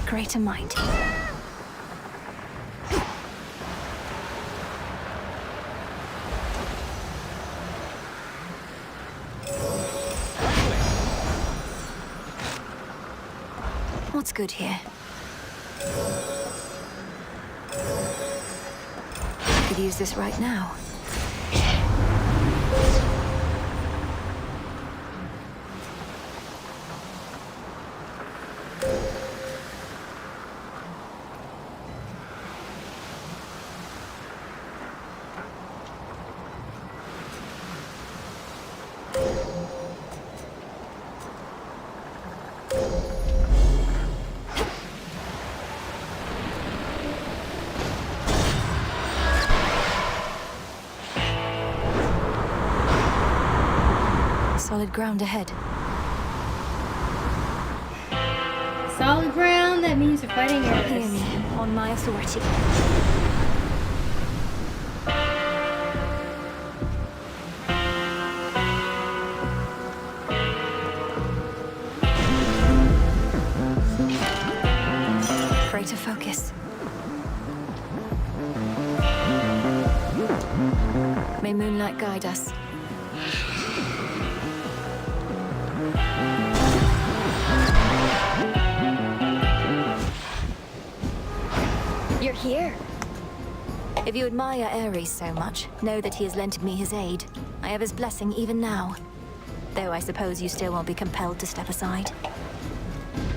Greater might. What's good here? I could could use this right now. Solid ground ahead. Solid ground, that means you're fighting arrows. Hear me, on my authority. Pray to focus. May moonlight guide us. You're here. If you admire Ares so much, know that he has lent me his aid. I have his blessing even now. Though I suppose you still won't be compelled to step aside.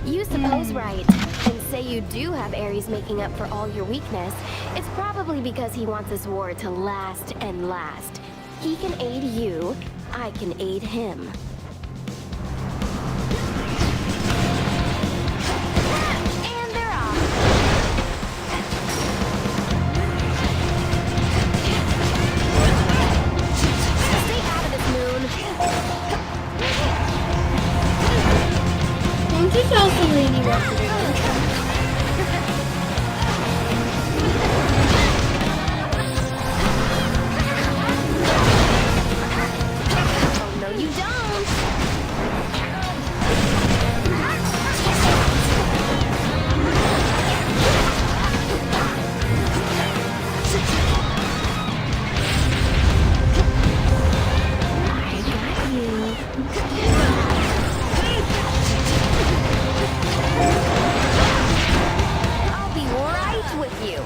You suppose right, and say you do have Ares making up for all your weakness. It's probably because he wants this war to last and last. He can aid you, I can aid him. And they're off. Stay out of this, Moon. Don't you tell Selene what to do? No, you don't. I got you. I'll be right with you.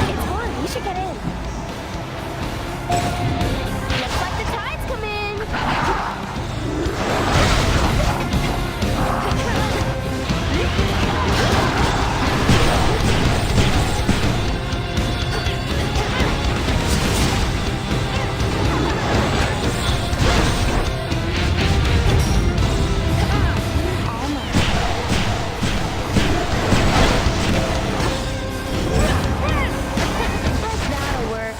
It's on. You should get in. Looks like the tide's come in. That'll work.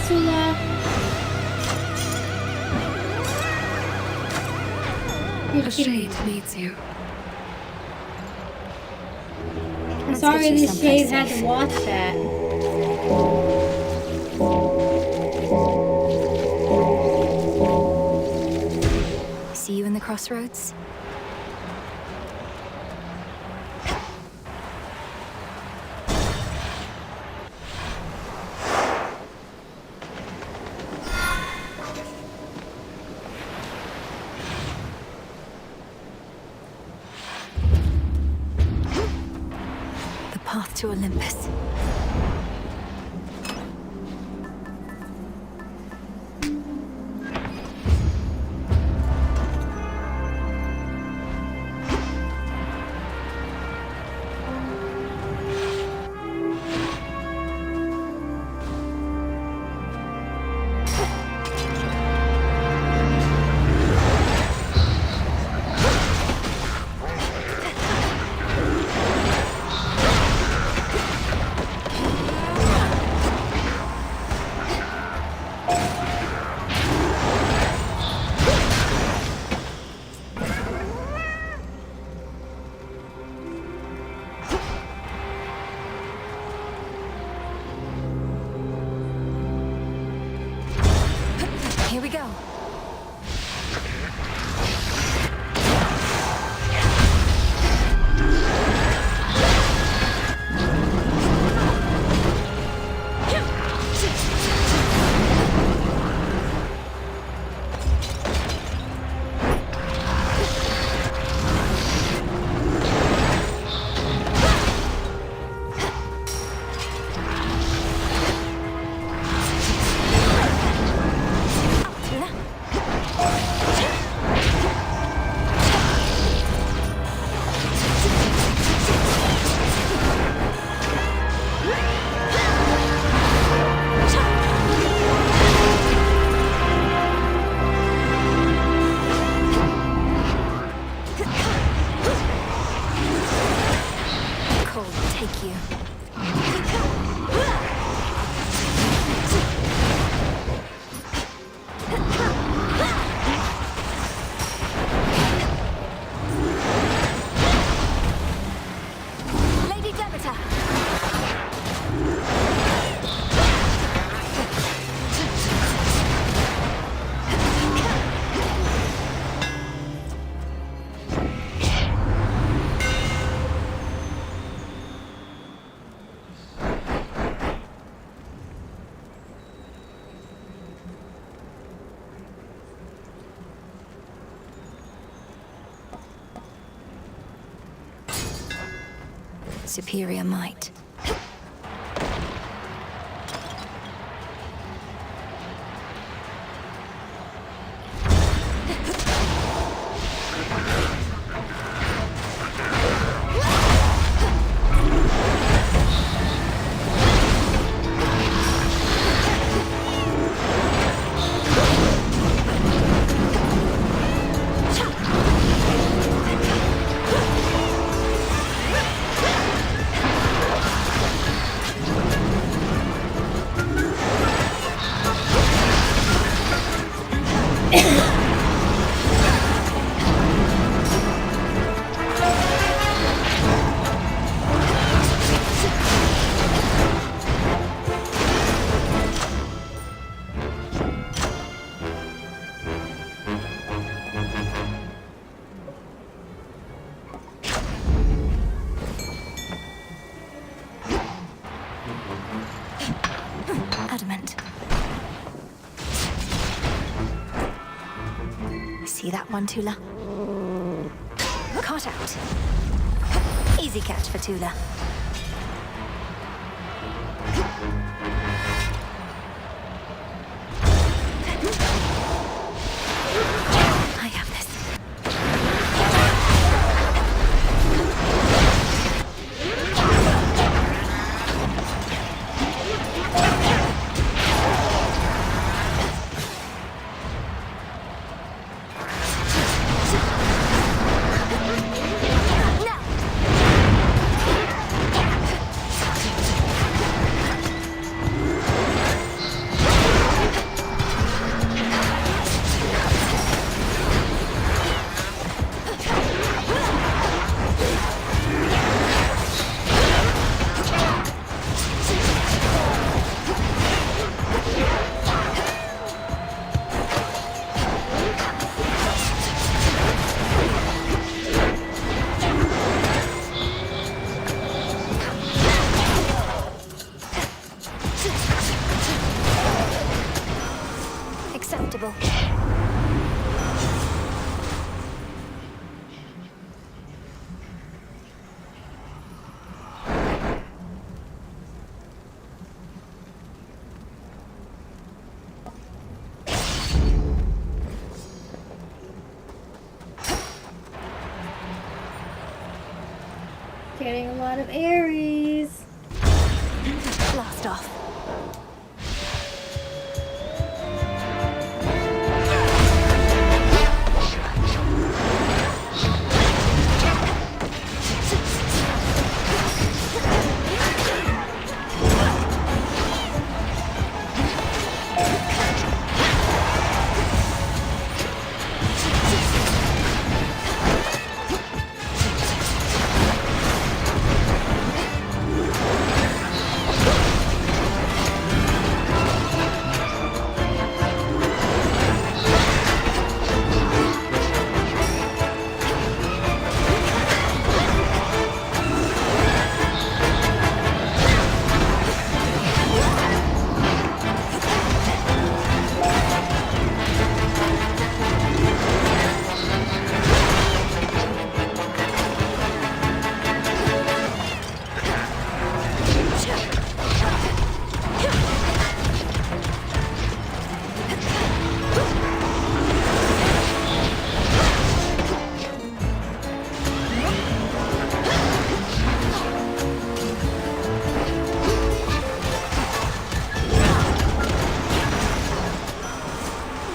Tula. A shade needs you. I'm Let's sorry get you this shade someplace had to watch that. See you in the crossroads? The path to Olympus. Here we go. Cold, take you. Lady Demeter. Superior might. Adamant. See that one, Tula? Caught out. Easy catch for Tula. I have this. expendable. Getting a lot of Aries. Blast off.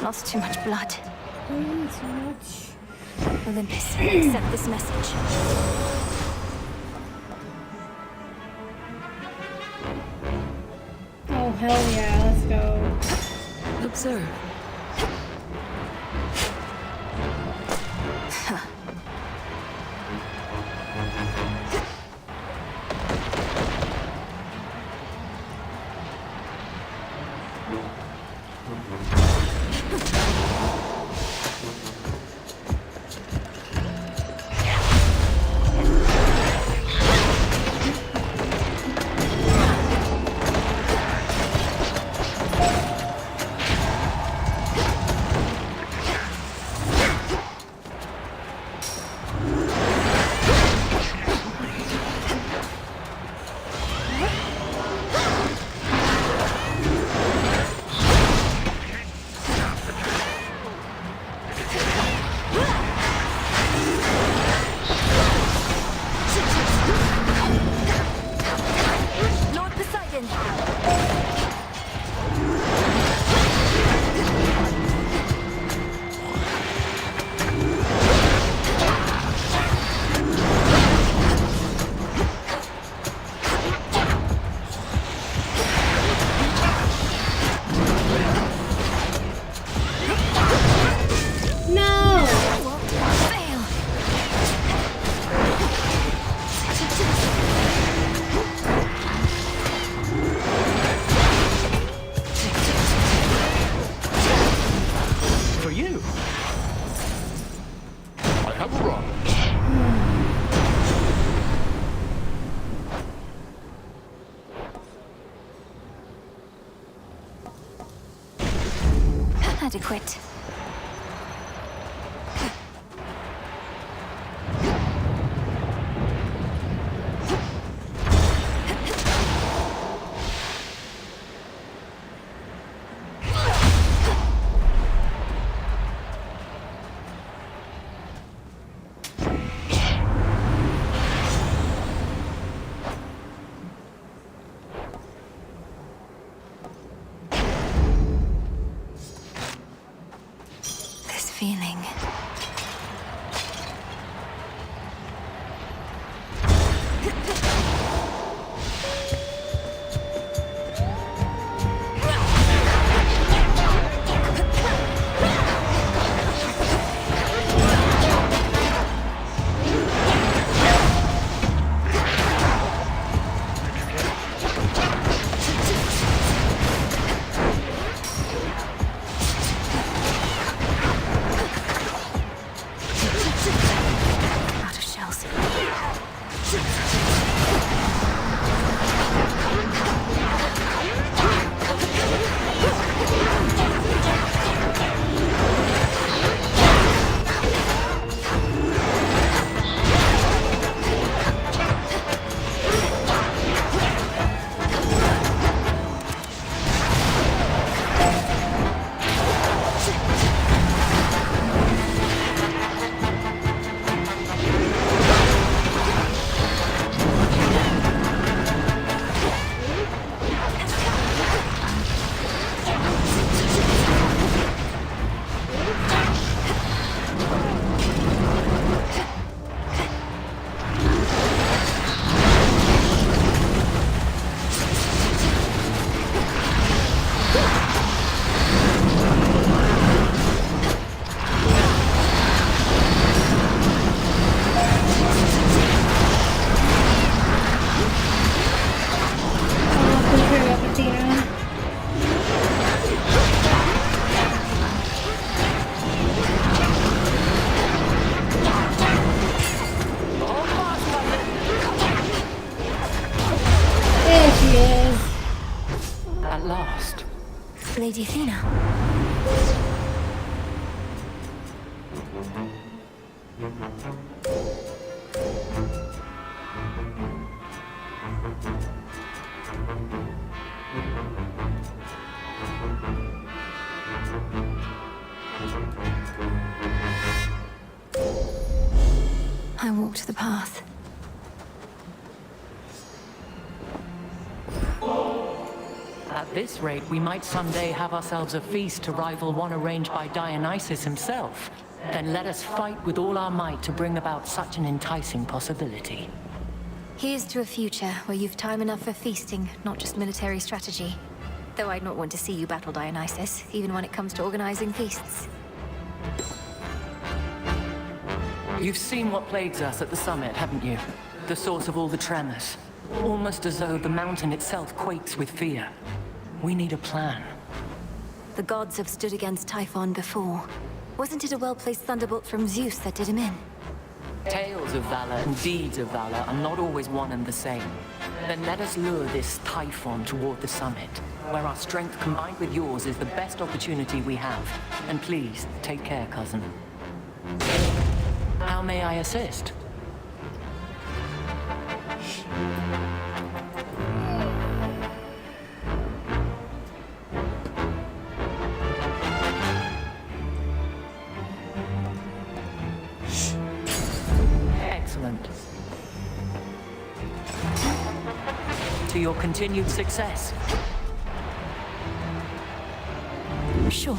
Lost too much blood. Too much. Olympus, accept this message. Oh, hell yeah, let's go. Observe. Adequate. Feeling. Lady Athena. I walked the path. At this rate, we might someday have ourselves a feast to rival one arranged by Dionysus himself. Then let us fight with all our might to bring about such an enticing possibility. Here's to a future where you've time enough for feasting, not just military strategy. Though I'd not want to see you battle Dionysus, even when it comes to organizing feasts. You've seen what plagues us at the summit, haven't you? The source of all the tremors. Almost as though the mountain itself quakes with fear. We need a plan. The gods have stood against Typhon before. Wasn't it a well-placed thunderbolt from Zeus that did him in? Tales of valor and deeds of valor are not always one and the same. Then let us lure this Typhon toward the summit, where our strength combined with yours is the best opportunity we have. And please, take care, cousin. How may I assist? Excellent. To your continued success. Sure.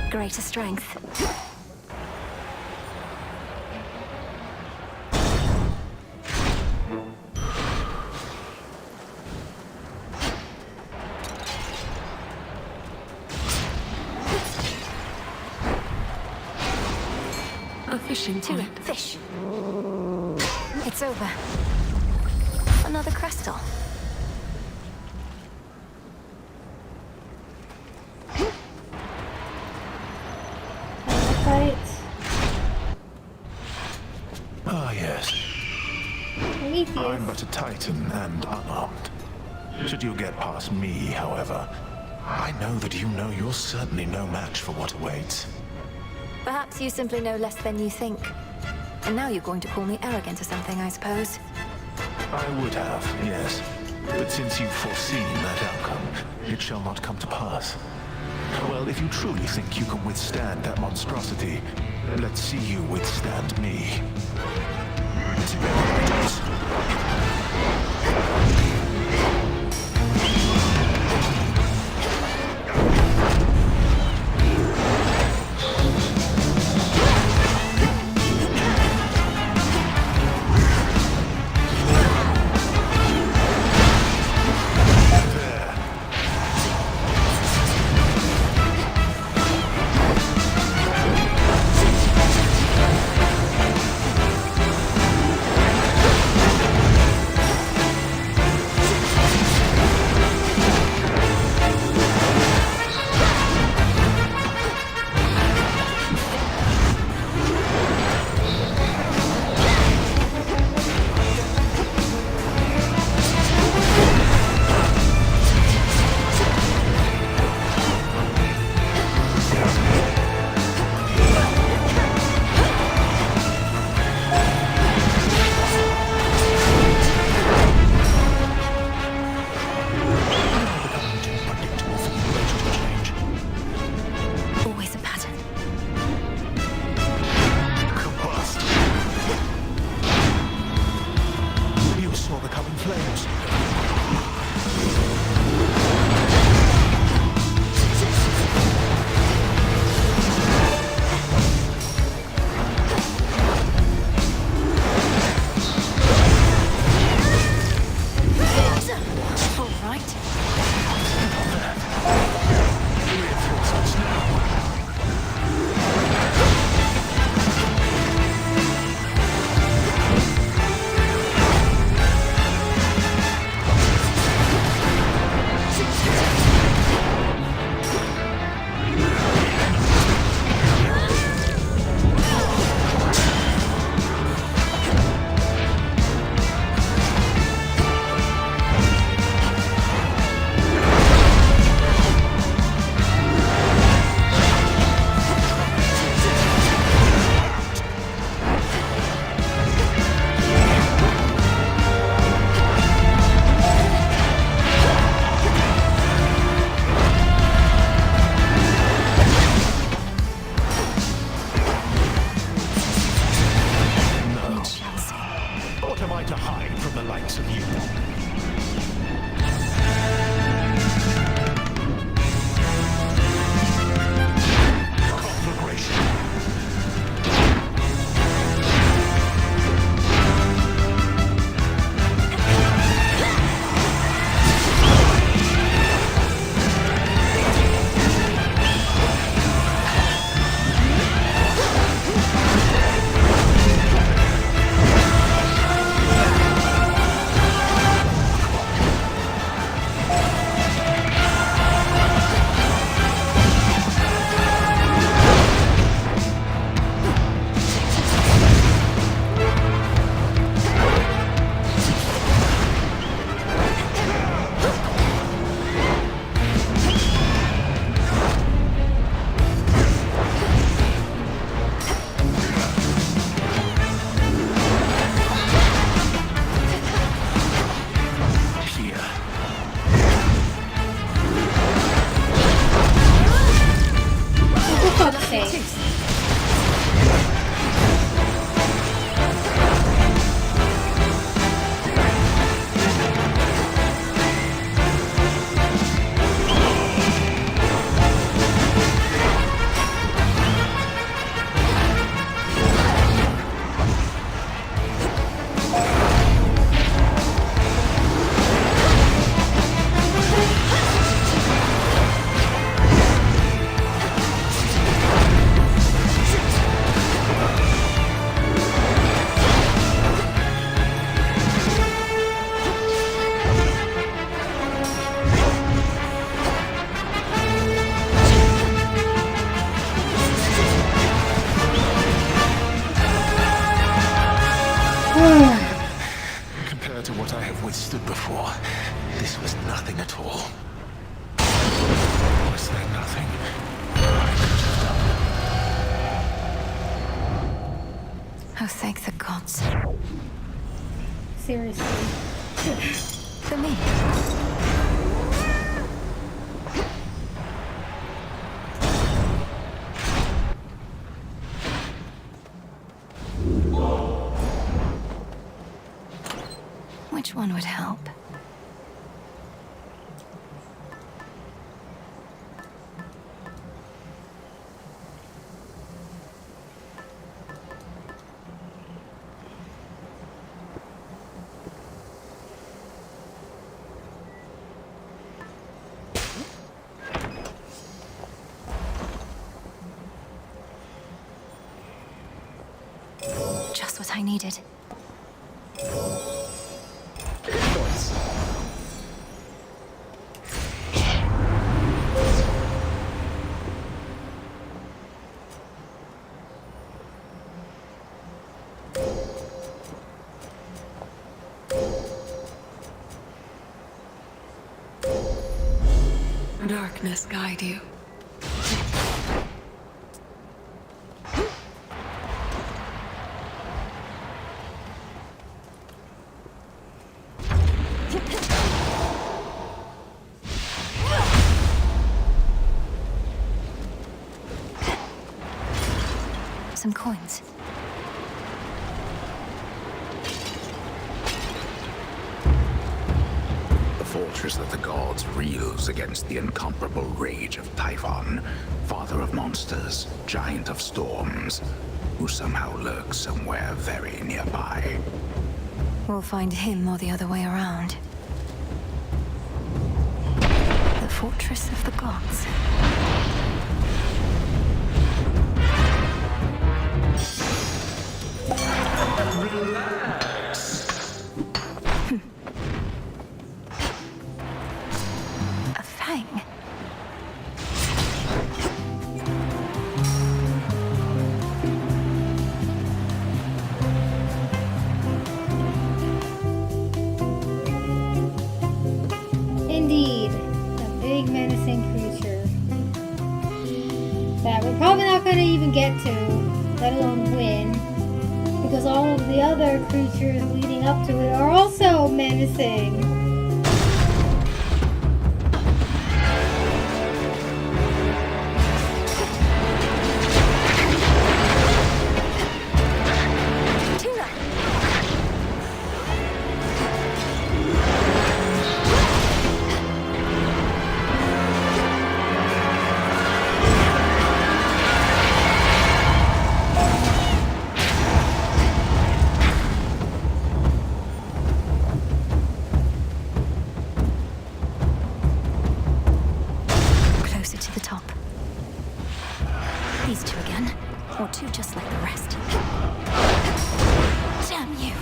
Greater strength. A fishing point. Fish. It's over. Another crystal. Ah, yes. I'm but a Titan and unarmed. Should you get past me, however, I know that you know you're certainly no match for what awaits. Perhaps you simply know less than you think. And now you're going to call me arrogant or something, I suppose. I would have, yes. But since you've foreseen that outcome, it shall not come to pass. Well, if you truly think you can withstand that monstrosity, let's see you withstand me. Together, Compared to what I have withstood before, this was nothing at all. Was there nothing I could have done? Oh, thank the gods. Seriously. For me. Which one would help? Just what I needed. Darkness guide you. Some coins. The fortress of the gods reels against the incomparable rage of Typhon, father of monsters, giant of storms, who somehow lurks somewhere very nearby. We'll find him or the other way around. The fortress of the gods. A fang. Indeed, a big menacing creature that we're probably not going to even get to, let alone win, because all of the other creatures leading up to it are also menacing. Closer to the top. These two again, or two just like the rest. Damn you!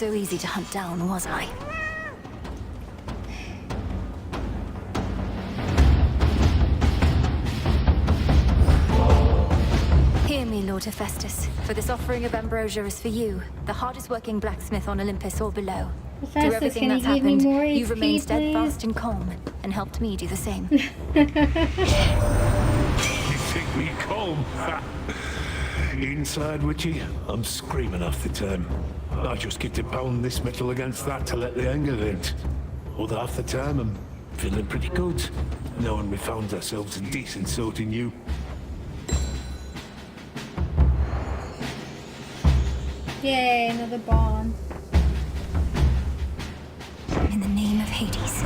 so easy to hunt down, was I? Hear me, Lord Hephaestus, for this offering of ambrosia is for you, the hardest working blacksmith on Olympus or below. Through Hephaestus, everything can you that's give me happened, more you've HP, remained please? steadfast and calm, and helped me do the same. You think me calm? Inside, Witchy, I'm screaming half the time. I just get to pound this metal against that to let the anger vent. Other half the time, I'm feeling pretty good, knowing we found ourselves a decent sort in you. Yay, another bond. In the name of Hades.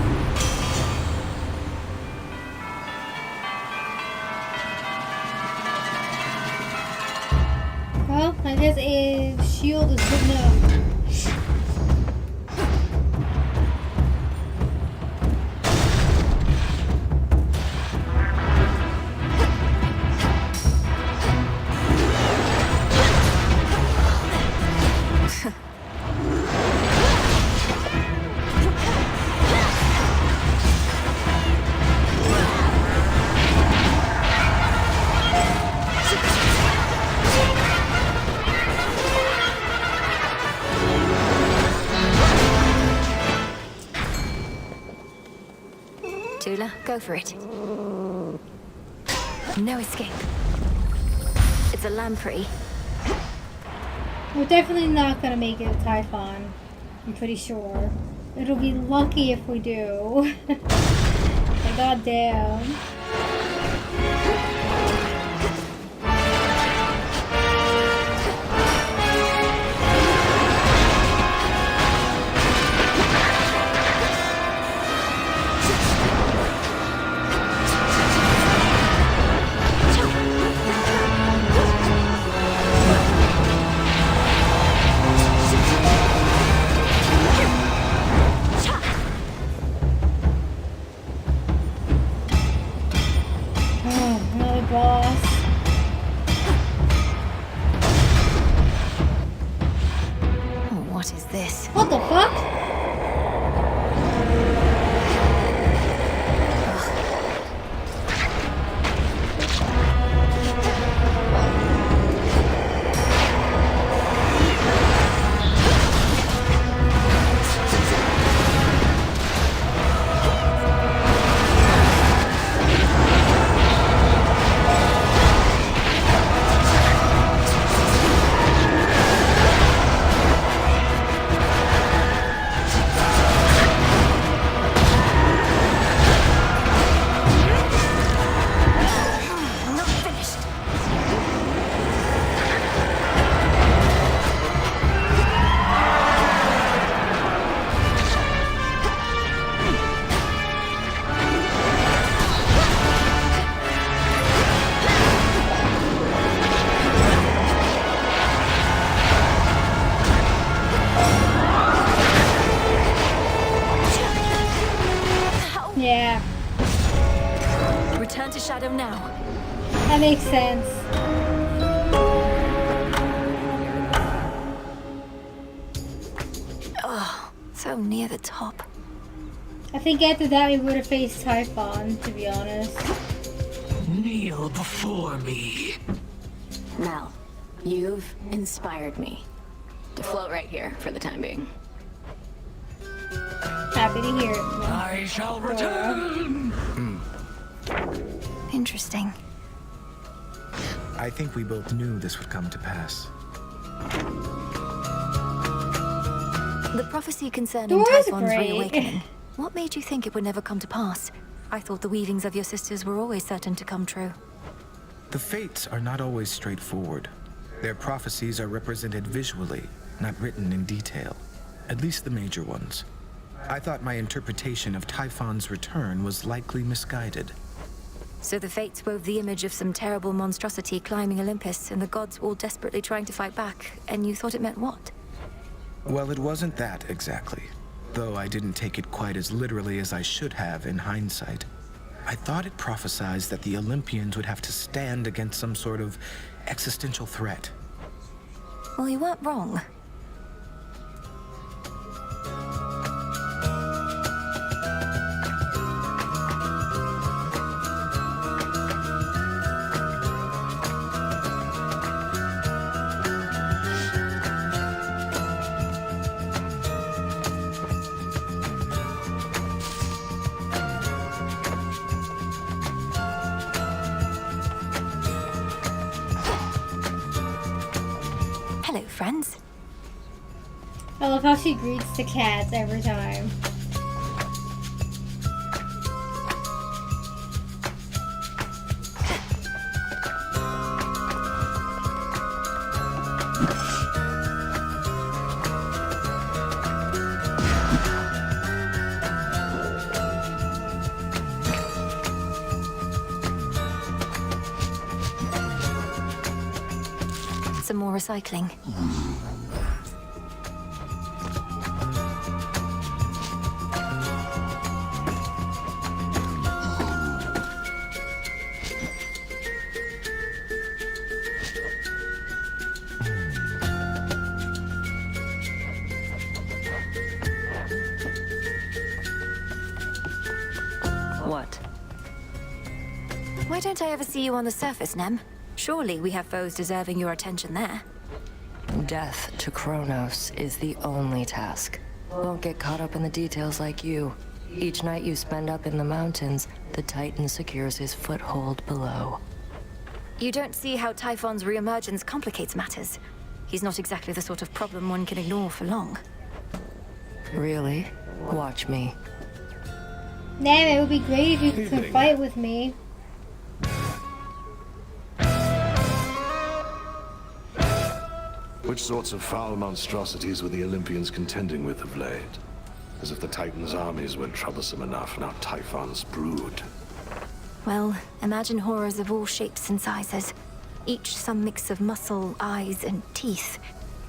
Well, I guess a shield is good enough. Tula, go for it. No escape. It's a lamprey. We're definitely not gonna make it a Typhon. I'm pretty sure. It'll be lucky if we do. But goddamn. What is this? What the fuck? Yeah. Return to shadow now. That makes sense. Oh, so near the top. I think after that we would have faced Typhon, to be honest. Kneel before me. Mel, you've inspired me to float right here for the time being. Happy to hear it. I shall return. Interesting. I think we both knew this would come to pass. The prophecy concerning Dora's Typhon's great. reawakening. What made you think it would never come to pass? I thought the weavings of your sisters were always certain to come true. The fates are not always straightforward. Their prophecies are represented visually, not written in detail. At least the major ones. I thought my interpretation of Typhon's return was likely misguided. So the fates wove the image of some terrible monstrosity climbing Olympus, and the gods all desperately trying to fight back, and you thought it meant what? Well, it wasn't that exactly. Though I didn't take it quite as literally as I should have in hindsight. I thought it prophesied that the Olympians would have to stand against some sort of existential threat. Well, you weren't wrong. I love how she greets the cats every time. Some more recycling. What? Why don't I ever see you on the surface, Nem? Surely we have foes deserving your attention there. Death to Chronos is the only task. Won't get caught up in the details like you. Each night you spend up in the mountains, the Titan secures his foothold below. You don't see how Typhon's reemergence complicates matters. He's not exactly the sort of problem one can ignore for long. Really? Watch me. Nem, it would be great if you could fight with me. Which sorts of foul monstrosities were the Olympians contending with of late? As if the Titans' armies weren't troublesome enough, now Typhon's brood. Well, imagine horrors of all shapes and sizes. Each some mix of muscle, eyes, and teeth.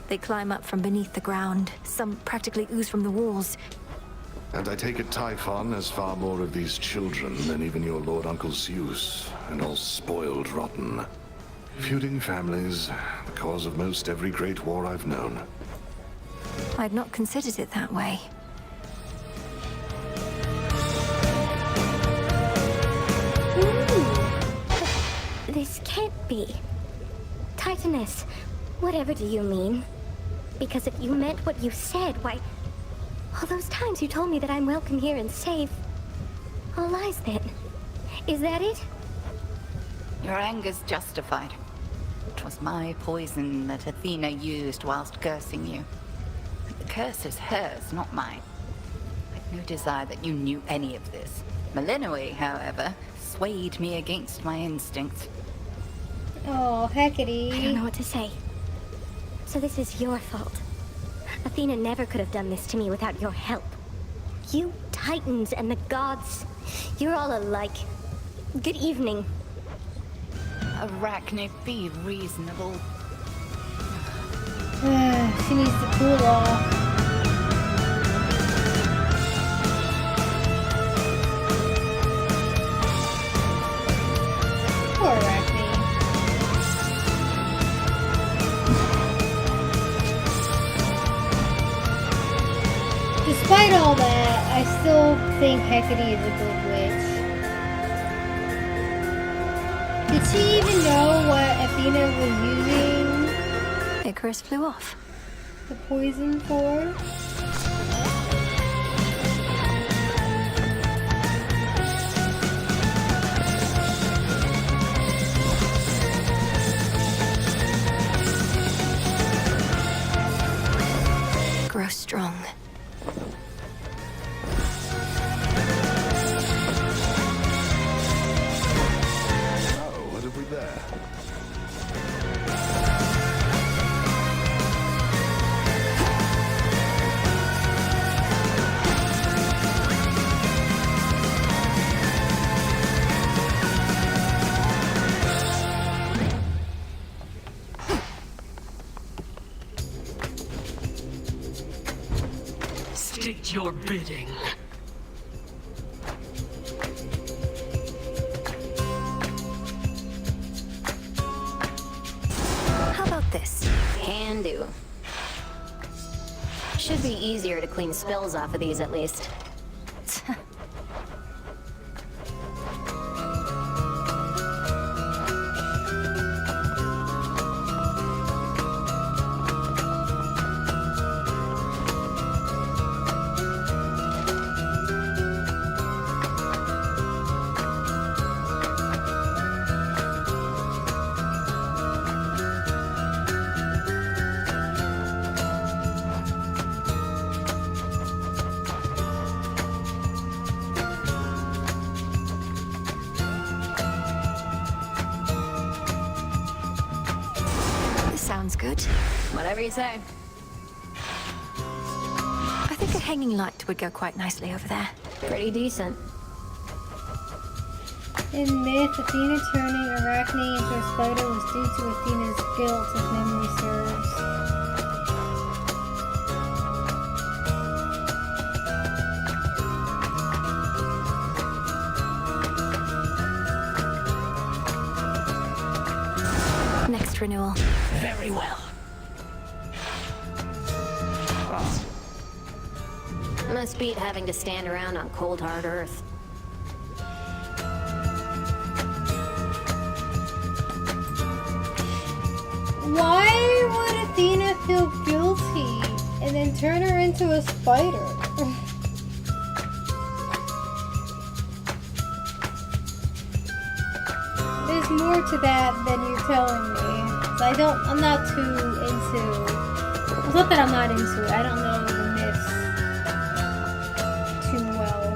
They climb up from beneath the ground. Some practically ooze from the walls. And I take it Typhon has far more of these children than even your Lord Uncle Zeus, and all spoiled rotten. Feuding families, the cause of most every great war I've known. I'd not considered it that way. This can't be. Titaness, whatever do you mean? Because if you meant what you said, why... all those times you told me that I'm welcome here and safe... all lies then. Is that it? Your anger's justified. It was my poison that Athena used whilst cursing you. The curse is hers, not mine. I've no desire that you knew any of this. Melinoi, however, swayed me against my instincts. Oh, heckity. I don't know what to say. So this is your fault. Athena never could have done this to me without your help. You Titans and the gods, you're all alike. Good evening. Arachne, be reasonable. She needs to cool off. Poor Arachne. Despite all that, I still think Hecate is a good witch. Did she even know what Athena was using Icarus flew off. the poison for? Grow strong. Oh, what have we there? State your bidding. How about this? Can do. Should be easier to clean spills off of these at least. Sounds good. Whatever you say. I think a hanging light would go quite nicely over there. Pretty decent. In myth, Athena turning Arachne into a spider was due to Athena's guilt, if memory serves. Next renewal. Very well. Must beat having to stand around on cold, hard Earth. Why would Athena feel guilty and then turn her into a spider? There's more to that than you're telling me. 'Cause I'm not too into, it's not that I'm not into it, I don't know the myths too well.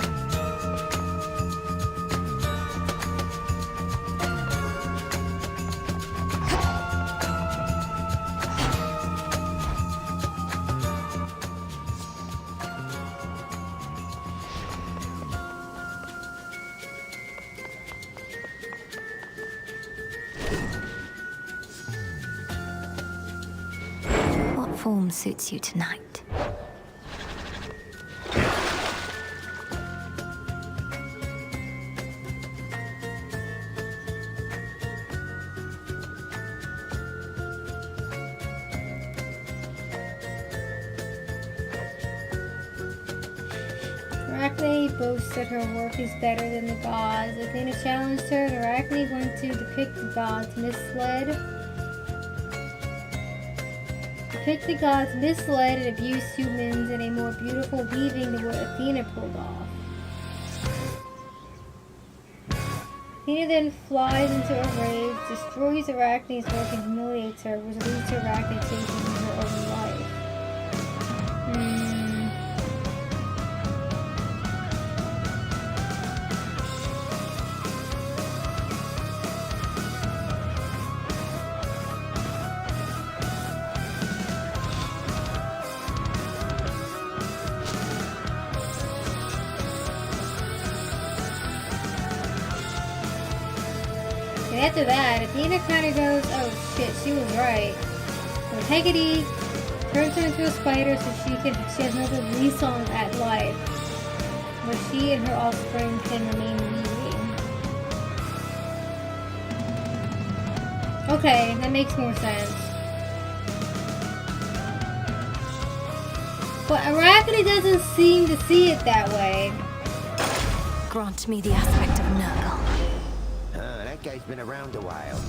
What form suits you tonight? Arachne boasts that her work is better than the gods. Athena challenged her, and Arachne wanted to depict the gods misled and abused humans in a more beautiful weaving than what Athena pulled off. Athena then flies into a rage, destroys Arachne's work and humiliates her, which leads to Arachne taking her own life. And after that, Athena kind of goes, oh shit, she was right. So Hecate turns her into a spider so she has another lease on at life, where she and her offspring can remain weaving. Okay, that makes more sense. But Arachne doesn't seem to see it that way. Grant me the aspect of Nurgle. That guy's been around a while.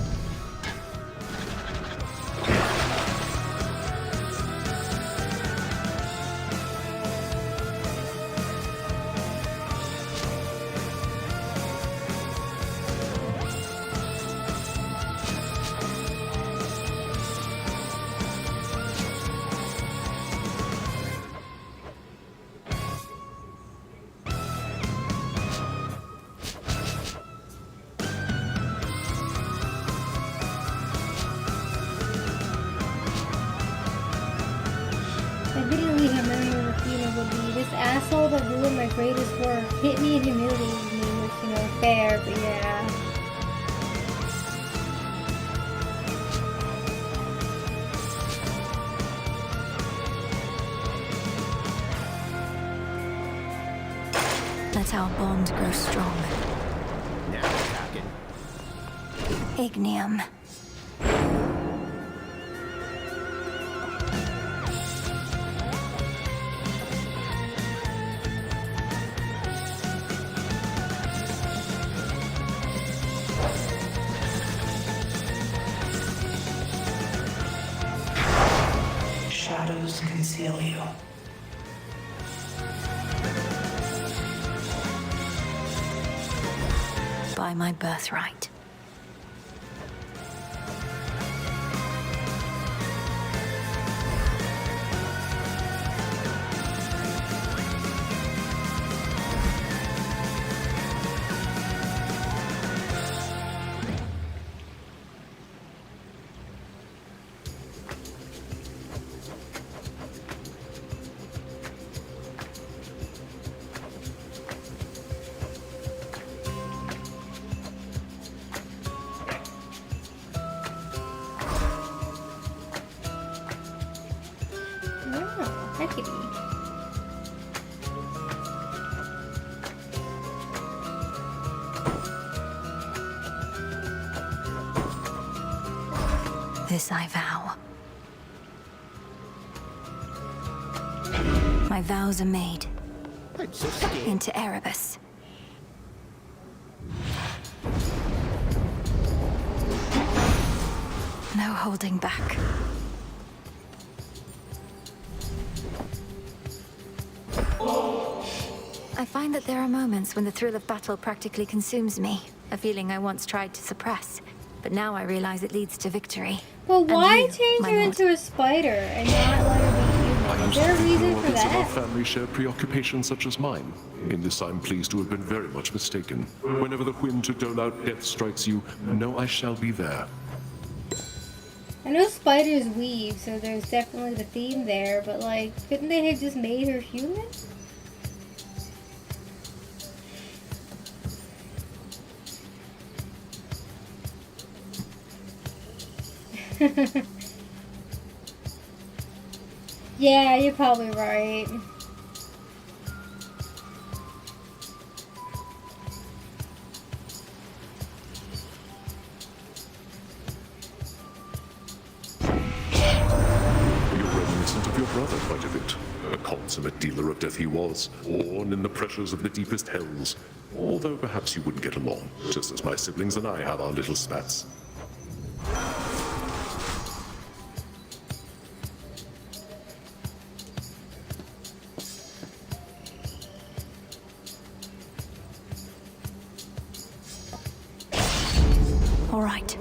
Admittedly, her memory of Athena would be, this asshole that ruined my greatest work hit me and humiliated me, which, fair, but yeah. Let our bond grow strong. Now we're talking. Ignium. Shadows conceal you. By my birthright. This I vow. My vows are made. Into Erebus. No holding back. I find that there are moments when the thrill of battle practically consumes me. A feeling I once tried to suppress, but now I realize it leads to victory. Well, why you, change my her lord? into a spider and not let her be human? Is there a reason for Of our that? family share preoccupations such as mine. In this, I'm pleased to have been very much mistaken. Whenever the whim to dole out death strikes you, know I shall be there. I know spiders weave, so there's definitely the theme there, but like, couldn't they have just made her human? Yeah, you're probably right. You're reminiscent of your brother quite a bit. A consummate dealer of death he was, born in the pressures of the deepest hells. Although perhaps you wouldn't get along, just as my siblings and I have our little spats. All right.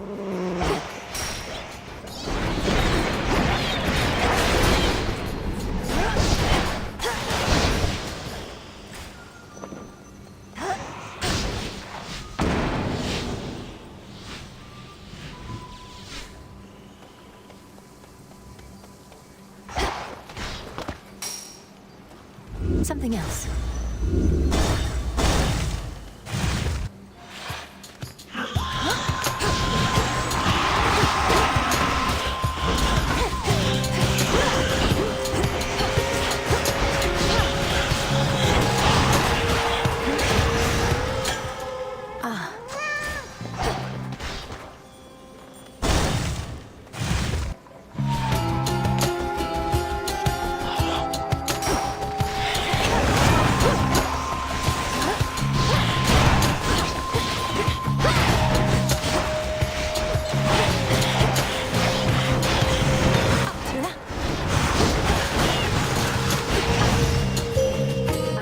Something else.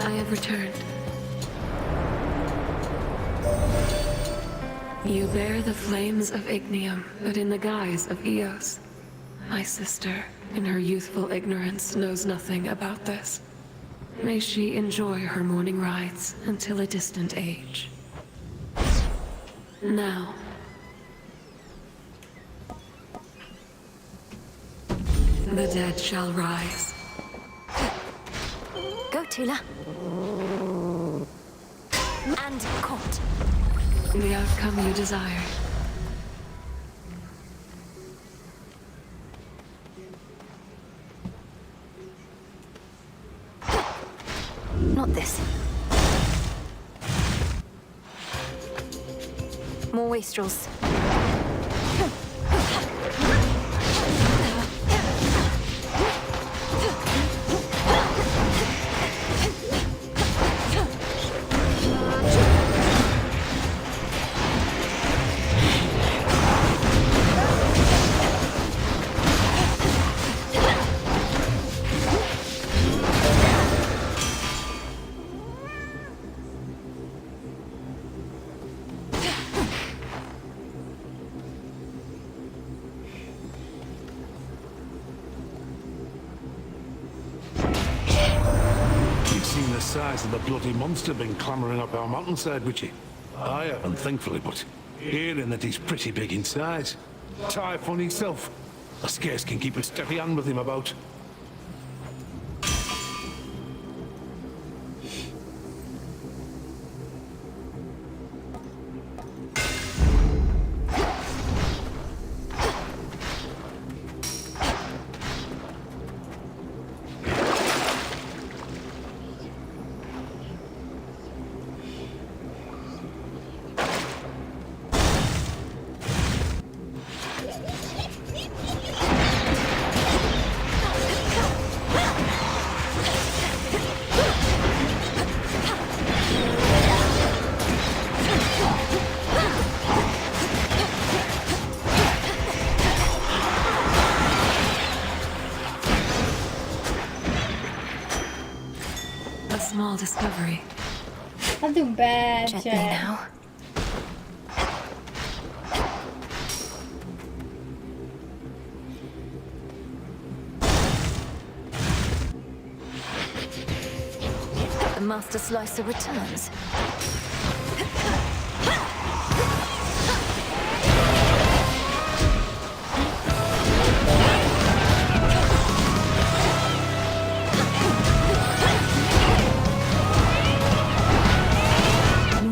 I have returned. You bear the flames of Ignium, but in the guise of Eos. My sister, in her youthful ignorance, knows nothing about this. May she enjoy her morning rides until a distant age. Now, the dead shall rise. Go, Tula. And caught. The outcome you desire. Not this. More wastrels. You've seen the size of the bloody monster been clambering up our mountainside, would you? I haven't, thankfully, but hearing that he's pretty big in size. Typhon himself. I scarce can keep a steady hand with him about. worry. I'm doing bad, Gently Chat. now. The Master Slicer returns.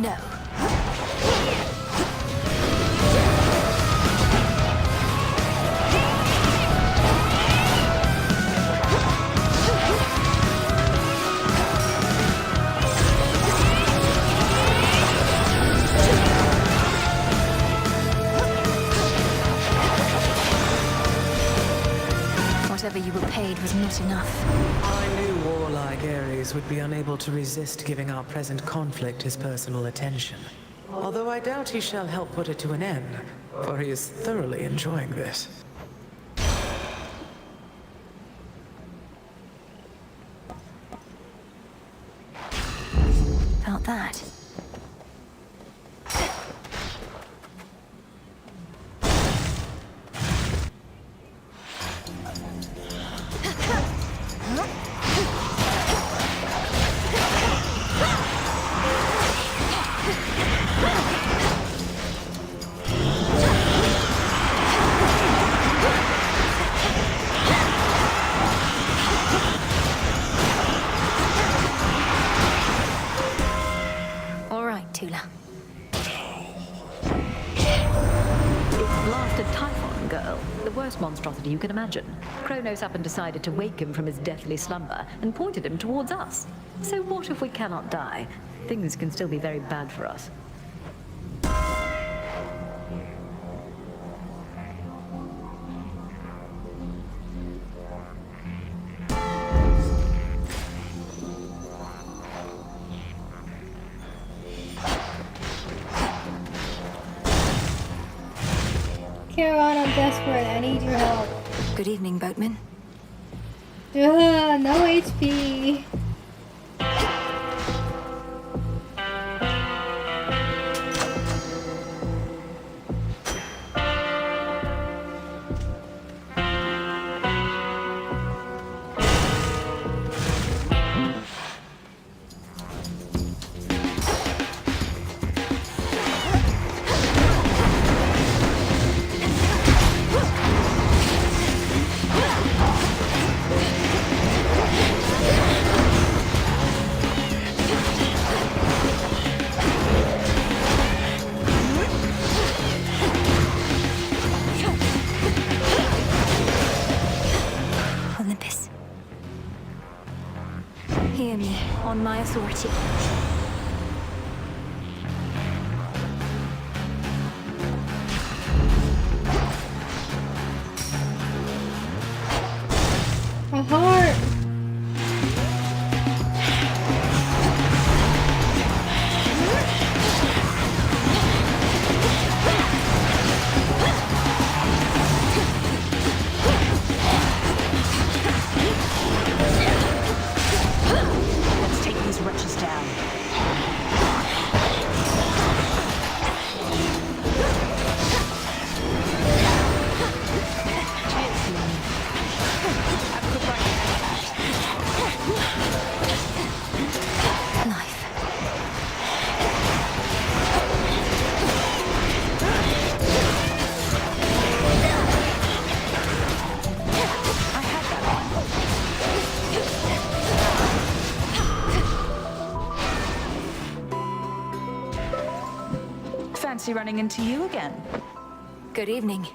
No. Whatever you were paid was not enough. I knew warlike Ares would be unable to resist giving our present conflict his personal attention. Although I doubt he shall help put it to an end, for he is thoroughly enjoying this. Felt that. All right, Tula. Blasted Typhon girl, the worst monstrosity you can imagine. Chronos up and decided to wake him from his deathly slumber and pointed him towards us. So what if we cannot die? Things can still be very bad for us. Caroline, I'm desperate. I need your help. Good evening, boatman. No HP. Olympus. Hear me, on my authority. A heart. Let's take these wretches down. Fancy running into you again. Good evening.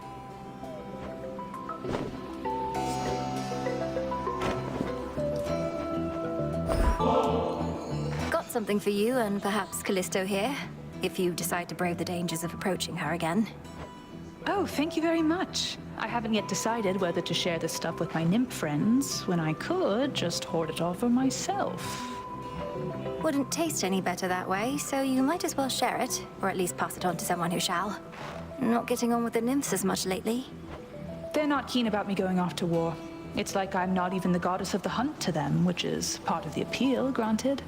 Got something for you and perhaps Callisto here, if you decide to brave the dangers of approaching her again. Oh, thank you very much. I haven't yet decided whether to share this stuff with my nymph friends, when I could just hoard it all for myself. Wouldn't taste any better that way, so you might as well share it, or at least pass it on to someone who shall. Not getting on with the nymphs as much lately. They're not keen about me going off to war. It's like I'm not even the goddess of the hunt to them, which is part of the appeal, granted.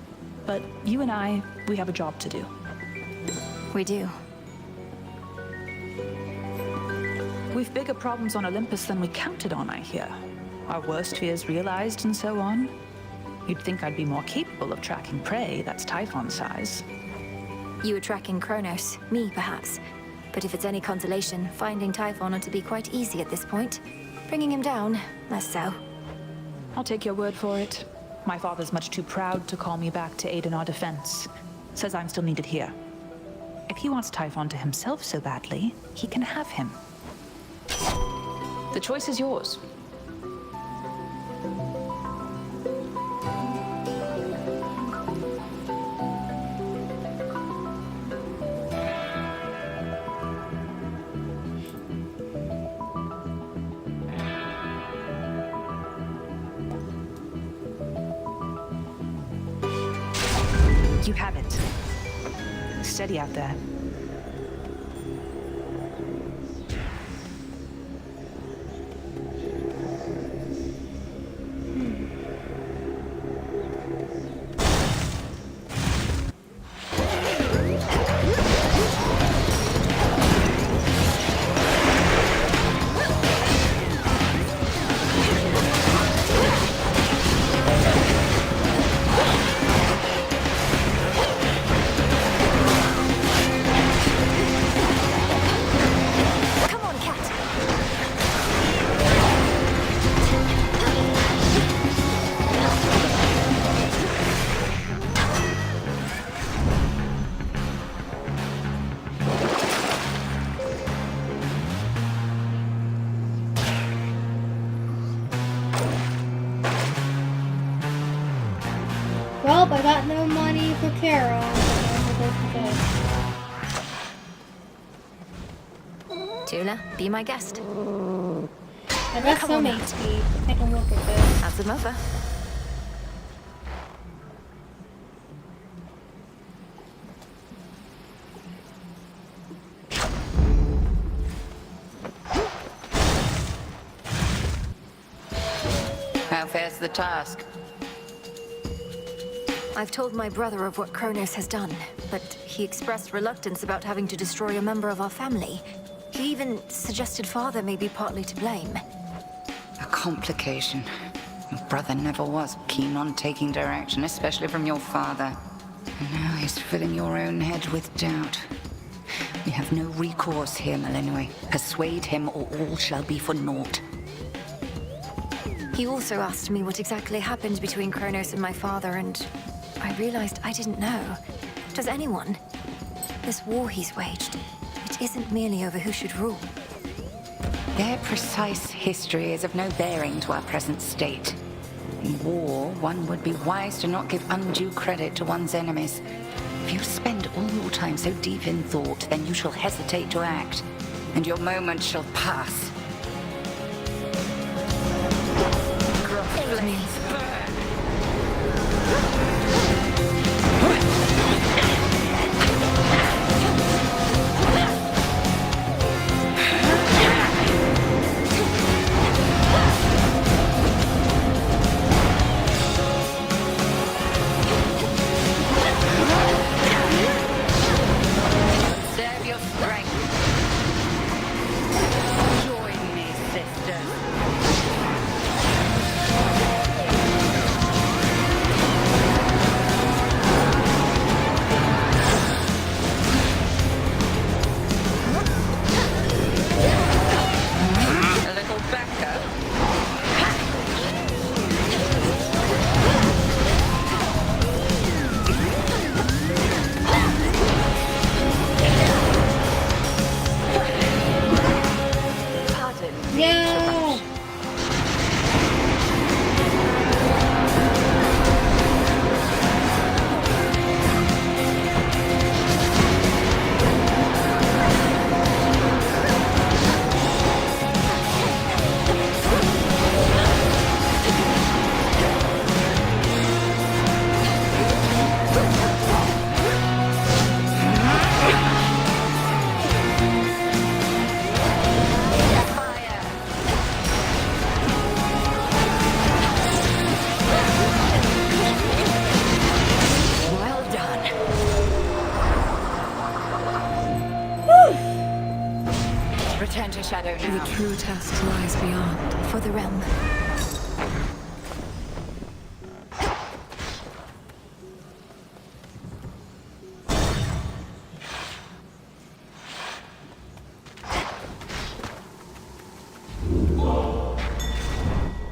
But you and we have a job to do. We do. We've bigger problems on Olympus than we counted on, I hear. Our worst fears realized and so on. You'd think I'd be more capable of tracking prey that's Typhon size. You were tracking Chronos, me perhaps. But if it's any consolation, finding Typhon ought to be quite easy at this point. Bringing him down, less so. I'll take your word for it. My father's much too proud to call me back to aid in our defense. Says I'm still needed here. If he wants Typhon to himself so badly, he can have him. The choice is yours. You have it. Steady out there. Well, I got no money for Kara. I'm gonna go for this. Tula, be my guest. I got some HP. I can look at this. Have them over. How fares the task? I've told my brother of what Chronos has done, but he expressed reluctance about having to destroy a member of our family. He even suggested father may be partly to blame. A complication. Your brother never was keen on taking direction, especially from your father. And now he's filling your own head with doubt. We have no recourse here, Malinois. Persuade him or all shall be for naught. He also asked me what exactly happened between Chronos and my father, and I realized I didn't know. Does anyone? This war he's waged, it isn't merely over who should rule. Their precise history is of no bearing to our present state. In war, one would be wise to not give undue credit to one's enemies. If you spend all your time so deep in thought, then you shall hesitate to act, and your moment shall pass. Flames burn. Serve your strength. Join me, sisters. a shadow The now. true test lies beyond. For the realm.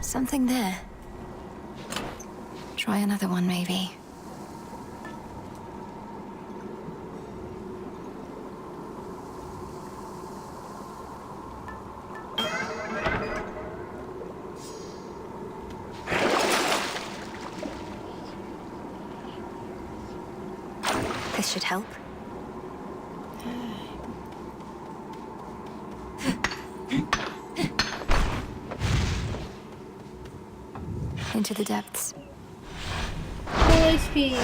Something there. Try another one, maybe. This should help. Into the depths. Full HP.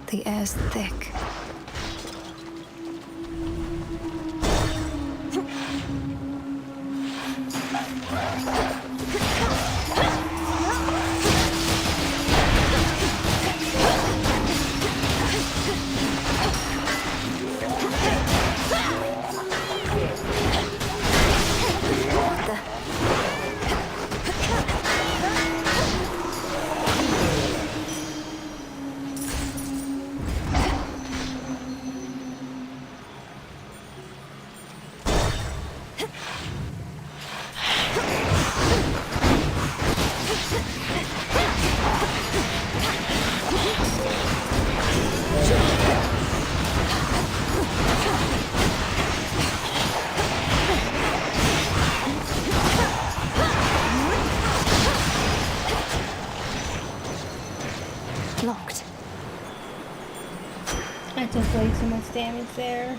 The air's thick. Locked. I took way too much damage there.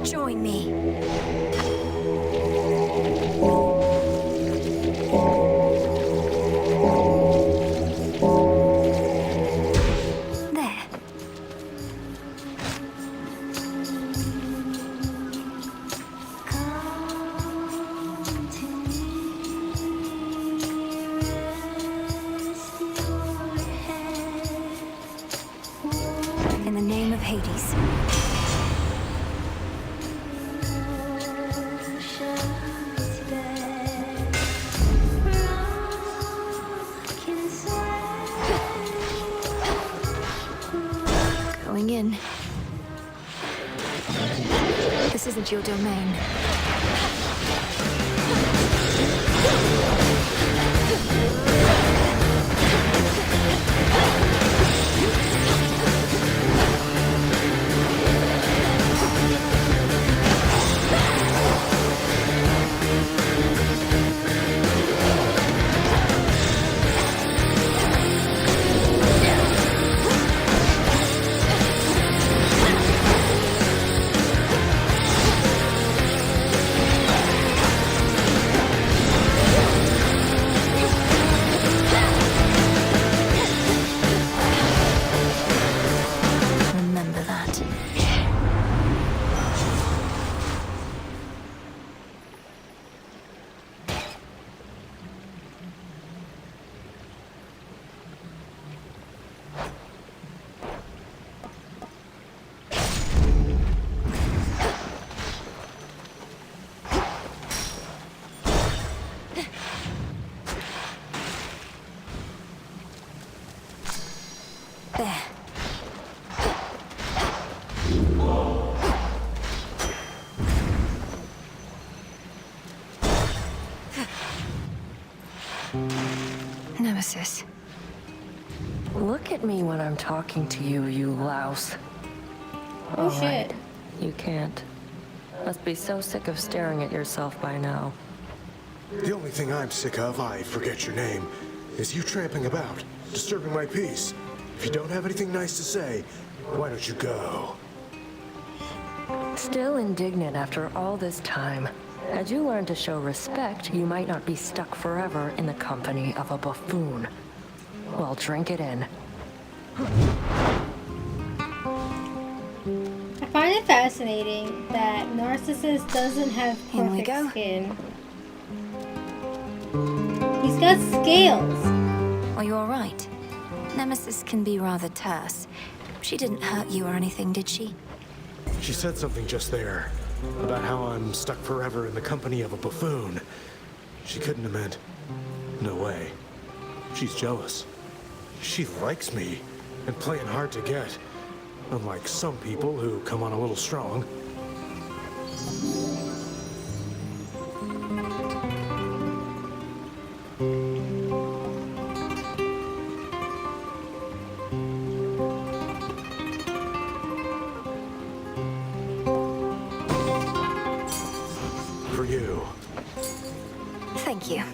Join me. There. In the name of Hades. Going in. This isn't your domain. Remember that. There. Nemesis. Look at me when I'm talking to you, you louse. Oh, All shit. right. You can't. Must be so sick of staring at yourself by now. The only thing I'm sick of, I forget your name, is you tramping about, disturbing my peace. If you don't have anything nice to say, why don't you go? Still indignant after all this time. As you learn to show respect, you might not be stuck forever in the company of a buffoon. Well, drink it in. I find it fascinating that Narcissus doesn't have In we perfect go. skin. He's got scales. Are you alright? Nemesis can be rather terse. She didn't hurt you or anything, did she? She said something just there about how I'm stuck forever in the company of a buffoon. She couldn't have meant. No way. She's jealous. She likes me and playing hard to get. Unlike some people who come on a little strong. For you. Thank you.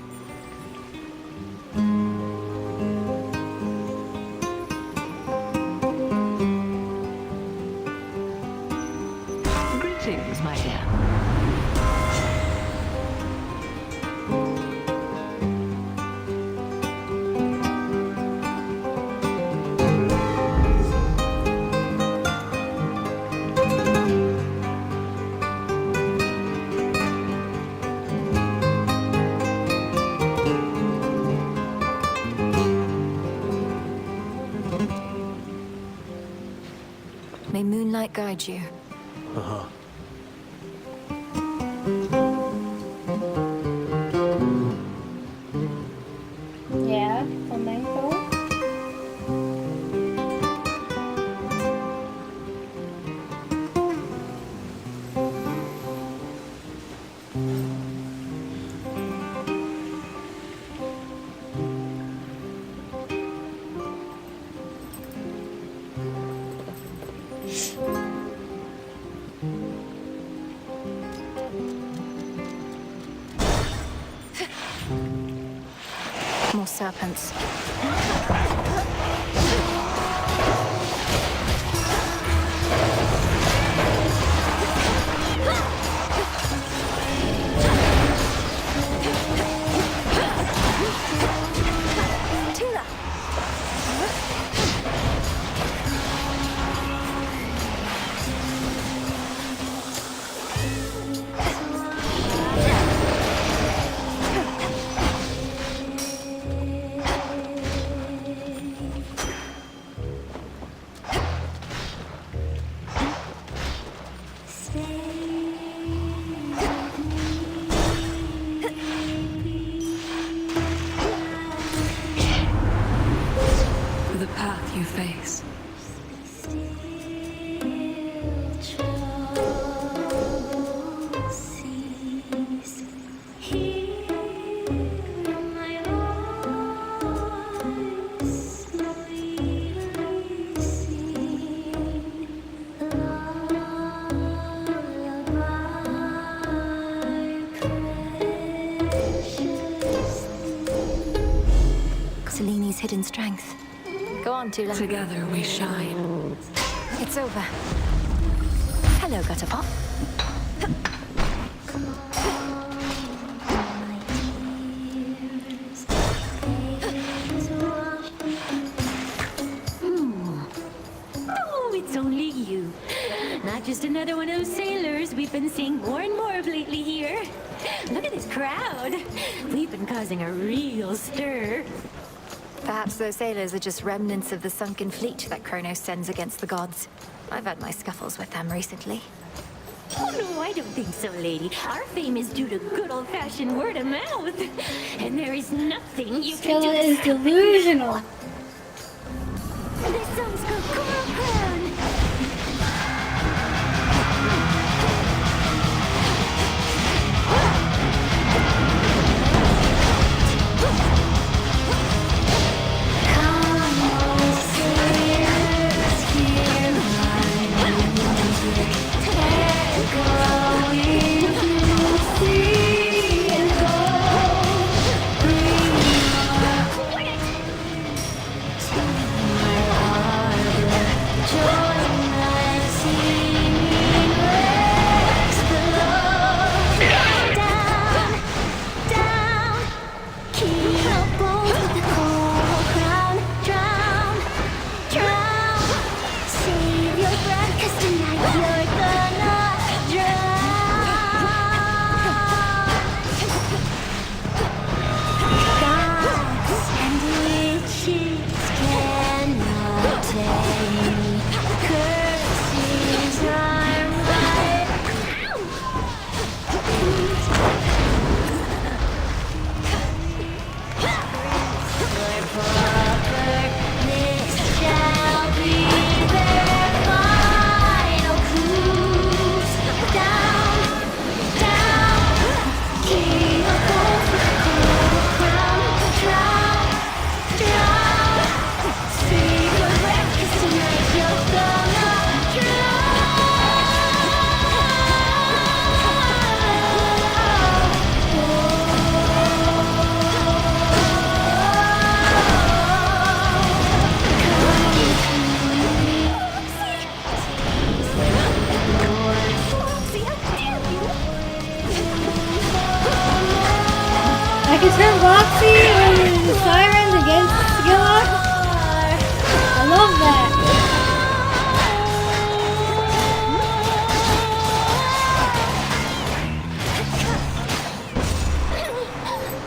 Greetings, my dear. May moonlight guide you. Uh-huh. Yeah, flamenco. More serpents. Tila! The path you face. Seleni's hidden strength. Go on, Tula. Together we shine. It's over. Hello, Gutterpop. Oh, it's only you. Not just another one of those sailors we've been seeing more and more of lately here. Look at this crowd. We've been causing a real stir. Perhaps those sailors are just remnants of the sunken fleet that Chronos sends against the gods. I've had my scuffles with them recently. Oh, no, I don't think so, lady. Our fame is due to good old-fashioned word of mouth. And there is nothing you can do. Stella is delusional. This song's called Coral Crown. Save your breath, 'cause tonight you're can turn Boxy and the Sirens against Skilla. I love that.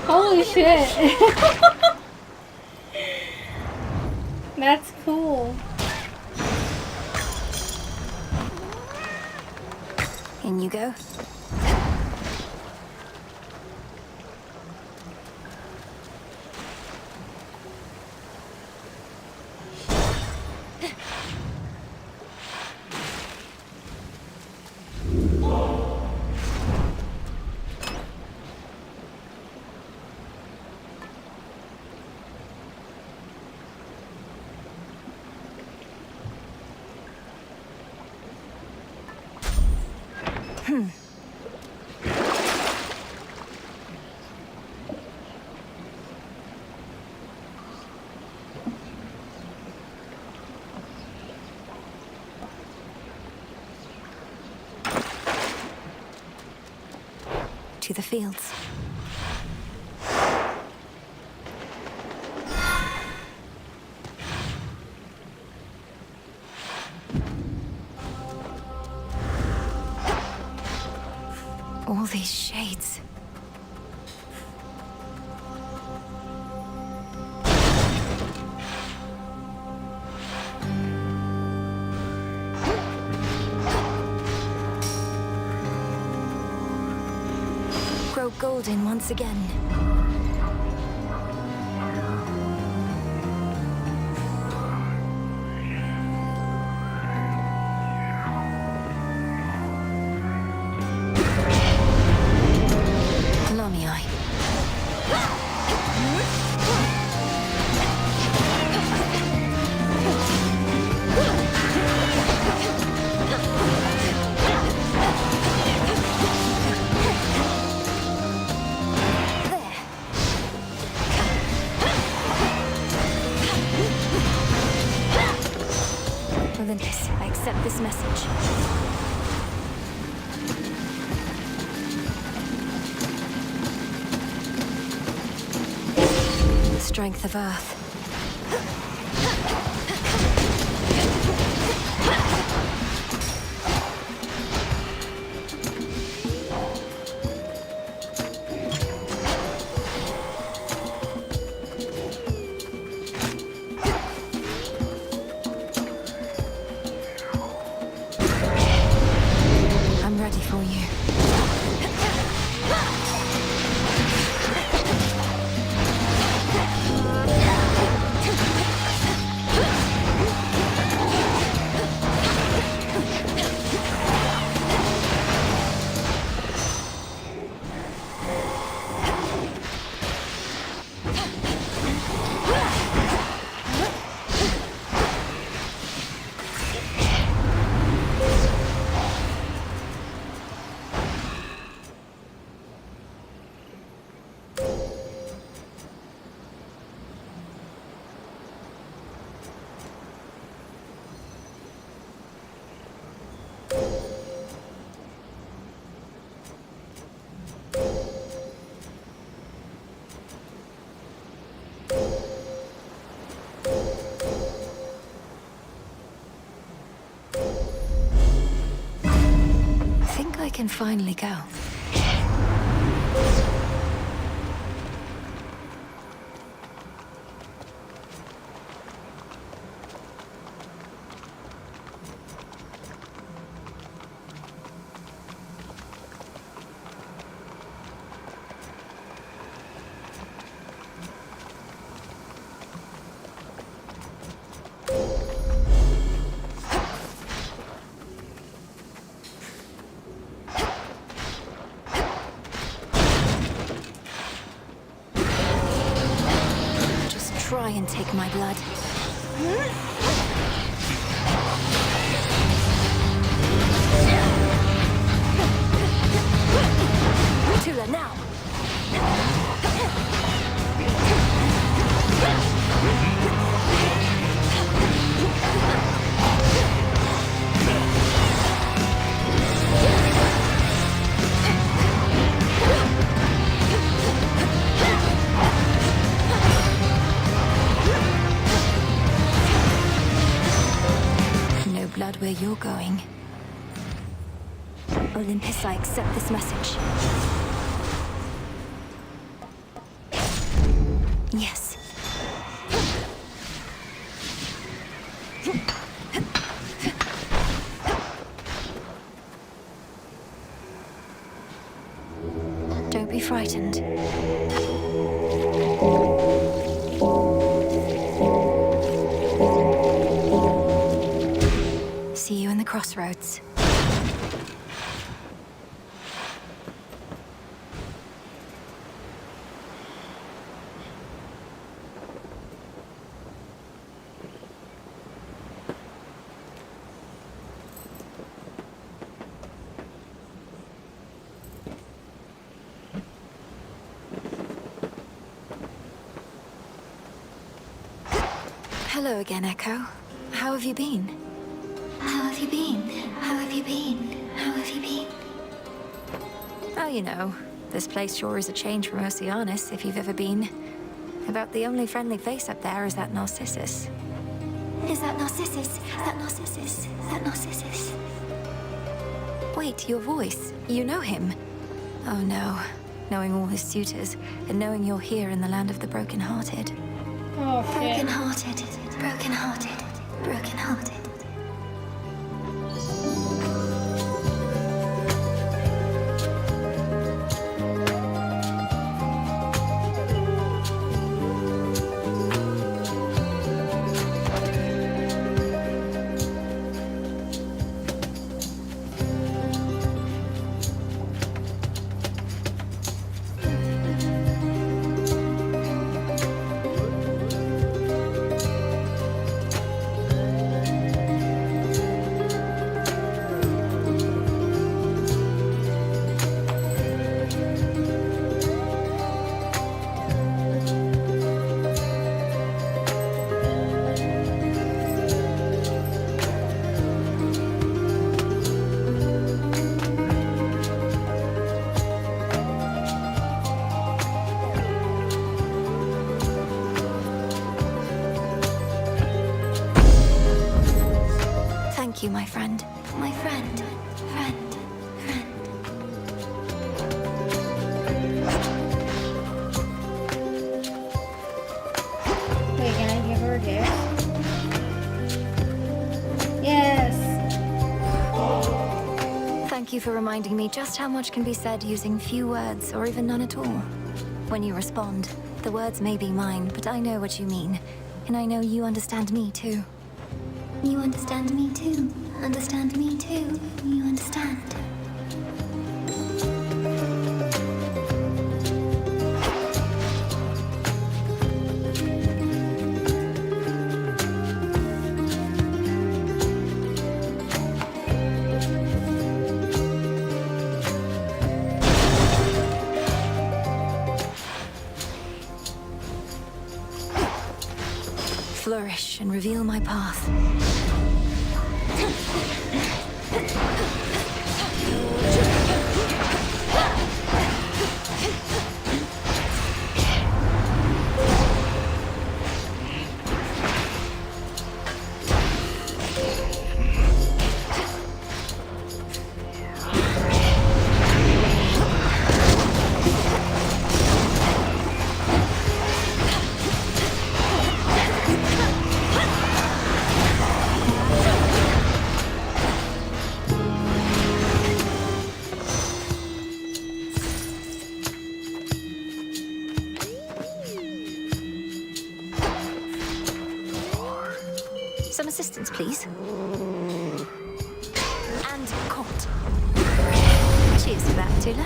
Holy shit. That's cool. In you go. To the fields. All these shades. Grow golden once again. Olympus, I accept this message. The strength of Earth. I'm ready for you. I think I can finally go. Try and take my blood. Tula now. doing. Olympus, I accept this message. Yes. Don't be frightened. See you in the crossroads. Hello again, Echo. How have you been? How have you been? How have you been? How have you been? Oh, you know, this place sure is a change from Oceanus, if you've ever been. About the only friendly face up there is that Narcissus. Is that Narcissus? That Narcissus? That Narcissus? Wait, your voice. You know him. Oh no. Knowing all his suitors, and knowing you're here in the land of the broken-hearted. Oh, shit. Broken-hearted. Broken-hearted. Broken-hearted. Thank you, my friend. My friend. Friend. Friend. Wait, can I give her a gift? Yes! Thank you for reminding me just how much can be said using few words or even none at all. When you respond, the words may be mine, but I know what you mean. And I know you understand me too. You understand me too. Understand me too. You understand. Flourish and reveal my path. Some assistance, please. And caught. Cheers to that, Tula.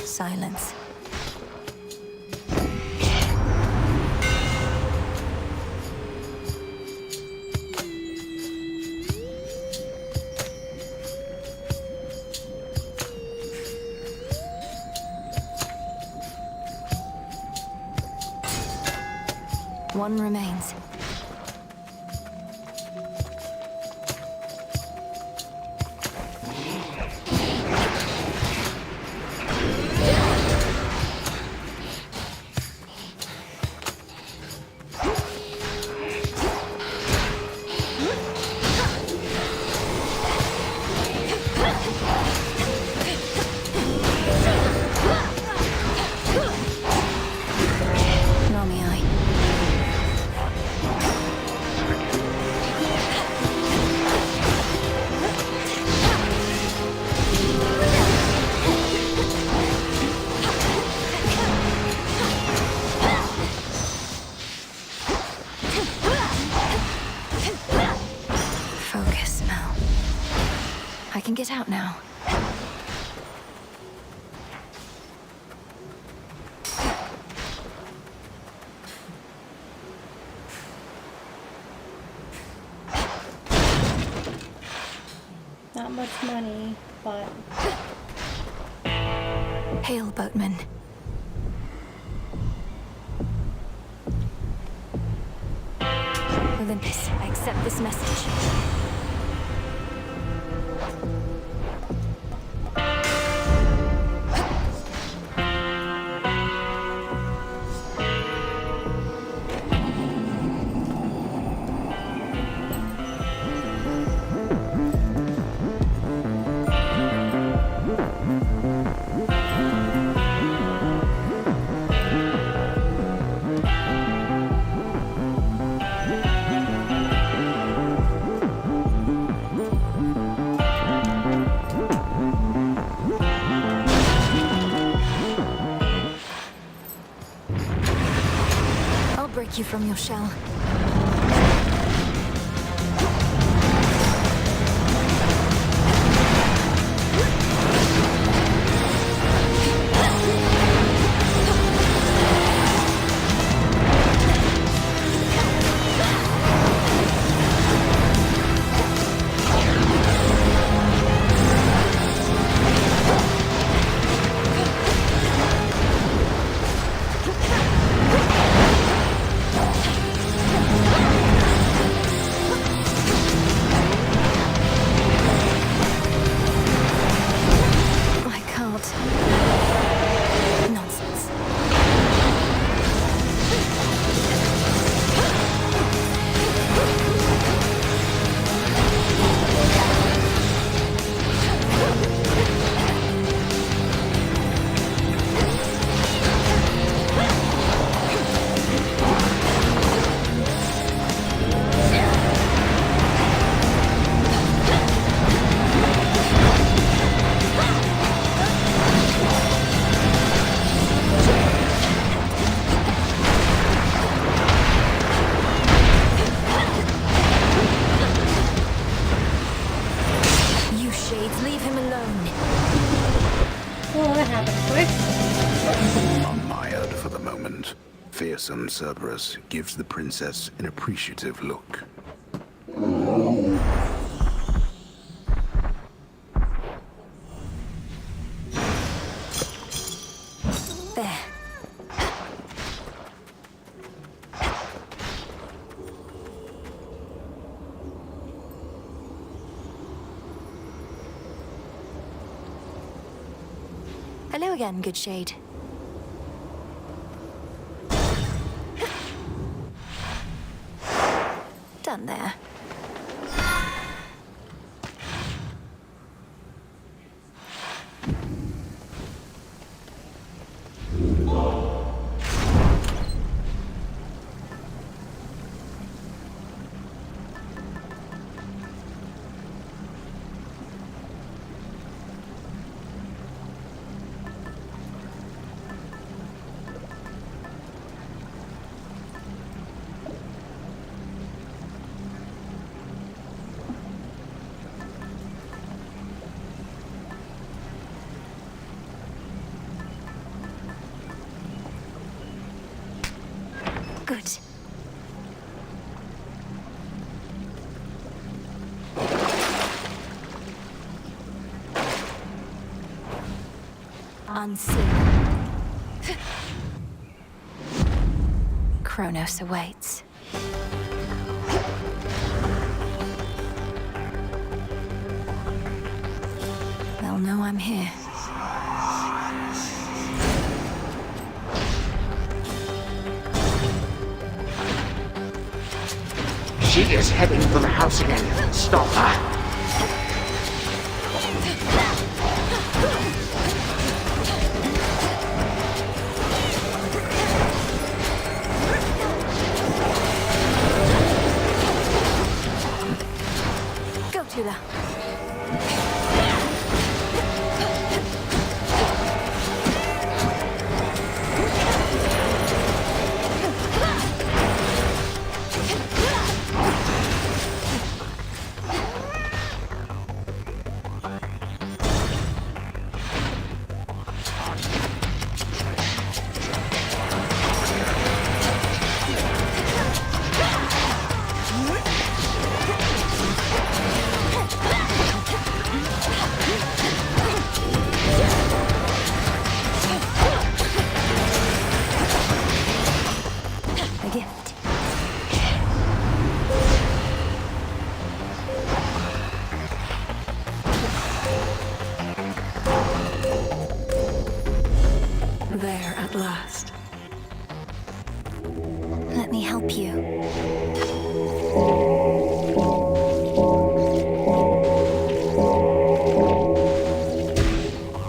Silence. One remains. I can get out now. Not much money, but... Hail, boatman. Olympus, I accept this message. Break you from your shell. Fearsome Cerberus gives the princess an appreciative look. There. Hello again, good shade. Done there. Good. Unseen. Chronos awaits. They'll know I'm here. She is heading for the house again. Stop her. Go, Tula.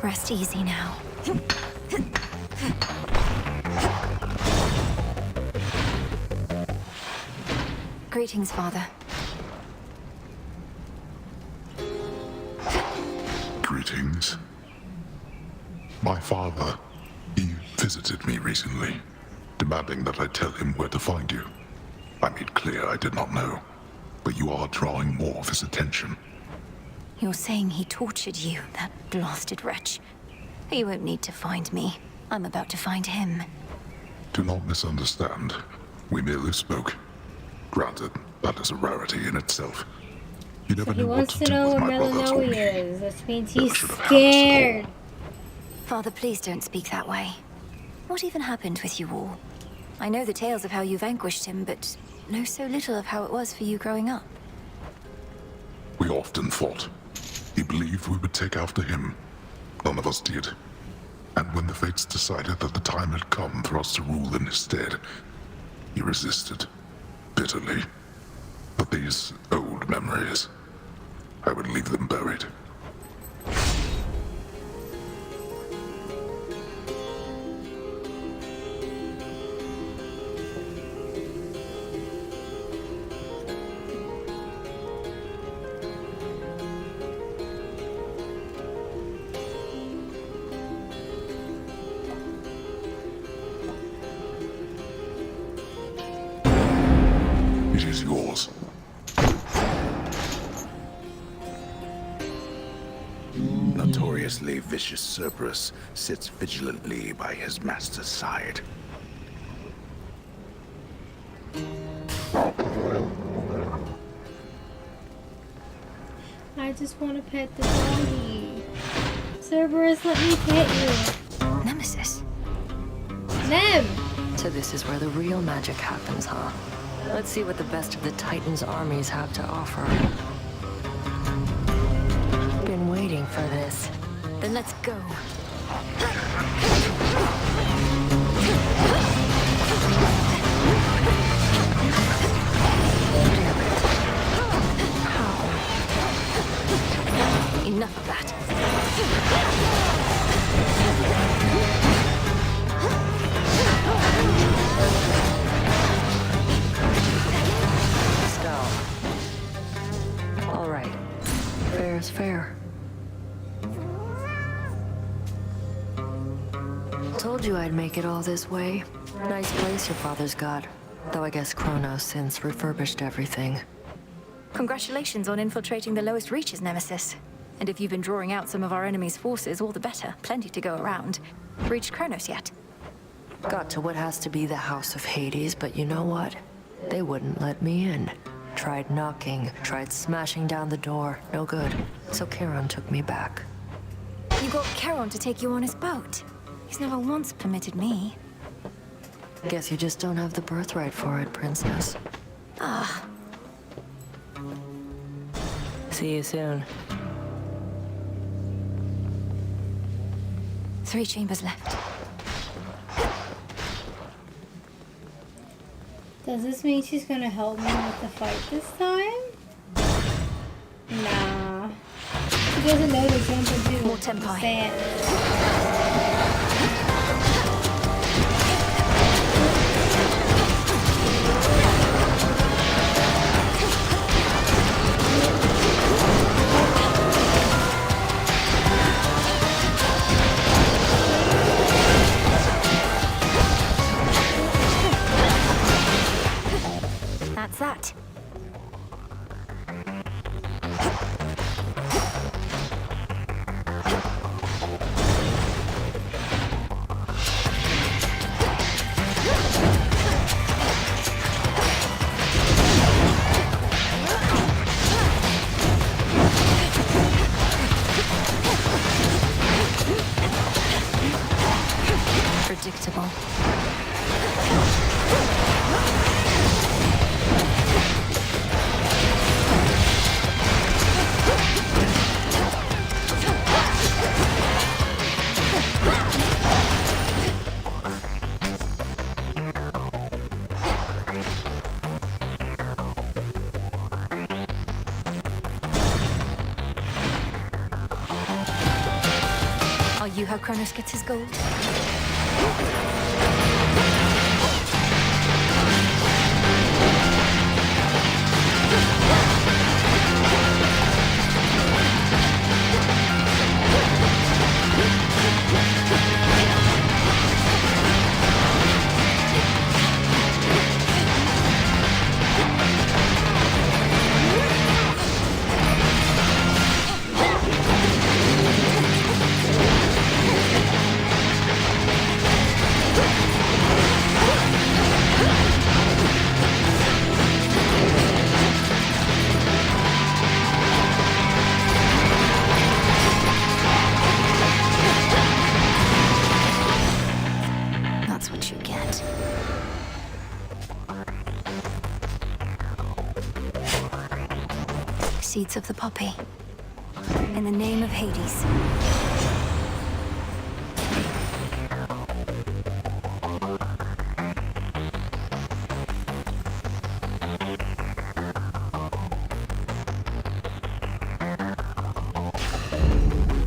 Rest easy now. Greetings, Father. Greetings. My father, he visited me recently, demanding that I tell him where to find you. I made clear I did not know, but you are drawing more of his attention. You're saying he tortured you, that blasted wretch. You won't need to find me. I'm about to find him. Do not misunderstand. We merely spoke. Granted, that is a rarity in itself. You never So he knew what wants to to do know with where my brothers or Melanoe me. is. That means Never he's should have had us at all. scared. Father, please don't speak that way. What even happened with you all? I know the tales of how you vanquished him, but know so little of how it was for you growing up. We often fought. He believed we would take after him. None of us did. And when the fates decided that the time had come for us to rule in his stead, he resisted, bitterly. But these old memories, I would leave them buried. It is yours. Notoriously vicious Cerberus sits vigilantly by his master's side. I just want to pet the doggy. Cerberus, let me pet you. Nemesis. Nem! So this is where the real magic happens, huh? Let's see what the best of the Titan's armies have to offer. Been waiting for this. Then let's go. Enough of that. Stop. All right. Fair is fair. Told you I'd make it all this way. Nice place your father's got. Though I guess Chronos since refurbished everything. Congratulations on infiltrating the lowest reaches, Nemesis. And if you've been drawing out some of our enemy's forces, all the better. Plenty to go around. Reached Chronos yet? Got to what has to be the House of Hades, but you know what? They wouldn't let me in. Tried knocking, tried smashing down the door. No good. So Charon took me back. You got Charon to take you on his boat. He's never once permitted me. Guess you just don't have the birthright for it, Princess. Ah. See you soon. 3 chambers left. Does this mean she's gonna help me with the fight this time? Nah. She doesn't know to jump into More tempi. sand. That's that. you how Chronos gets his gold? That's what you get. Seeds of the poppy. In the name of Hades.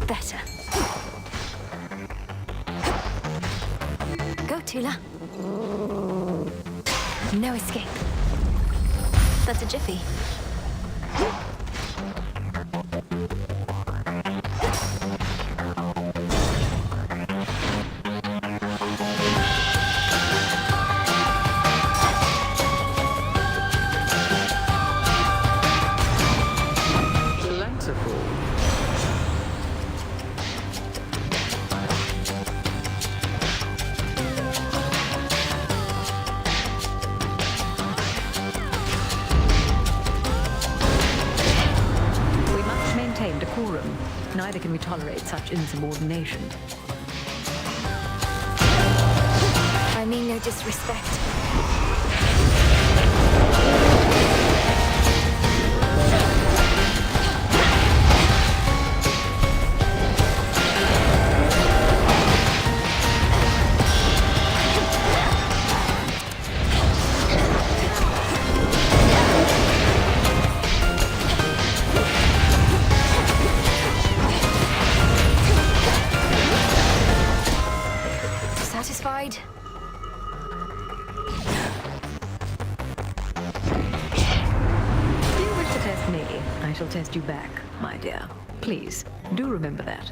Better. Go, Tula. No escape. That's a jiffy. Plentiful. We must maintain decorum. Neither can we tolerate such insubordination. I mean no disrespect. Satisfied? If you wish to test me, I shall test you back, my dear. Please, do remember that.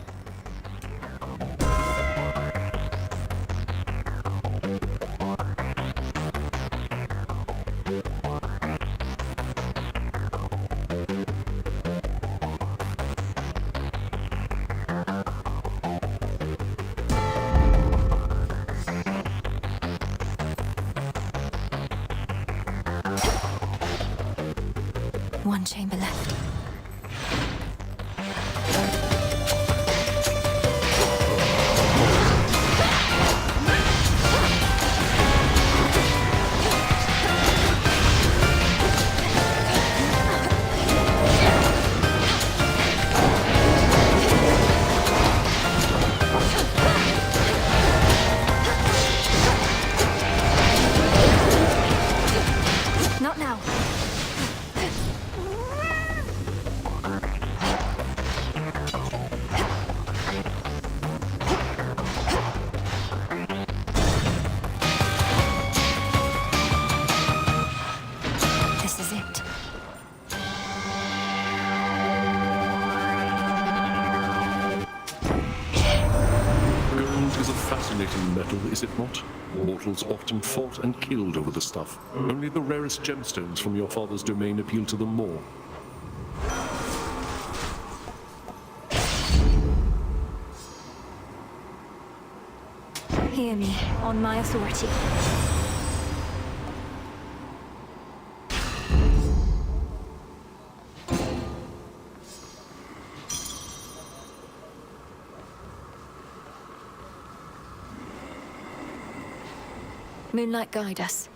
One chamber left. Not now. This is it. Gold is a fascinating metal, is it not? Mortals often fought and killed over the stuff. Only the rarest gemstones from your father's domain appeal to them more. Hear me, on my authority. Moonlight, guide us.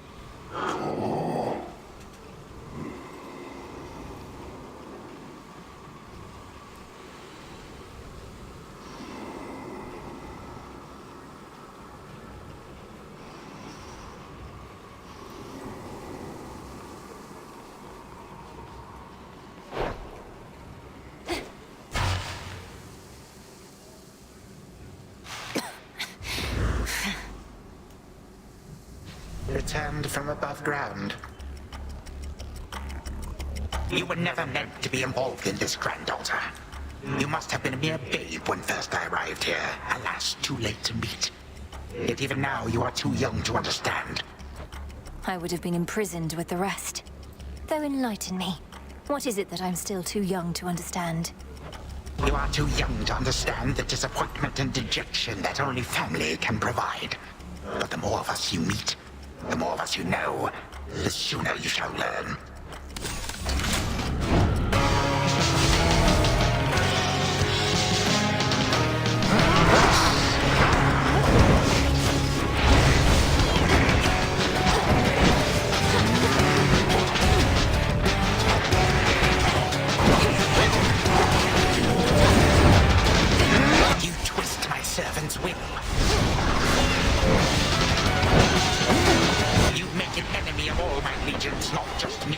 returned from above ground. You were never meant to be involved in this, granddaughter. You must have been a mere babe when first I arrived here. Alas, too late to meet. Yet even now, you are too young to understand. I would have been imprisoned with the rest. Though enlighten me. What is it that I'm still too young to understand? You are too young to understand the disappointment and dejection that only family can provide. But the more of us you meet, the more of us you know, the sooner you shall learn. Servant's will. You make an enemy of all my legions, not just me.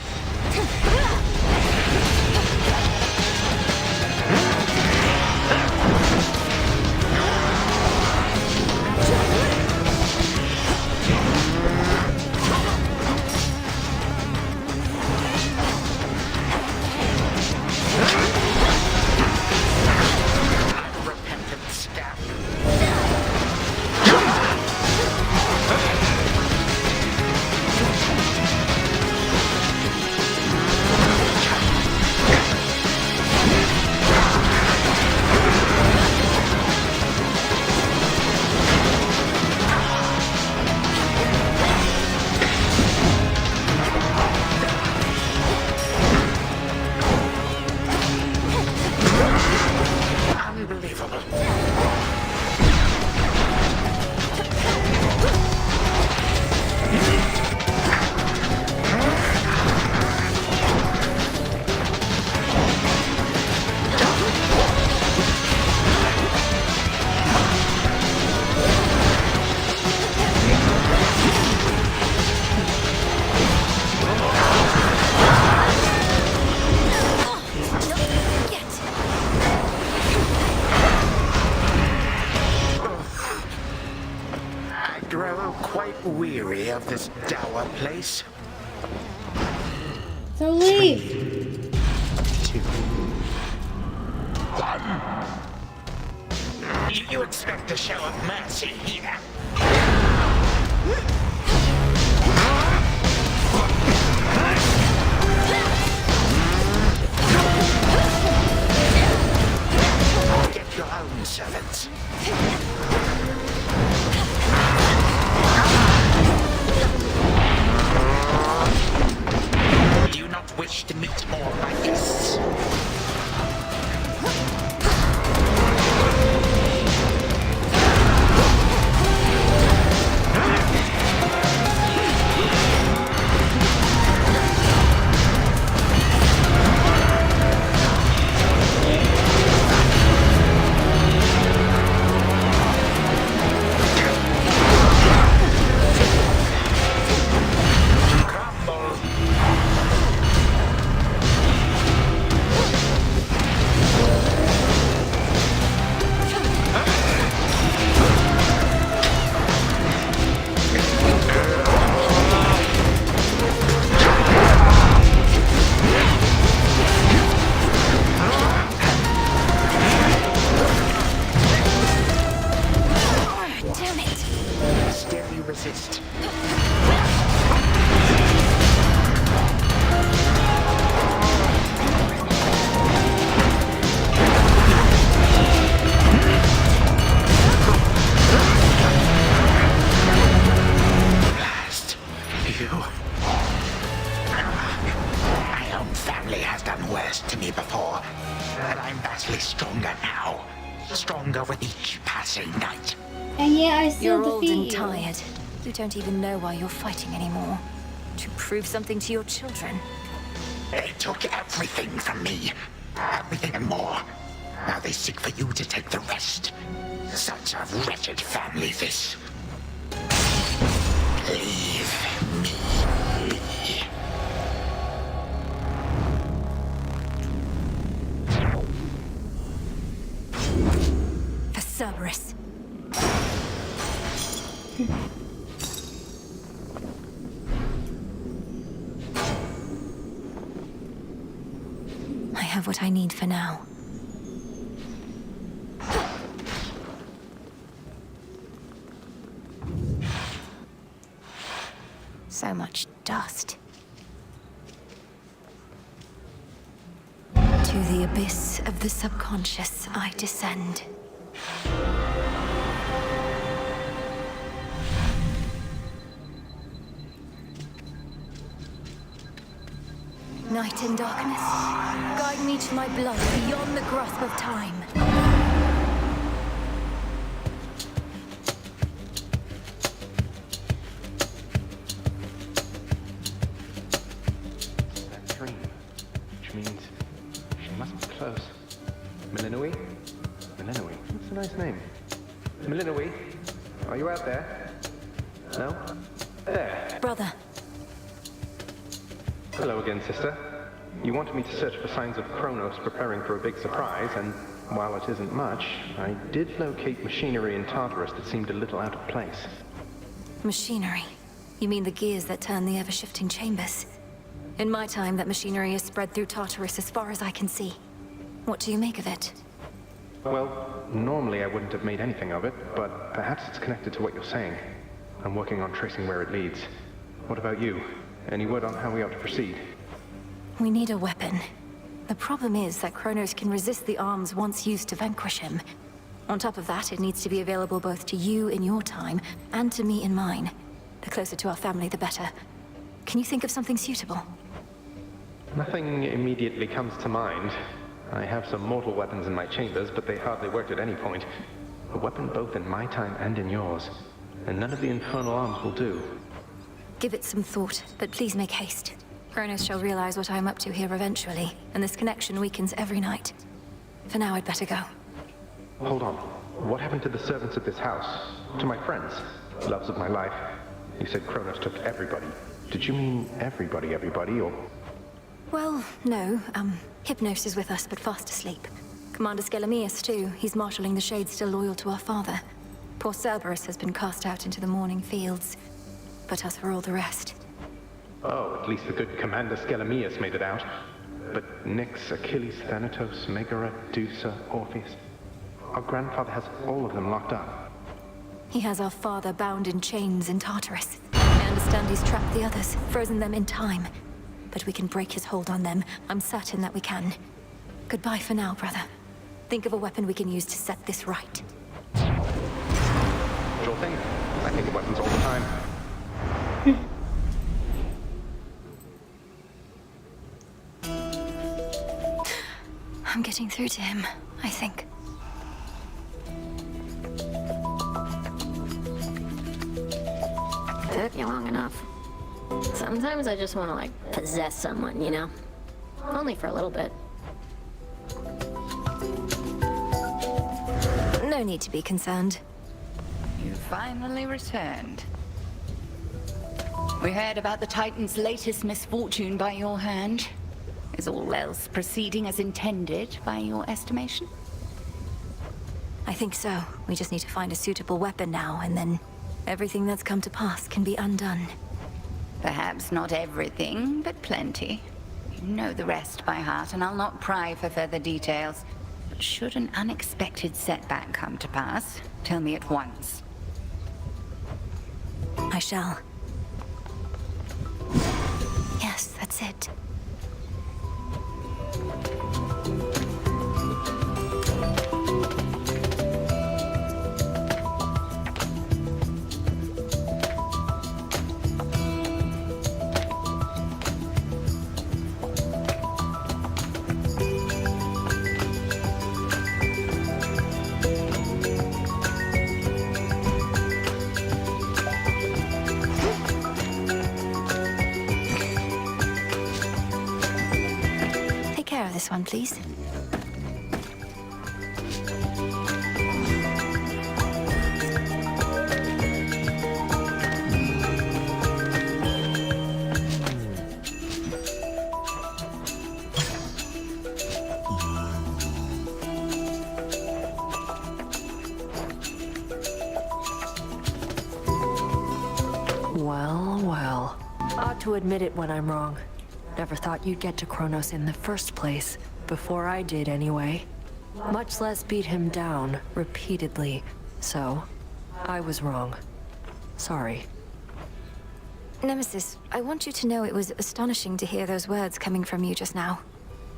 Weary of this dour place. So leave. 2, 1. You expect a show of mercy here? Get your own servants. Do you not wish to meet more of my guests? Resist. Last, you. My own family has done worse to me before, but I'm vastly stronger now. Stronger with each passing night. And yet I still You're old defeat and you. tired. You don't even know why you're fighting anymore. To prove something to your children. They took everything from me. Everything and more. Now they seek for you to take the rest. Such a wretched family, this. Leave me be. For Cerberus. I have what I need for now. So much dust. To the abyss of the subconscious I descend. Night and darkness, guide me to my blood beyond the grasp of time. That dream, which means she must be close. Melinoi? Melinoi, that's a nice name. Melinoi, are you out there? No? There. Brother. Hello again, sister. You wanted me to search for signs of Chronos preparing for a big surprise, and while it isn't much, I did locate machinery in Tartarus that seemed a little out of place. Machinery? You mean the gears that turn the ever-shifting chambers? In my time, that machinery is spread through Tartarus as far as I can see. What do you make of it? Well, normally I wouldn't have made anything of it, but perhaps it's connected to what you're saying. I'm working on tracing where it leads. What about you? Any word on how we ought to proceed? We need a weapon. The problem is that Chronos can resist the arms once used to vanquish him. On top of that, it needs to be available both to you in your time, and to me in mine. The closer to our family, the better. Can you think of something suitable? Nothing immediately comes to mind. I have some mortal weapons in my chambers, but they hardly worked at any point. A weapon both in my time and in yours. And none of the infernal arms will do. Give it some thought, but please make haste. Chronos shall realize what I am up to here eventually, and this connection weakens every night. For now, I'd better go. Hold on. What happened to the servants of this house? To my friends? Loves of my life? You said Chronos took everybody. Did you mean everybody, or... Well, no. Hypnos is with us, but fast asleep. Commander Skelemius, too. He's marshalling the Shades still loyal to our father. Poor Cerberus has been cast out into the morning fields. But as for all the rest... Oh, at least the good Commander Skelemius made it out. But Nyx, Achilles, Thanatos, Megara, Dusa, Orpheus... Our grandfather has all of them locked up. He has our father bound in chains in Tartarus. I understand he's trapped the others, frozen them in time. But we can break his hold on them. I'm certain that we can. Goodbye for now, brother. Think of a weapon we can use to set this right. Sure thing. I think of weapons all the time. I'm getting through to him, I think. Took you long enough. Sometimes I just want to, like, possess someone, you know? Only for a little bit. No need to be concerned. You finally returned. We heard about the Titan's latest misfortune by your hand. Is all else proceeding as intended by your estimation? I think so. We just need to find a suitable weapon now, and then everything that's come to pass can be undone. Perhaps not everything, but plenty. You know the rest by heart, and I'll not pry for further details. But should an unexpected setback come to pass, tell me at once. I shall. Yes, that's it. This one, please. Well, well. Ought to admit it when I'm wrong. Never thought you'd get to Chronos in the first place. before I did anyway. Much less beat him down repeatedly. So, I was wrong. Sorry. Nemesis, I want you to know it was astonishing to hear those words coming from you just now.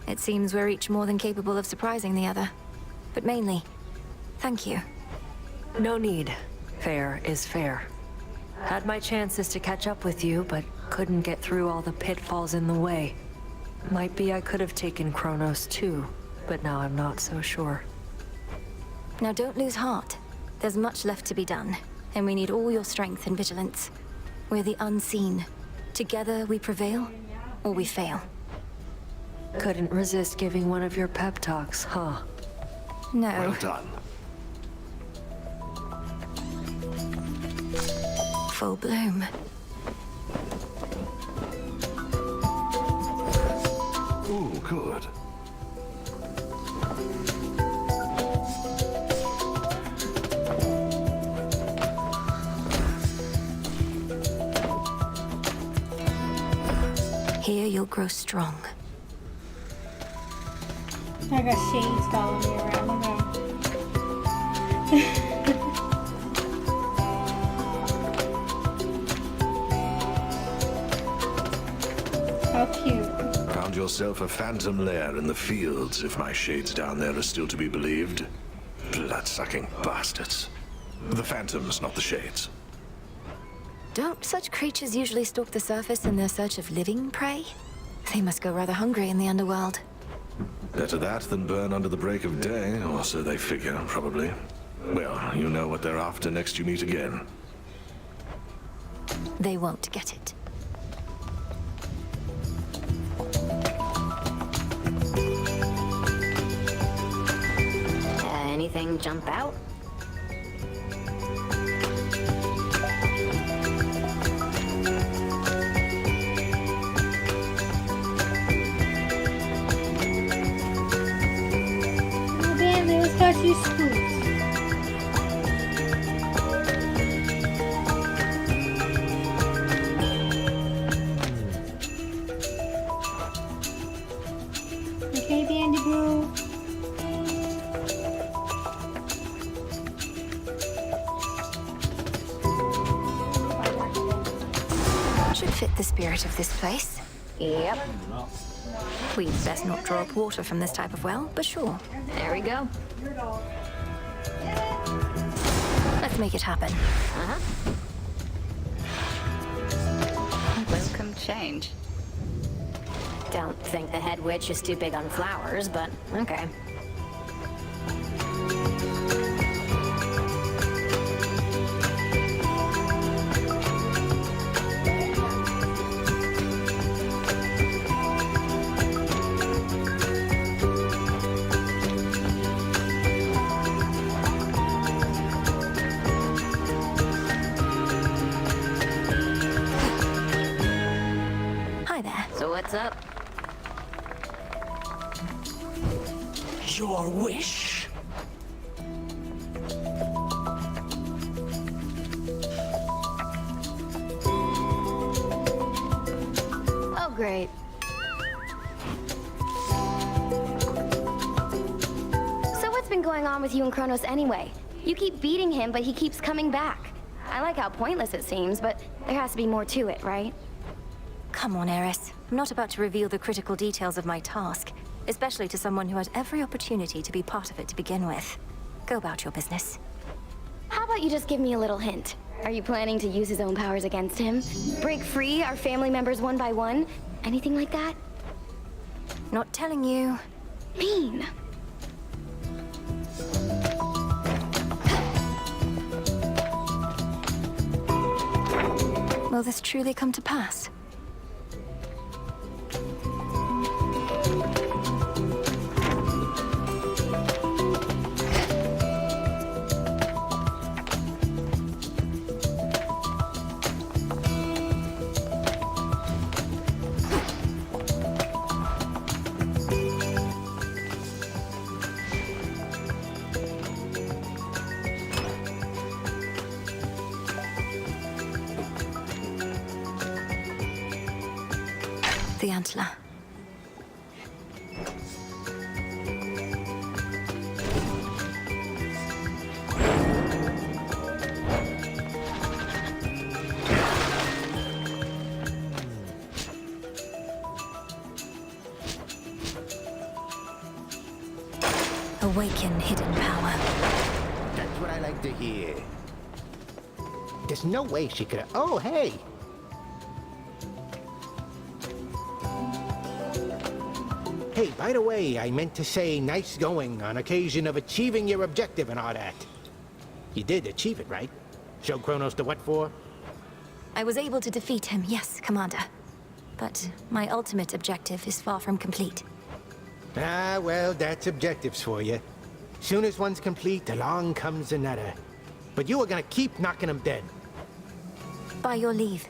It seems we're each more than capable of surprising the other. But mainly, thank you. No need. Fair is fair. Had my chances to catch up with you, but couldn't get through all the pitfalls in the way. Might be I could have taken Chronos too, but now I'm not so sure. Now don't lose heart. There's much left to be done, and we need all your strength and vigilance. We're the unseen. Together we prevail, or we fail. Couldn't resist giving one of your pep talks, huh? No. Well done. Full bloom. Oh, good. Here you'll grow strong. I got shades following me around. Look at how cute. Found yourself a phantom lair in the fields, if my shades down there are still to be believed. Blood-sucking bastards. The phantoms, not the shades. Don't such creatures usually stalk the surface in their search of living prey? They must go rather hungry in the underworld. Better that than burn under the break of day, or so they figure, probably. Well, you know what they're after next you meet again. They won't get it. Anything jump out? Oh damn, they was got you spooked. Okay, Bandy Boo. Should fit the spirit of this place. Yep. We'd best not draw up water from this type of well, but sure. There we go. Let's make it happen. Uh-huh. Welcome change. Don't think the head witch is too big on flowers, but okay. Hi there. So what's up? Your wish. Oh, great. So what's been going on with you and Chronos anyway? You keep beating him, but he keeps coming back. I like how pointless it seems, but there has to be more to it, right? Come on, Eris. I'm not about to reveal the critical details of my task, especially to someone who had every opportunity to be part of it to begin with. Go about your business. How about you just give me a little hint? Are you planning to use his own powers against him? Break free our family members one by one? Anything like that? Not telling you. Mean. Will this truly come to pass? The antler. Awaken hidden power. That's what I like to hear. There's no way she could have... Oh, hey! Hey, by the way, I meant to say nice going on occasion of achieving your objective and all that. You did achieve it, right? Show Chronos the what for? I was able to defeat him, yes, Commander. But my ultimate objective is far from complete. Ah, well, that's objectives for you. Soon as one's complete, along comes another. But you are gonna keep knocking them dead. By your leave.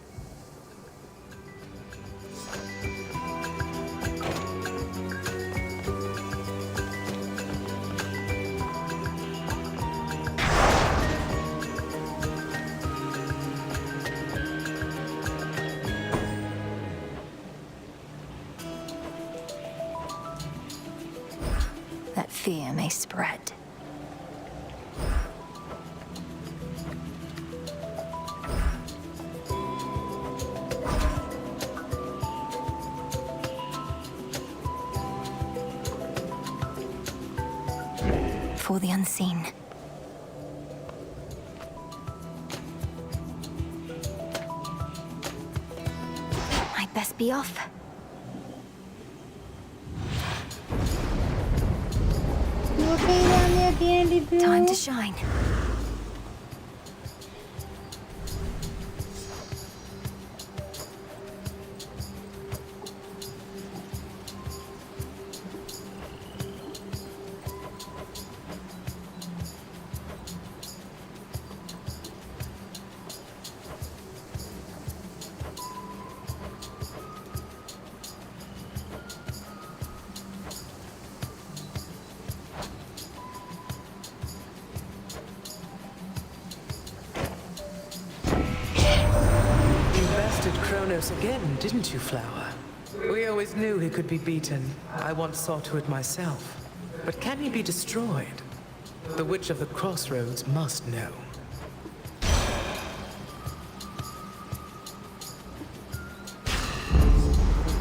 That fear may spread. For the unseen. I'd best be off. You okay down there, Candy Boo? Time to shine. Chronos again, didn't you, Flower? We always knew he could be beaten. I once saw to it myself. But can he be destroyed? The Witch of the Crossroads must know.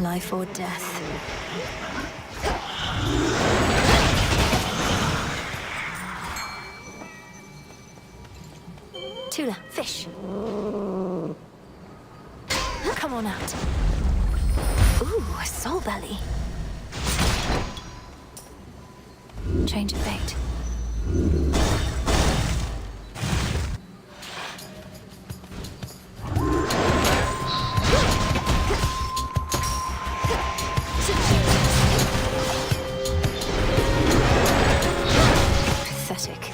Life or death. Tula, fish. Come on out. Ooh, a soul belly. Change of fate. Pathetic.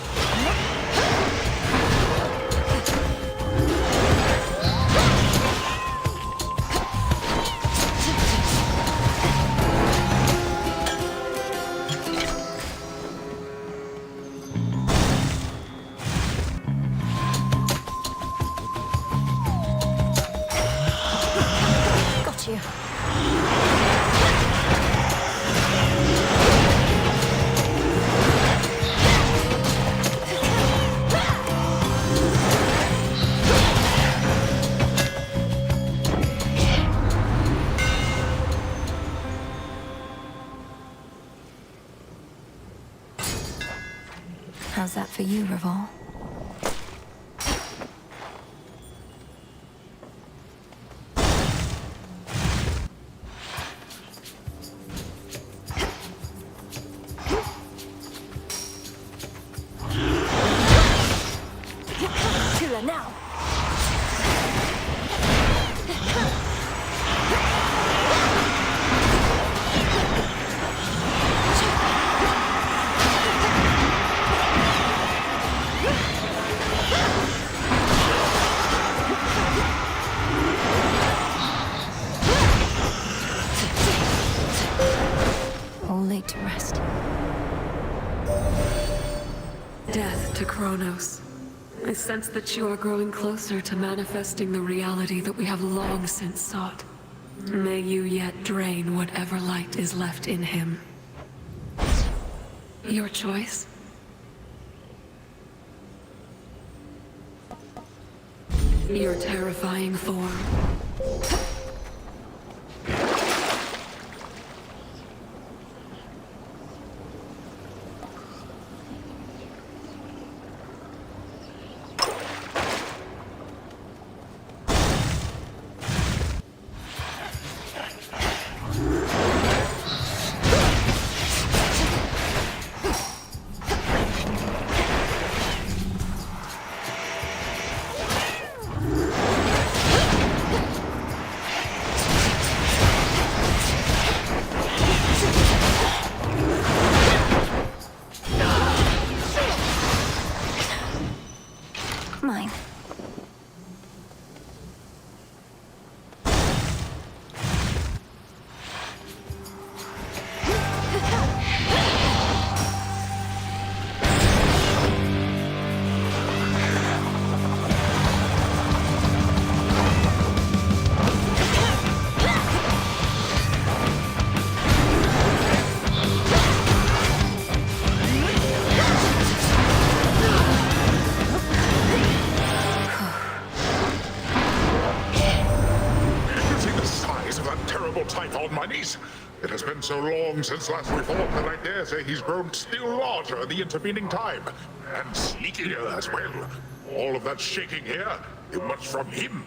How's that for you, Revol? Tula, now! Laid to rest. Death to Chronos. I sense that you are growing closer to manifesting the reality that we have long since sought. May you yet drain whatever light is left in him. Your choice? Your terrifying form. so long since last we fought that I dare say he's grown still larger in the intervening time. And sneakier as well. All of that shaking here, much from him.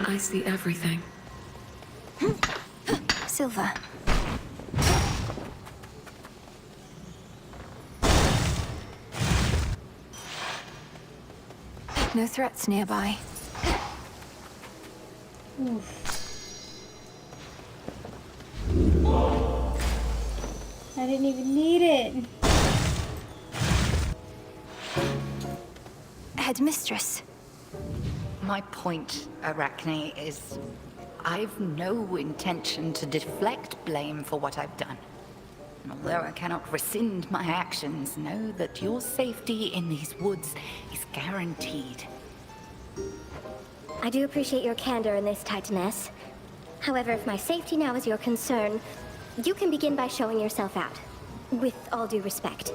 I see everything. Silver. No threats nearby. I didn't even need it. Headmistress. My point, Arachne, is I've no intention to deflect blame for what I've done. And although I cannot rescind my actions, know that your safety in these woods is guaranteed. I do appreciate your candor in this, Titaness. However, if my safety now is your concern, you can begin by showing yourself out. With all due respect.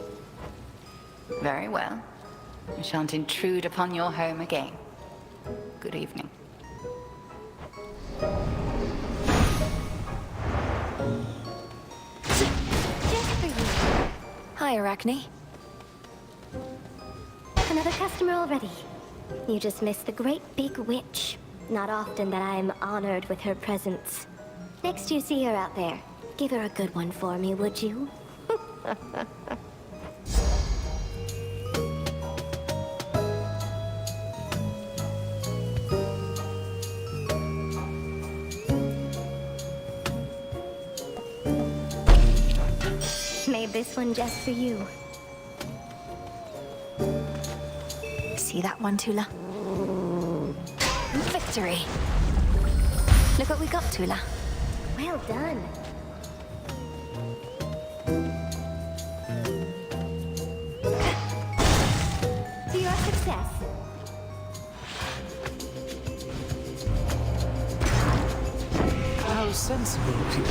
Very well. I shan't intrude upon your home again. Good evening. Hi, Arachne. Another customer already. You just missed the great big witch. Not often that I am honored with her presence. Next you see her out there, give her a good one for me, would you? Made this one just for you. See that one, Tula? Victory! Look what we got, Tula. Well done. To your success. How sensible of you.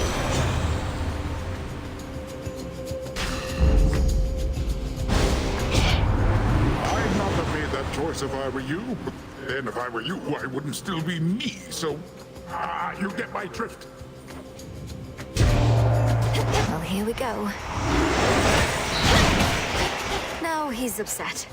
I'd not have made that choice if I were you, but then if I were you, I wouldn't still be me, so... you get my drift. Well, here we go. Now he's upset.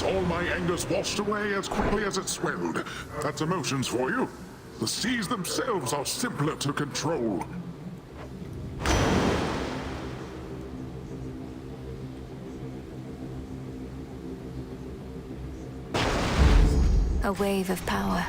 All my anger's washed away as quickly as it swelled. That's emotions for you. The seas themselves are simpler to control. A wave of power.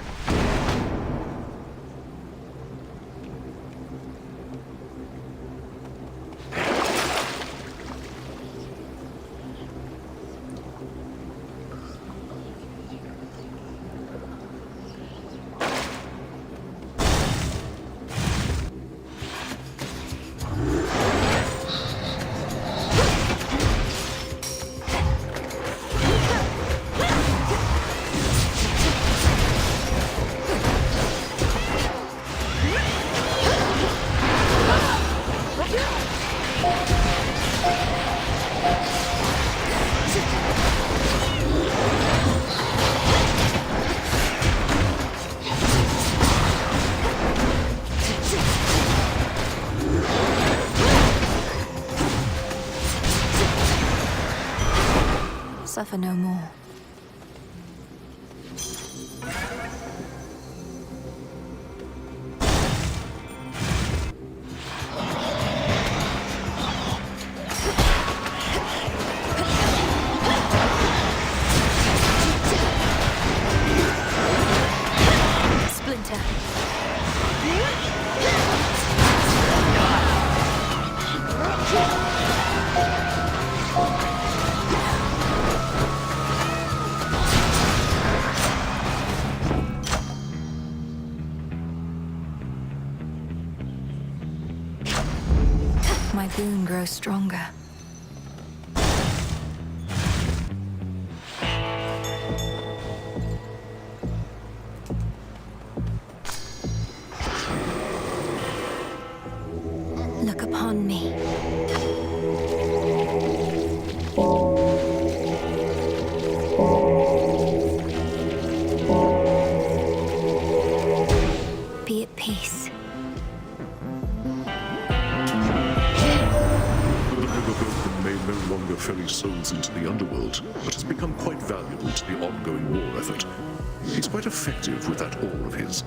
Suffer no more. Splinter. soon grow stronger. Look upon me. Be at peace. The Riverboatman may no longer ferry souls into the underworld, but has become quite valuable to the ongoing war effort. He's quite effective with that oar of his.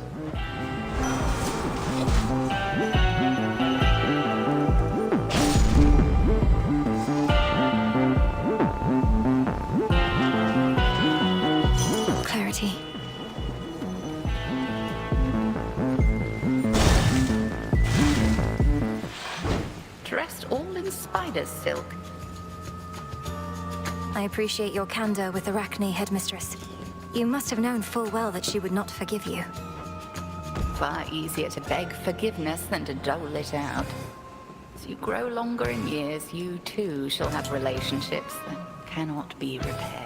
Clarity. Dressed all in spider's silk. I appreciate your candor with Arachne, Headmistress. You must have known full well that she would not forgive you. Far easier to beg forgiveness than to dole it out. As you grow longer in years, you too shall have relationships that cannot be repaired.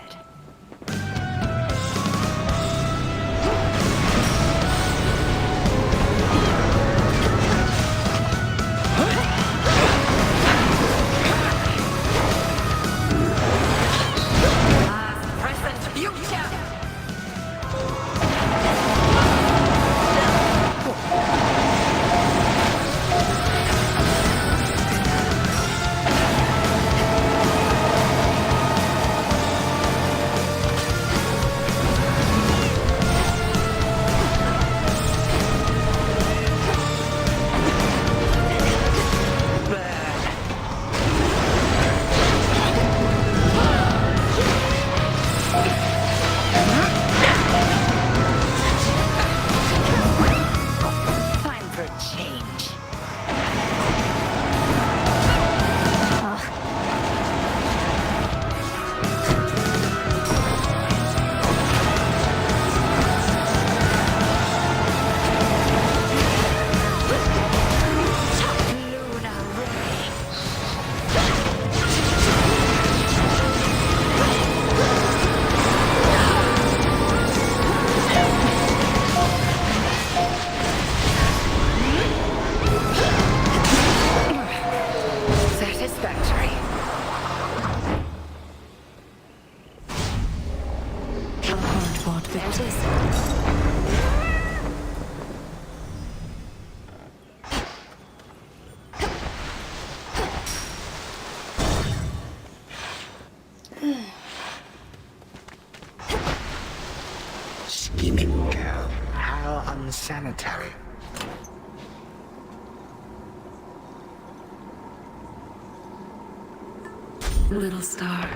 Scheming girl. How unsanitary. Little star.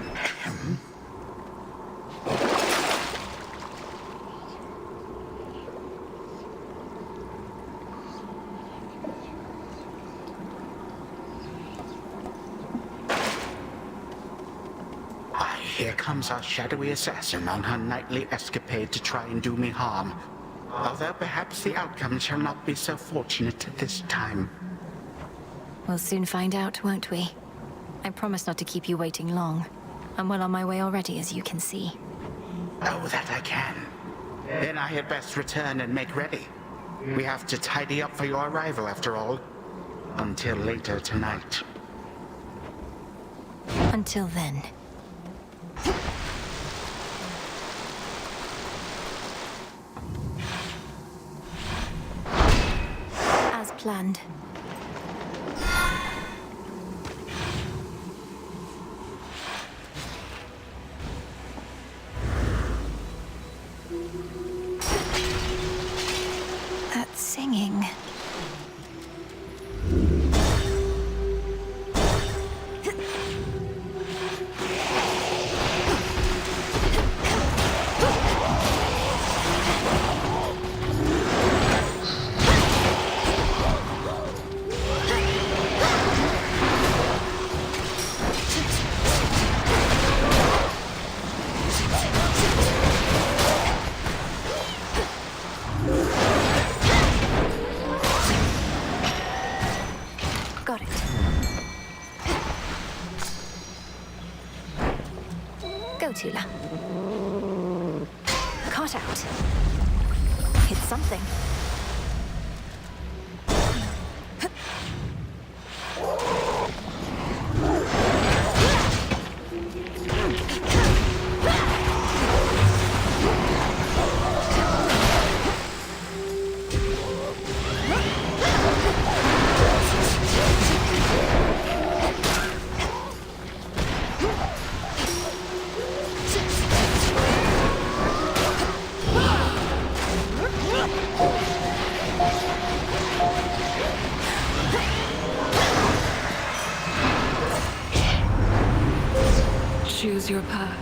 Here comes our shadowy assassin on her nightly escapade to try and do me harm. Although perhaps the outcome shall not be so fortunate this time. We'll soon find out, won't we? I promise not to keep you waiting long. I'm well on my way already, as you can see. Oh, that I can. Then I had best return and make ready. We have to tidy up for your arrival, after all. Until later tonight. Until then. As planned. That singing. Go, Tula. Caught out. Hit something. Choose your path.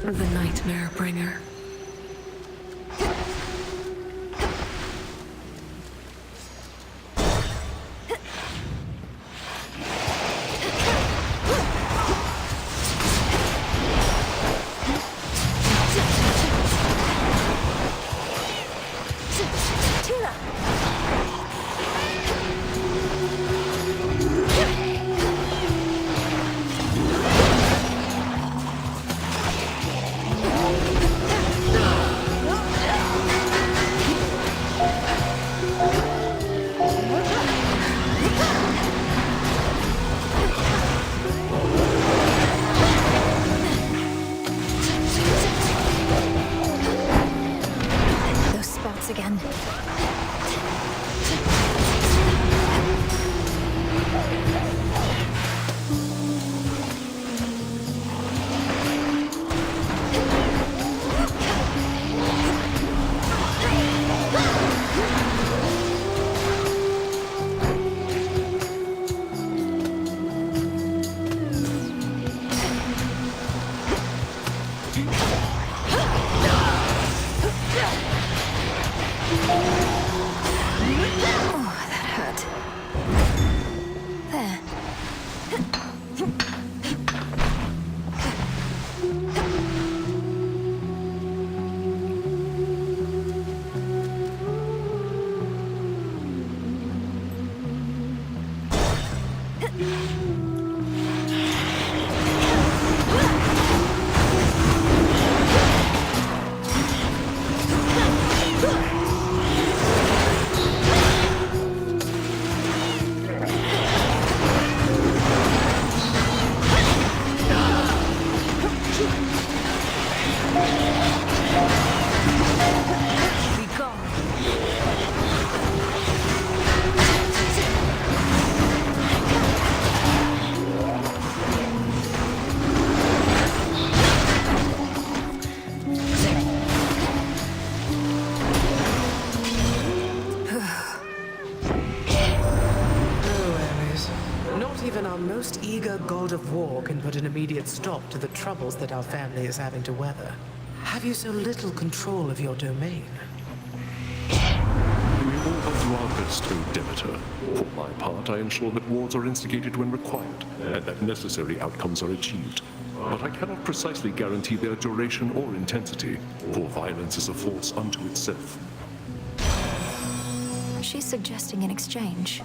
The Nightmare Bringer. Again. Most eager god of war can put an immediate stop to the troubles that our family is having to weather. Have you so little control of your domain? We all will do our best, O Demeter. For my part, I ensure that wars are instigated when required, and that necessary outcomes are achieved. But I cannot precisely guarantee their duration or intensity, for violence is a force unto itself. She's suggesting an exchange.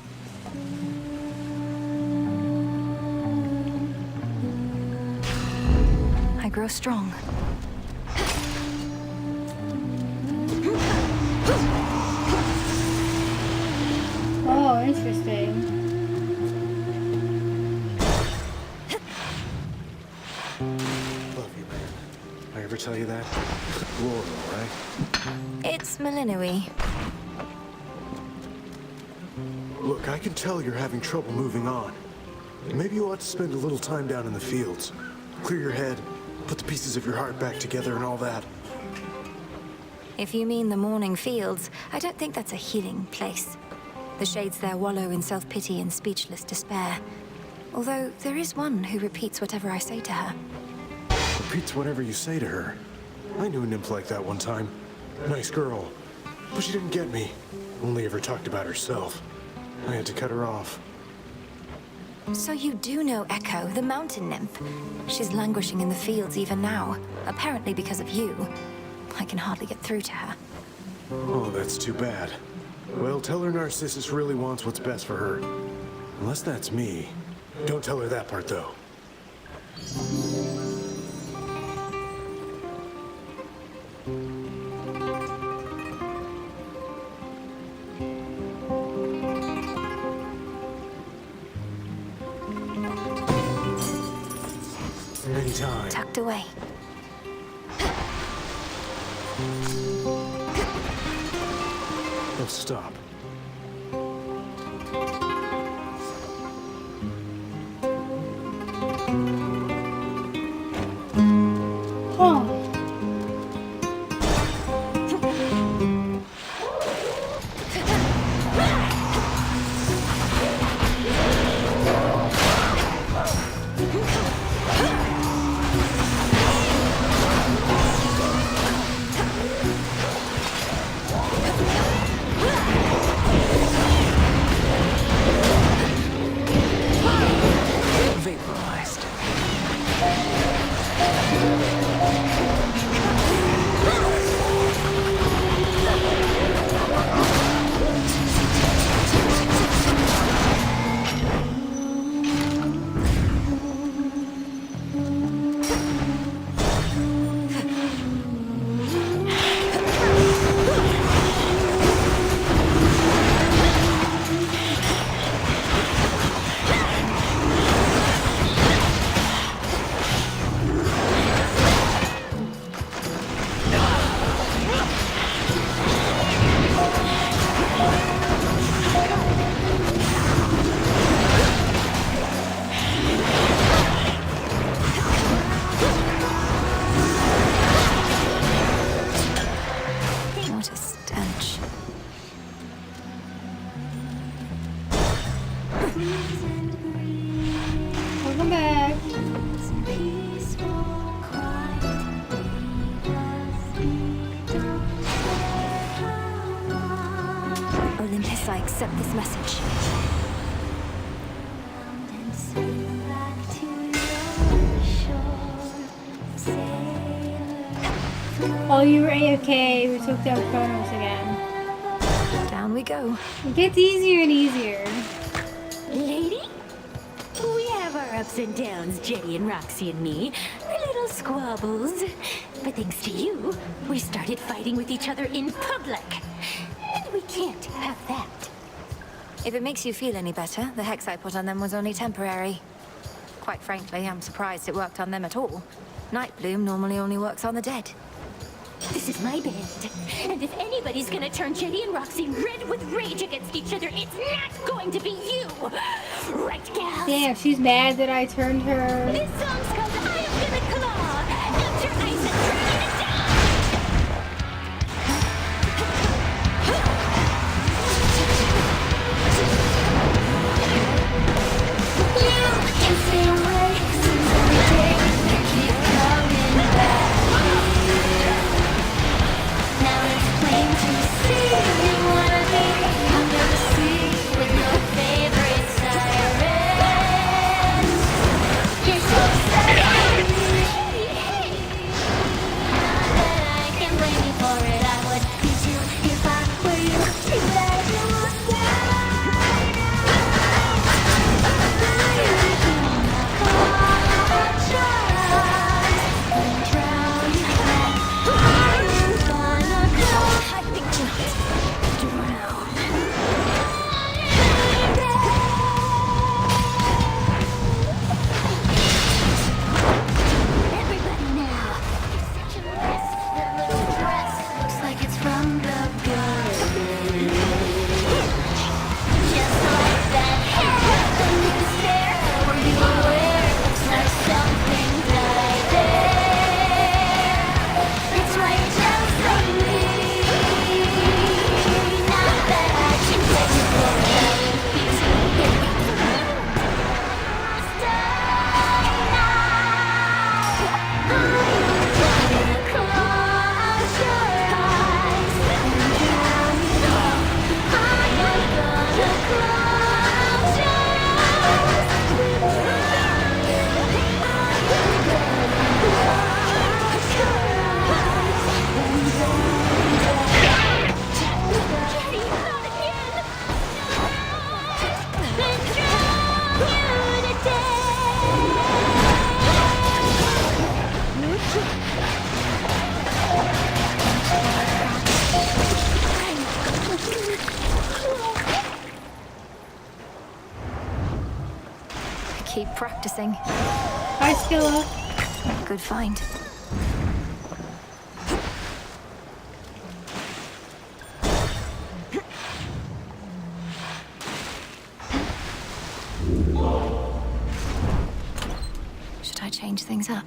I grow strong. Oh, interesting. Love you, man. I ever tell you that? Laurel, right? It's Malinui. Look, I can tell you're having trouble moving on. Maybe you ought to spend a little time down in the fields. Clear your head, put the pieces of your heart back together and all that. If you mean the morning fields, I don't think that's a healing place. The shades there wallow in self-pity and speechless despair. Although there is one who repeats whatever I say to her. Repeats whatever you say to her. I knew a nymph like that one time. Nice girl. But she didn't get me. Only ever talked about herself. I had to cut her off. So you do know Echo, the mountain nymph. She's languishing in the fields even now, apparently because of you. I can hardly get through to her. Oh, that's too bad. Well, tell her Narcissus really wants what's best for her. Unless that's me. Don't tell her that part, though. Anytime. Tucked away. Oh, stop. Welcome back. Olympus, I accept this message. Oh, you were AFK. We took down Chronos again. Down we go. It gets easier and easier. Lady? We have our ups and downs, Jenny and Roxy and me. Our little squabbles. But thanks to you, we started fighting with each other in public. And we can't have that. If it makes you feel any better, the hex I put on them was only temporary. Quite frankly, I'm surprised it worked on them at all. Nightbloom normally only works on the dead. This is my band. And if anybody's gonna turn Jenny and Roxy red with rage against each other, it's not going to be you! Right, gal? Damn, she's mad that I turned her. This song's called I Am Gonna Claw! Enter ice and turn it down! You can stay away since every day you keep coming back. Now it's plain to see you wanna be under the sea with your favorite sirens. You're so sad. Practicing. Hi, Skilla. Good find. Should I change things up?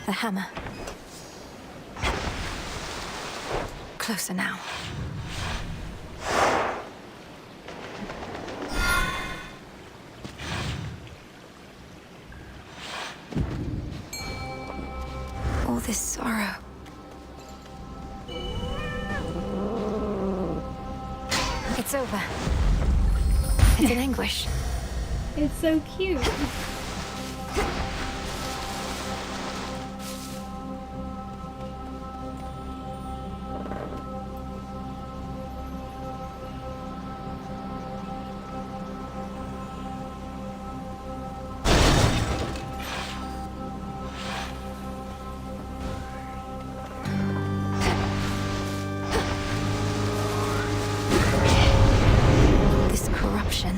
The hammer. Closer now. All this sorrow. It's over. It's in anguish. It's so cute. This corruption.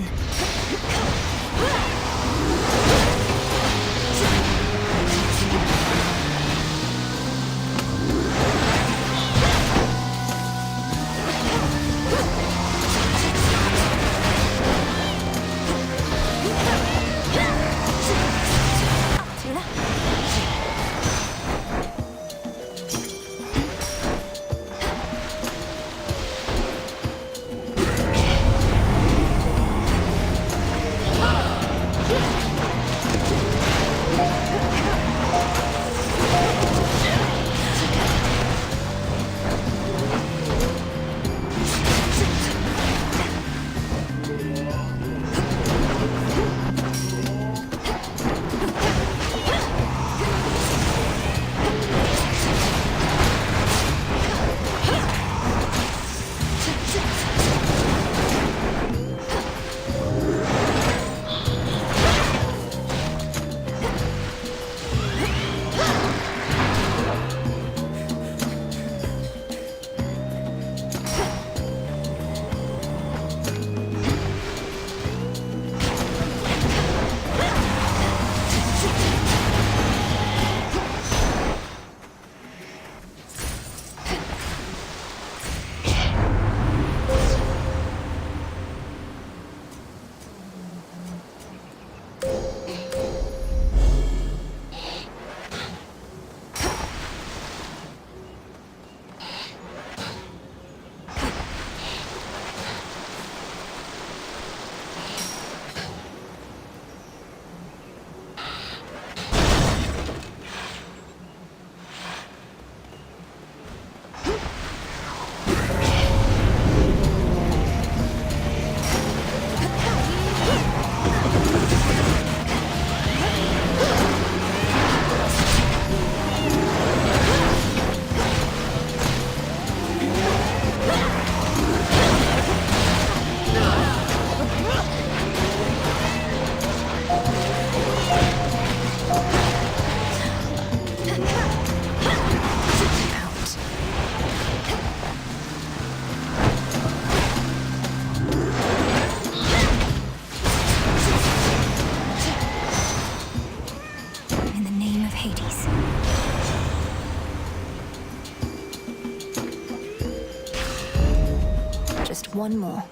One more.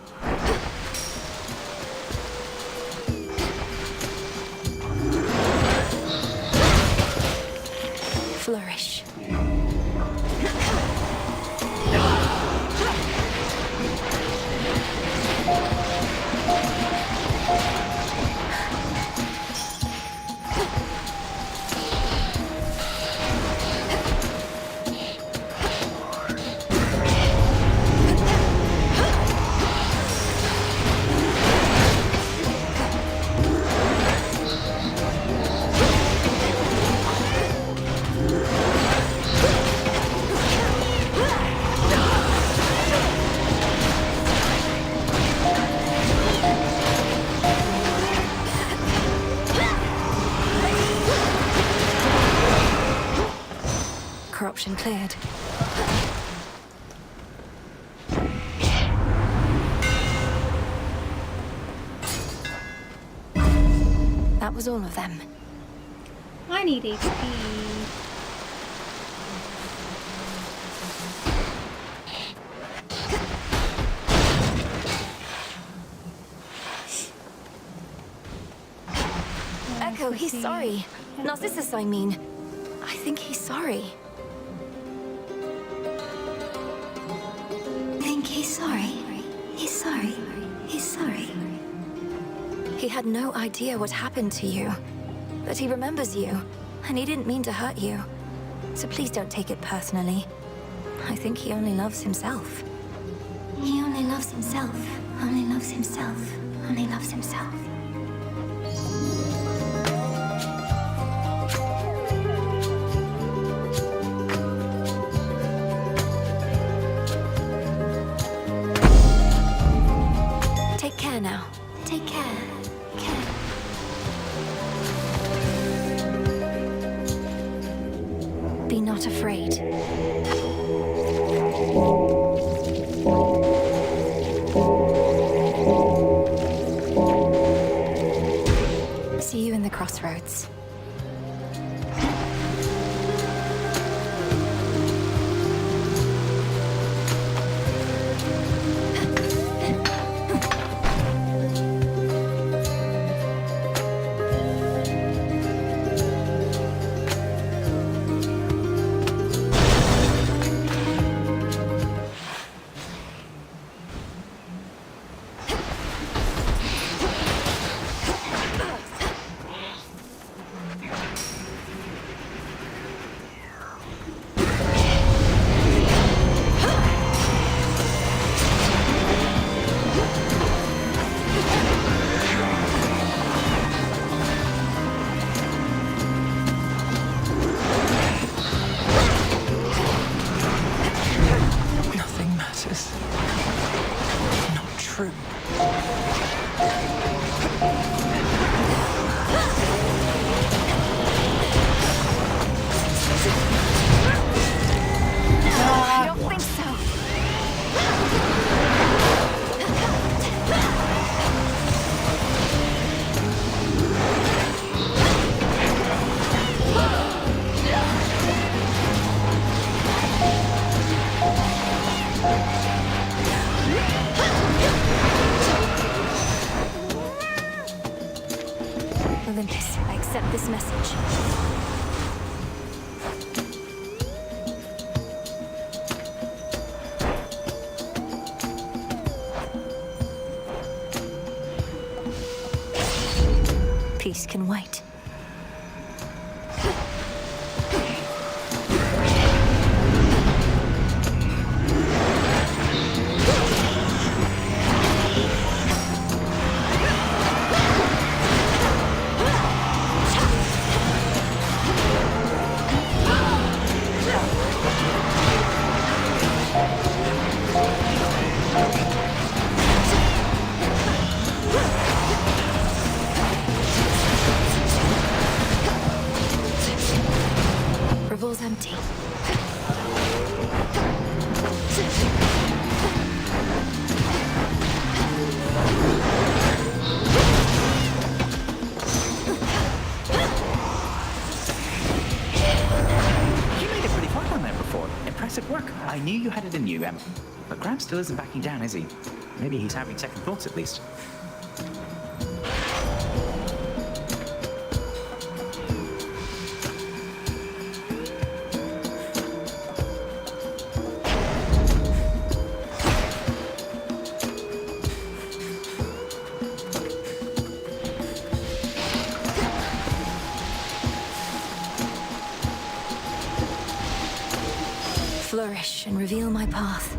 Flourish. option cleared. That was all of them. I need HP. Echo, he's sorry. Narcissus, I mean. I think he's sorry. Think he's sorry. He's sorry. He's sorry. He had no idea what happened to you. That he remembers you, and he didn't mean to hurt you. So please don't take it personally. I think he only loves himself. He only loves himself. Only loves himself. Only loves himself. Take care now. Take care. Be not afraid. See you in the crossroads. Olympus, I accept this message. Peace can wait. Revol's empty. You made it pretty far down there before. Impressive work. I knew you had it in you, but Graham still isn't backing down, is he? Maybe he's having second thoughts at least. Flourish and reveal my path.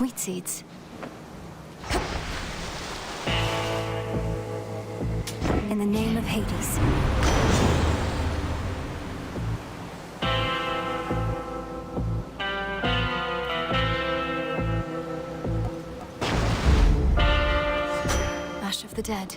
Wheat seeds. In the name of Hades. Ash of the dead.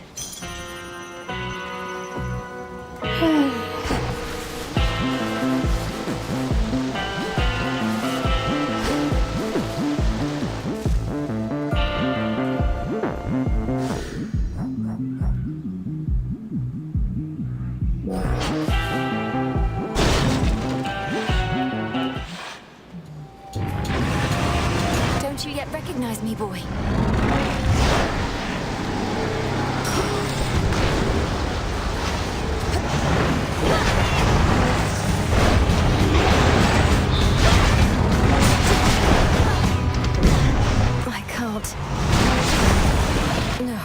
Don't you yet recognize me, boy? I can't. No.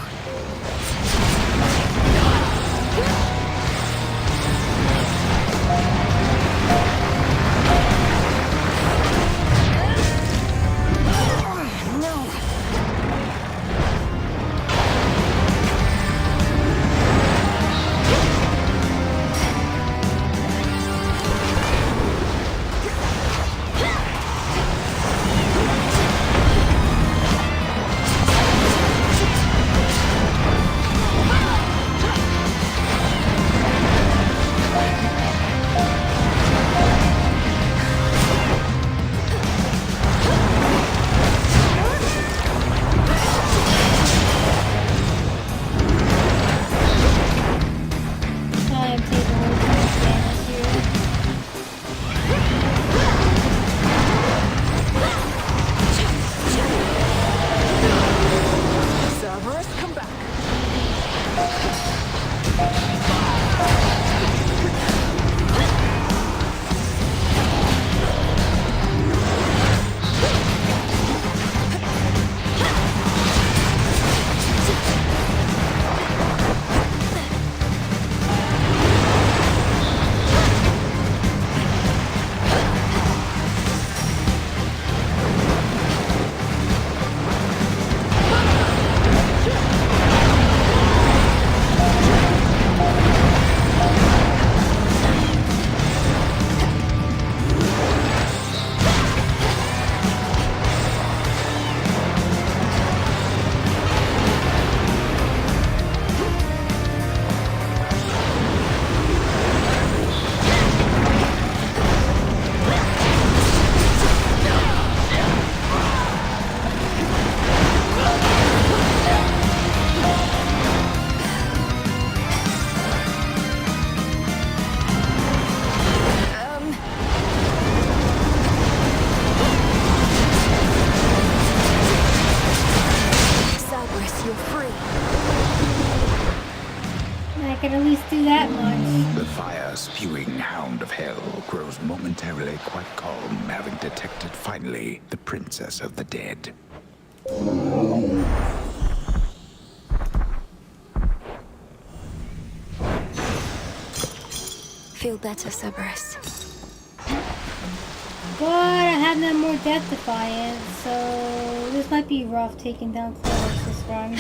can at least do that much. The fire-spewing hound of hell grows momentarily quite calm, having detected finally the princess of the dead. Feel better, Cerberus. But I have no more Death Defiance, so this might be rough taking down Chronos this run.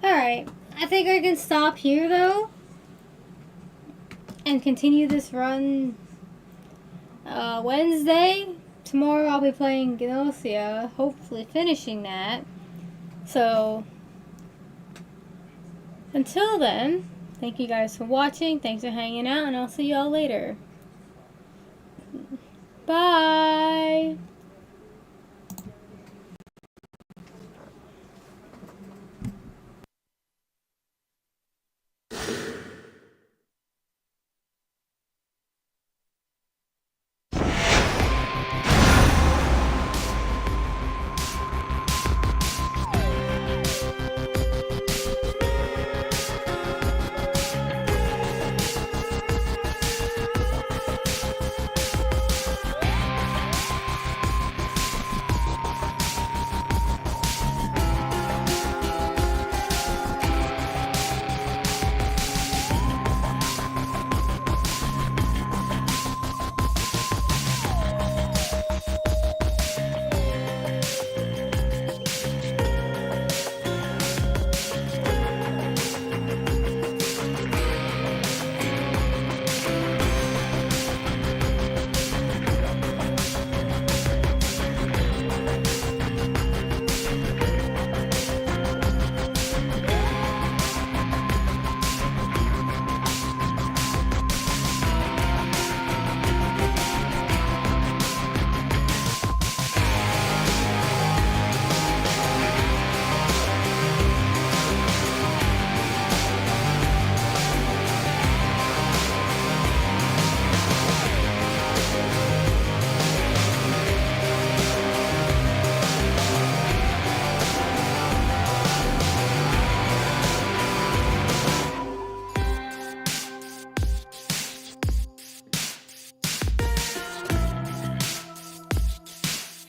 Alright, I think I can stop here though and continue this run Wednesday. Tomorrow I'll be playing Gnosia, hopefully finishing that. So, until then, thank you guys for watching, thanks for hanging out, and I'll see y'all later. Bye!